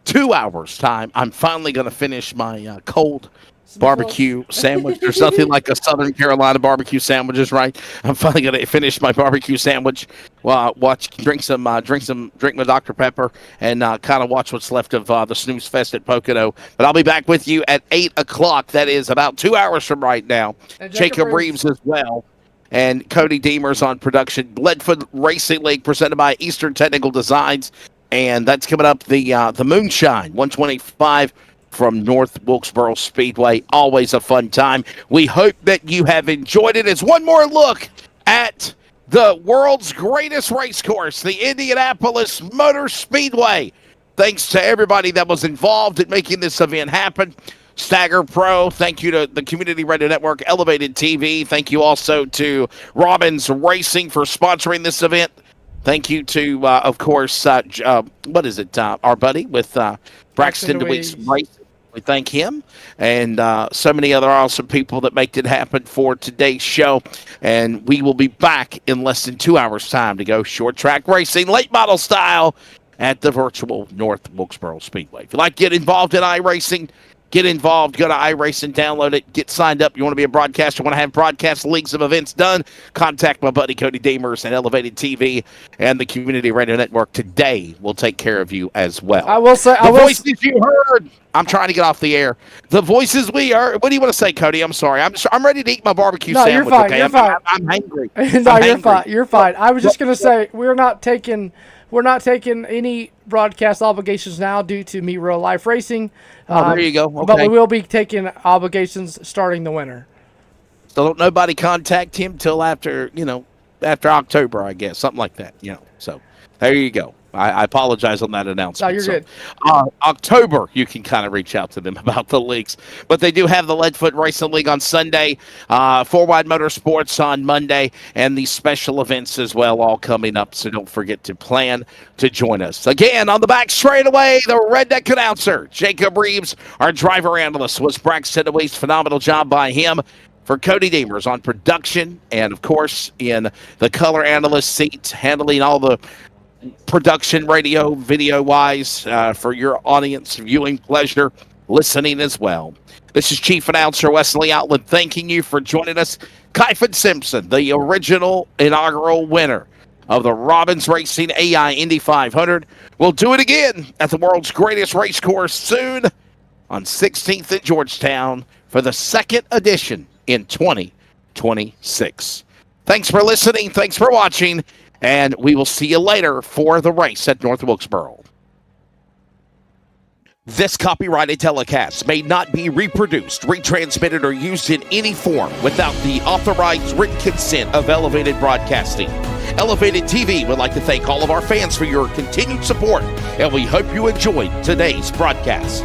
2 hours' time. I'm finally going to finish my cold barbecue sandwich. There's nothing like a Southern Carolina barbecue sandwiches, right? I'm finally gonna finish my barbecue sandwich. Well, drink my Dr. Pepper, and kind of watch what's left of the snooze fest at Pocono. But I'll be back with you at 8:00. That is about 2 hours from right now. And Jacob Reeves as well, and Cody Deemers on production. Leadfoot Racing League presented by Eastern Technical Designs, and that's coming up. The Moonshine 125. From North Wilkesboro Speedway. Always a fun time. We hope that you have enjoyed it. It's one more look at the world's greatest race course, the Indianapolis Motor Speedway. Thanks to everybody that was involved in making this event happen. Stagger Pro, thank you to the Community Radio Network, Elevated TV. Thank you also to Robbins Racing for sponsoring this event. Thank you to, of course, our buddy with Braxton DeWeese Racing. We thank him and so many other awesome people that make it happen for today's show. And we will be back in less than 2 hours' time to go short track racing, late model style, at the virtual North Wilkesboro Speedway. If you like to get involved in iRacing, get involved. Go to iRacing, download it, get signed up. You want to be a broadcaster, want to have broadcast leagues of events done, contact my buddy Cody Deemers and Elevated TV and the Community Radio Network today. Will take care of you as well. I will say, the voices you heard. I'm trying to get off the air. The voices we heard. What do you want to say, Cody? I'm sorry. I'm ready to eat my barbecue sandwich. You're fine. Okay? You're fine. I'm hangry. No, you're fine. You're fine. I was just gonna say we're not taking any broadcast obligations now due to Meet Real Life Racing. There you go. Okay. But we will be taking obligations starting the winter. So don't nobody contact him till after October, I guess, something like that. So there you go. I apologize on that announcement. No, you're good. October, you can kind of reach out to them about the leagues. But they do have the Leadfoot Racing League on Sunday, Four Wide Motorsports on Monday, and these special events as well, all coming up. So don't forget to plan to join us. Again, on the back straightaway, the redneck announcer, Jacob Reeves, our driver analyst, was Braxton DeWeese. Phenomenal job by him. For Cody Deemers on production, and of course in the color analyst seat, handling all the production, radio, video-wise, for your audience viewing pleasure, listening as well. This is Chief Announcer Wesley Outland thanking you for joining us. Kyphin Simpson, the original inaugural winner of the Robbins Racing AI Indy 500. We'll do it again at the world's greatest race course soon on 16th in Georgetown for the second edition in 2026. Thanks for listening. Thanks for watching. And we will see you later for the race at North Wilkesboro. This copyrighted telecast may not be reproduced, retransmitted, or used in any form without the authorized written consent of Elevated Broadcasting. Elevated TV would like to thank all of our fans for your continued support, and we hope you enjoyed today's broadcast.